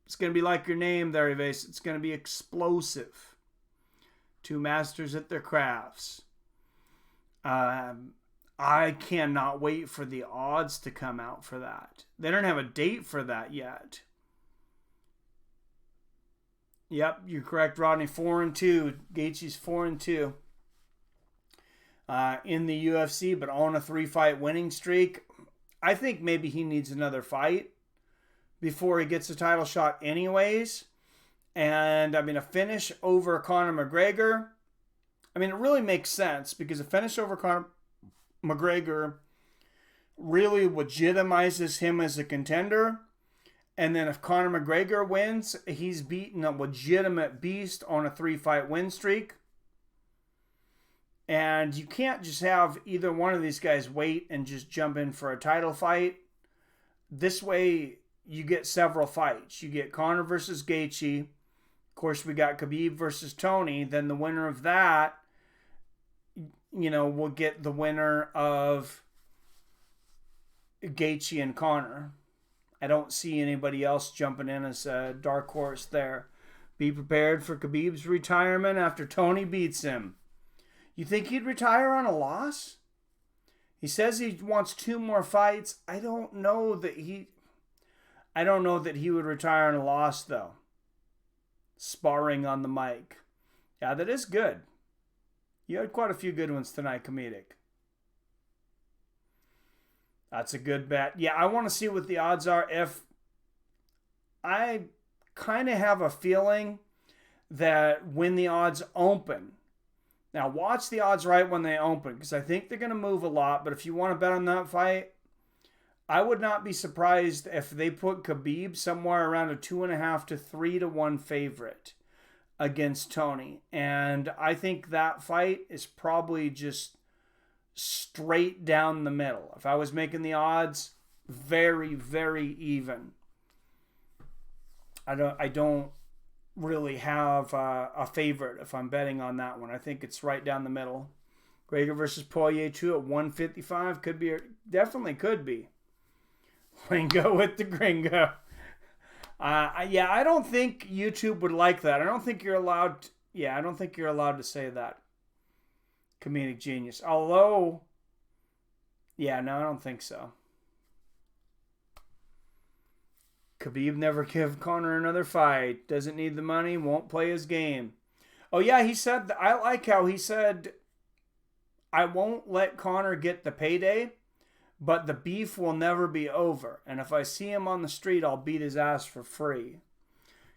It's gonna be like your name there, Evase. It's gonna be explosive. Two masters at their crafts. I cannot wait for the odds to come out for that. They don't have a date for that yet. Yep, you're correct, Rodney. 4-2. Gaethje's 4-2 in the UFC, but on a 3-fight winning streak. I think maybe he needs another fight before he gets a title shot anyways. And, I mean, a finish over Conor McGregor, I mean, it really makes sense because a finish over Conor McGregor really legitimizes him as a contender. And then if Conor McGregor wins, he's beaten a legitimate beast on a 3-fight win streak. And you can't just have either one of these guys wait and just jump in for a title fight. This way, you get several fights. You get Conor versus Gaethje. Of course, we got Khabib versus Tony. Then the winner of that, will get the winner of Gaethje and Conor. I don't see anybody else jumping in as a dark horse there. Be prepared for Khabib's retirement after Tony beats him. You think he'd retire on a loss? He says he wants 2 more fights. I don't know that he would retire on a loss, though. Sparring on the mic. Yeah, that is good. You had quite a few good ones tonight, comedic. That's a good bet. Yeah, I want to see what the odds are. If I kind of have a feeling that when the odds open, now watch the odds right when they open, because I think they're going to move a lot. But if you want to bet on that fight, I would not be surprised if they put Khabib somewhere around a 2.5 to 3 to 1 favorite against Tony. And I think that fight is probably just straight down the middle. If I was making the odds, very, very even. I don't really have a favorite if I'm betting on that one. I think it's right down the middle. Gregor versus Poirier 2 at 155 could be, definitely could be. Gringo with the gringo. I don't think YouTube would like that. I don't think you're allowed to say that. Comedic genius. Although, I don't think so. Khabib never give Conor another fight. Doesn't need the money. Won't play his game. Oh yeah, he said. I like how he said, I won't let Conor get the payday, but the beef will never be over. And if I see him on the street, I'll beat his ass for free.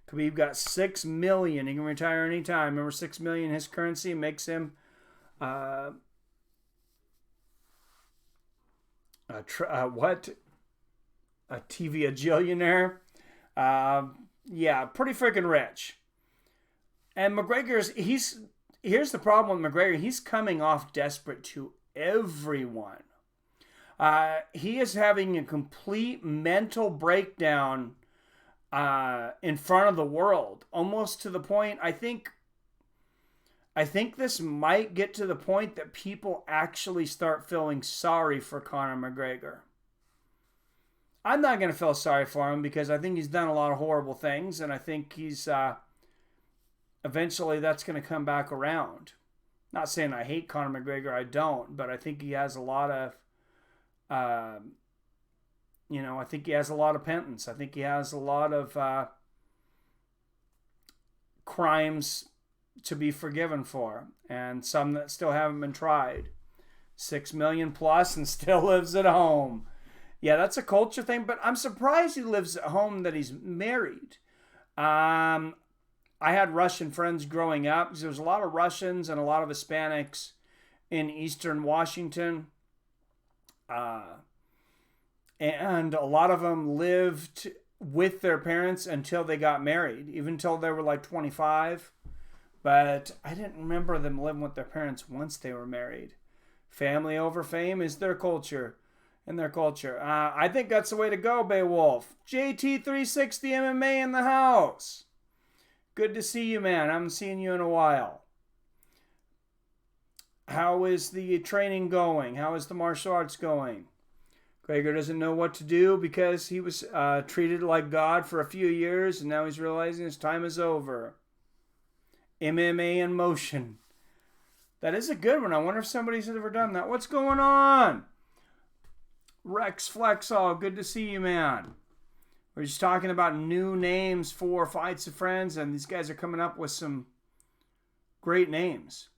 Khabib got $6 million. He can retire anytime. Remember, $6 million, his currency makes him a TV-a-jillionaire. Pretty freaking rich. And here's the problem with McGregor. He's coming off desperate to everyone. He is having a complete mental breakdown in front of the world. Almost to the point, I think this might get to the point that people actually start feeling sorry for Conor McGregor. I'm not going to feel sorry for him because I think he's done a lot of horrible things, and I think he's eventually that's going to come back around. Not saying I hate Conor McGregor, I don't, but I think he has a lot of I think he has a lot of penance. I think he has a lot of crimes to be forgiven for, and some that still haven't been tried. 6 million plus and still lives at home. Yeah, that's a culture thing, but I'm surprised he lives at home, that he's married. I I had Russian friends growing up because there was a lot of Russians and a lot of Hispanics in Eastern Washington. And a lot of them lived with their parents until they got married, even until they were like 25. But I didn't remember them living with their parents once they were married. Family over fame is their culture. And their culture. I think that's the way to go, Beowulf. JT360 MMA in the house. Good to see you, man. I haven't seen you in a while. How is the training going? How is the martial arts going? Gregor doesn't know what to do because he was treated like God for a few years, and now he's realizing his time is over. MMA in motion. That is a good one. I wonder if somebody's ever done that. What's going on? Rex Flexall, good to see you, man. We're just talking about new names for Fights of Friends, and these guys are coming up with some great names.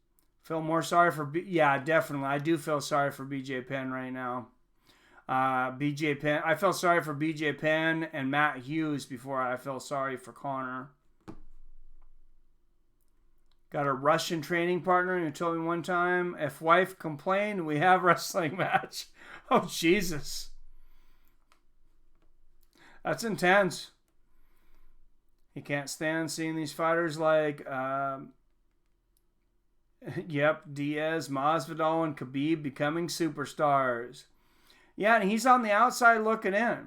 Feel more sorry for... yeah, definitely. I do feel sorry for BJ Penn right now. BJ Penn. I felt sorry for BJ Penn and Matt Hughes before I felt sorry for Connor. Got a Russian training partner who told me one time, if wife complained, we have wrestling match. Oh, Jesus. That's intense. He can't stand seeing these fighters like, Diaz, Masvidal, and Khabib becoming superstars. Yeah, and he's on the outside looking in.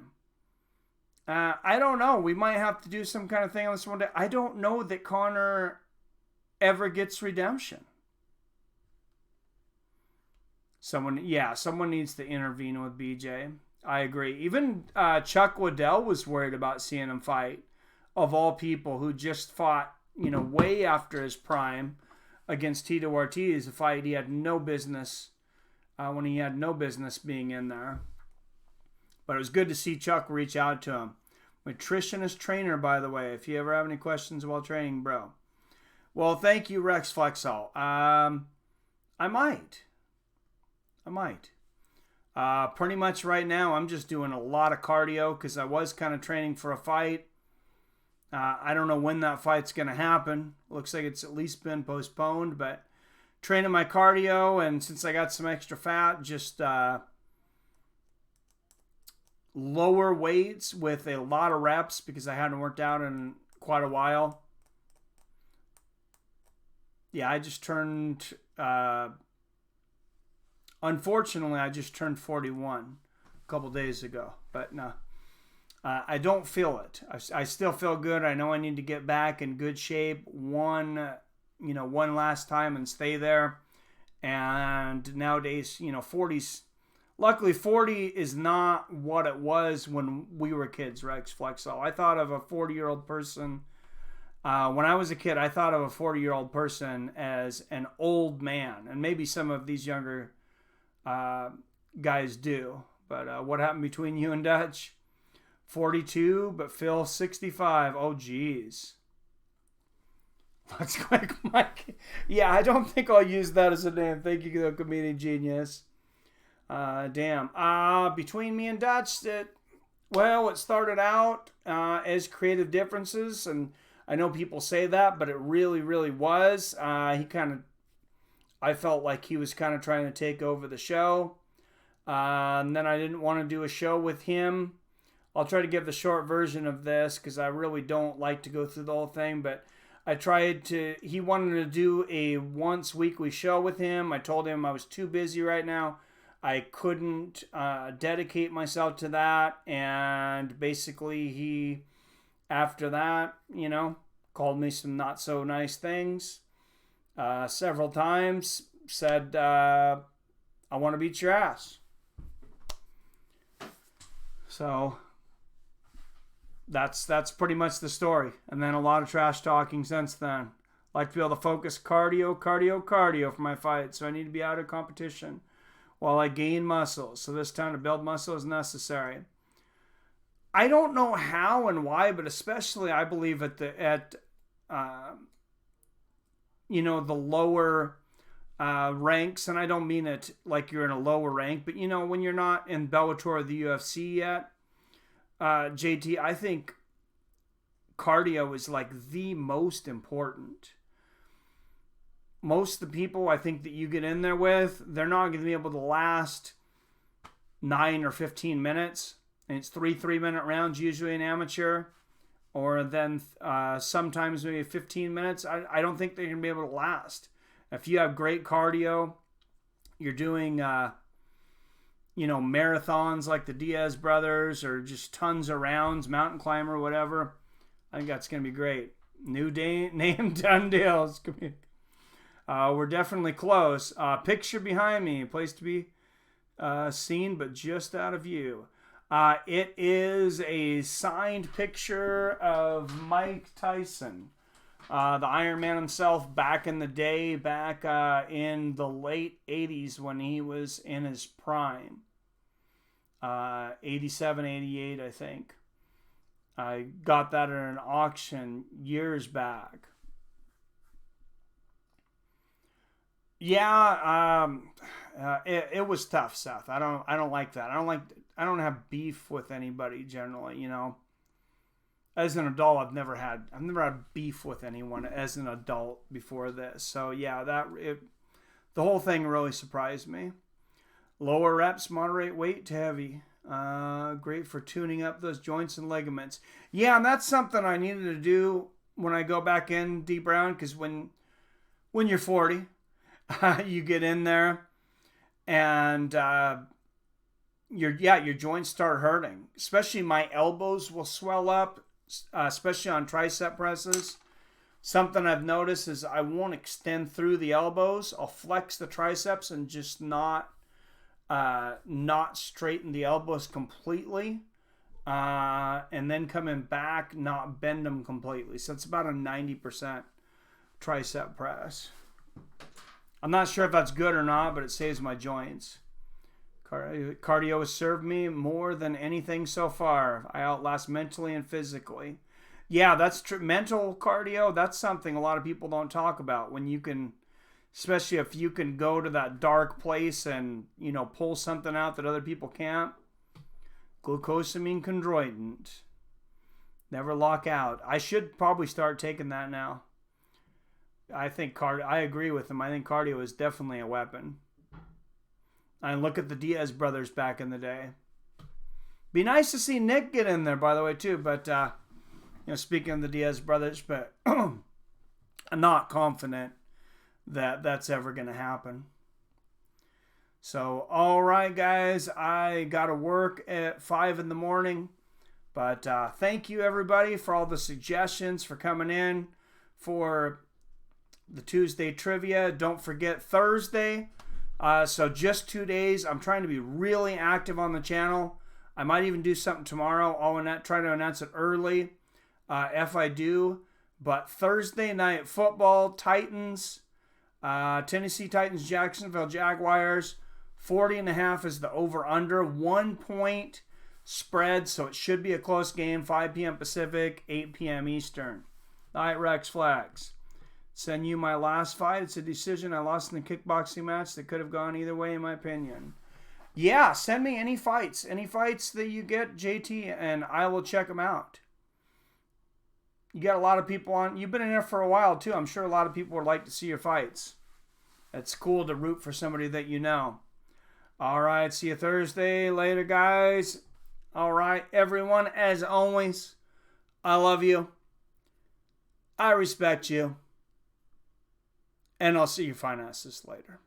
I don't know. We might have to do some kind of thing on this one day. I don't know that Conor ever gets redemption. Someone needs to intervene with BJ. I agree. Even Chuck Waddell was worried about seeing him fight. Of all people, who just fought, way after his prime against Tito Ortiz, a fight he had no business, when he had no business being in there. But it was good to see Chuck reach out to him. Nutritionist trainer, by the way, if you ever have any questions while training, bro. Well, thank you, Rex Flexall. I might. Pretty much right now, I'm just doing a lot of cardio because I was kind of training for a fight. I don't know when that fight's going to happen. Looks like it's at least been postponed, but training my cardio, and since I got some extra fat, just lower weights with a lot of reps because I hadn't worked out in quite a while. Yeah, I just turned... unfortunately, I just turned 41 a couple days ago. But no, I don't feel it. I still feel good. I know I need to get back in good shape one last time and stay there. And nowadays, 40s... Luckily, 40 is not what it was when we were kids, Rex Flexall. I thought of a 40-year-old person... when I was a kid, I thought of a 40-year-old person as an old man. And maybe some of these younger guys do. But what happened between you and Dutch? 42, but Phil 65. Oh, geez. Let's quick, Mike. Yeah, I don't think I'll use that as a name. Thank you, though, comedian genius. Damn. Between me and Dutch, it started out as creative differences, and I know people say that, but it really, really was. I felt like he was kind of trying to take over the show. And then I didn't want to do a show with him. I'll try to give the short version of this because I really don't like to go through the whole thing. But he wanted to do a once weekly show with him. I told him I was too busy right now. I couldn't dedicate myself to that. And basically he, after that, called me some not so nice things. Several times, said, I want to beat your ass. So that's pretty much the story. And then a lot of trash talking since then. Like to be able to focus cardio for my fight. So I need to be out of competition while I gain muscle. So this time to build muscle is necessary. I don't know how and why, but especially I believe at the lower ranks, and I don't mean it like you're in a lower rank, but when you're not in Bellator or the UFC yet, JT, I think cardio is like the most important. Most of the people I think that you get in there with, they're not going to be able to last 9 or 15 minutes. And it's 3-3-minute rounds, usually in amateur. Or then sometimes maybe 15 minutes. I don't think they're going to be able to last. If you have great cardio, you're doing, marathons like the Diaz brothers or just tons of rounds, mountain climber, whatever. I think that's going to be great. New name, done deals. We're definitely close. Picture behind me, place to be seen, but just out of view. It is a signed picture of Mike Tyson, the Iron Man himself, back in the day, back in the late 80s when he was in his prime. 87, 88, I think. I got that at an auction years back. Yeah, it was tough, Seth. I don't like that. I don't have beef with anybody generally, you know. As an adult, I've never had beef with anyone as an adult before this. So yeah, the whole thing really surprised me. Lower reps, moderate weight to heavy. Great for tuning up those joints and ligaments. Yeah, and that's something I needed to do when I go back in deep round, because when you're 40, you get in there and your joints start hurting. Especially my elbows will swell up, especially on tricep presses. Something I've noticed is I won't extend through the elbows. I'll flex the triceps and just not straighten the elbows completely, and then coming back, not bend them completely. So it's about a 90% tricep press. I'm not sure if that's good or not, but it saves my joints. Cardio has served me more than anything so far. I outlast mentally and physically. Yeah, that's true. Mental cardio, that's something a lot of people don't talk about. When you can, especially if you can go to that dark place and, pull something out that other people can't. Glucosamine chondroitin. Never lock out. I should probably start taking that now. I think I agree with him. I think cardio is definitely a weapon. And look at the Diaz brothers back in the day. Be nice to see Nick get in there, by the way, too. But, speaking of the Diaz brothers, but I'm not confident that that's ever going to happen. So, all right, guys. I got to work at 5 in the morning. But thank you, everybody, for all the suggestions, for coming in for the Tuesday trivia. Don't forget Thursday. So just 2 days. I'm trying to be really active on the channel. I might even do something tomorrow. I'll try to announce it early if I do. But Thursday night football, Titans, Tennessee Titans, Jacksonville Jaguars. 40.5 is the over-under. 1 point spread, so it should be a close game. 5 p.m. Pacific, 8 p.m. Eastern. All right, Rex Flags. Send you my last fight. It's a decision. I lost in the kickboxing match that could have gone either way, in my opinion. Yeah, send me any fights. Any fights that you get, JT, and I will check them out. You got a lot of people on. You've been in there for a while, too. I'm sure a lot of people would like to see your fights. It's cool to root for somebody that you know. All right, see you Thursday. Later, guys. All right, everyone, as always, I love you. I respect you. And I'll see you fine asses later.